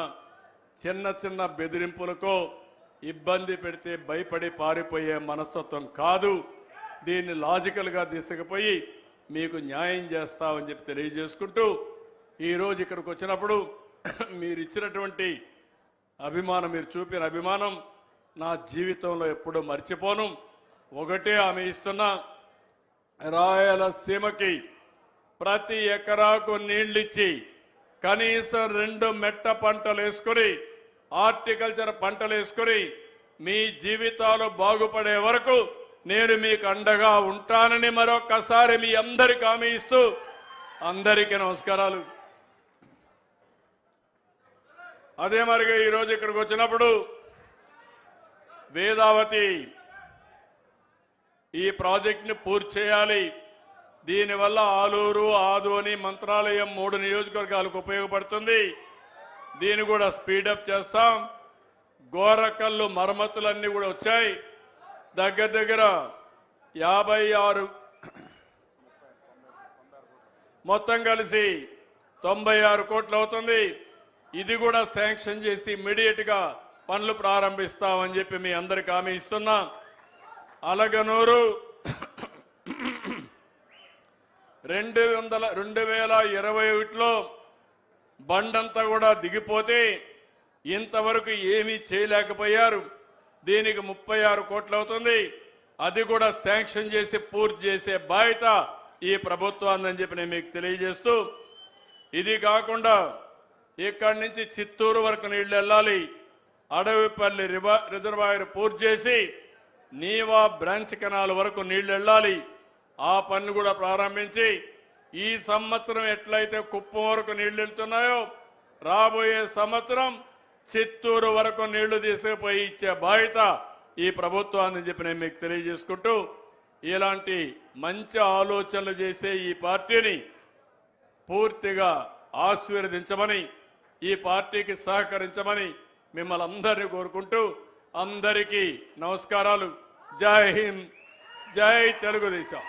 చిన్న చిన్న బెదిరింపులకో ఇబ్బంది పెడితే భయపడి పారిపోయే మనస్తత్వం కాదు. దీన్ని లాజికల్గా తీసుకుపోయి మీకు న్యాయం చేస్తామని చెప్పి తెలియజేసుకుంటూ, ఈరోజు ఇక్కడికి వచ్చినప్పుడు మీరు ఇచ్చినటువంటి అభిమానం, మీరు చూపిన అభిమానం నా జీవితంలో ఎప్పుడూ మర్చిపోను. ఒకటే హామీ ఇస్తున్నా, రాయలసీమకి ప్రతి ఎకరాకు నీళ్ళిచ్చి కనీసం 2 మెట్ట పంటలు వేసుకొని, హార్టికల్చర్ పంటలు వేసుకొని మీ జీవితాలు బాగుపడే వరకు నేను మీకు అండగా ఉంటానని మరొక్కసారి మీ అందరికీ హామీ ఇస్తూ, అందరికీ నమస్కారాలు. అదే మరిగా ఈరోజు ఇక్కడికి వచ్చినప్పుడు వేదావతి ఈ ప్రాజెక్టుని పూర్తి చేయాలి. దీనివల్ల ఆలూరు, ఆదోని, మంత్రాలయం 3 నియోజకవర్గాలకు ఉపయోగపడుతుంది. దీన్ని కూడా స్పీడప్ చేస్తాం. గోరకల్లు మరమ్మతులన్నీ కూడా వచ్చాయి. దగ్గర 56 మొత్తం కలిసి 96 కోట్లు అవుతుంది. ఇది కూడా శాంక్షన్ చేసి ఇమ్మీడియట్ గా పనులు ప్రారంభిస్తామని చెప్పి మీ అందరికి హామీ ఇస్తున్నా. అలగనూరు 2021లో బండంతా కూడా దిగిపోతే ఇంతవరకు ఏమీ చేయలేకపోయారు. దీనికి 36 కోట్లు అవుతుంది. అది కూడా శాంక్షన్ చేసి పూర్తి చేసే బాధ్యత ఈ ప్రభుత్వాన్ని చెప్పి నేను మీకు తెలియజేస్తూ, ఇది కాకుండా ఇక్కడి నుంచి చిత్తూరు వరకు నీళ్లు వెళ్ళాలి. అడవిపల్లి రిజర్వాయర్ పూర్తి చేసి నీవా బ్రాంచ్ కెనాల్ వరకు నీళ్లు వెళ్ళాలి. ఆ పనులు కూడా ప్రారంభించి ఈ సంవత్సరం ఎట్లయితే కుప్పం వరకు నీళ్లు వెళ్తున్నాయో రాబోయే సంవత్సరం చిత్తూరు వరకు నీళ్లు తీసుకుపోయి ఇచ్చే బాధ్యత ఈ ప్రభుత్వాన్ని చెప్పి నేను మీకు తెలియజేసుకుంటూ, ఇలాంటి మంచి ఆలోచనలు చేసే ఈ పార్టీని పూర్తిగా ఆశీర్వదించమని, ఈ పార్టీకి సహకరించమని మిమ్మల్ని అందరినీ కోరుకుంటూ, అందరికీ నమస్కారాలు. జై హింద్, జై తెలుగుదేశం.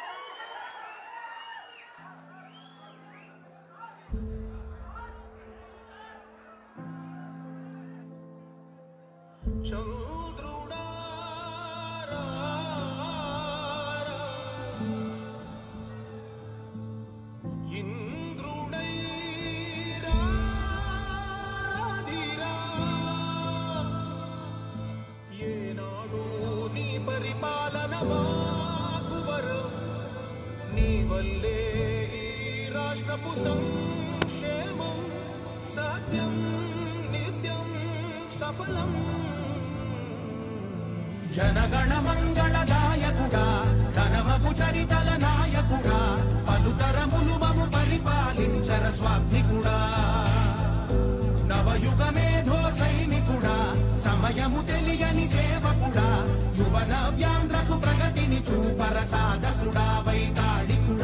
చంద్రుడా ఇంద్రుడై రాధిరా, ఏనాడు నీ పరిపాలన మాకు వరం, నీ వల్లే ఈ రాష్ట్రపు సంక్షేమం సత్యం నిత్యం సఫలం. జనగణ మంగళదాయకుడా, ధనమగు చరితల నాయకుడా, పలుతరములు మము పరిపాలించర స్వామికుడా, నవయుగ మేధో సైనికుడా, సమయము తెలియని సేవకుడా, యువన వ్యాంధ్రకు ప్రగతిని చూపర సాధకుడా, వైతాళికుడా.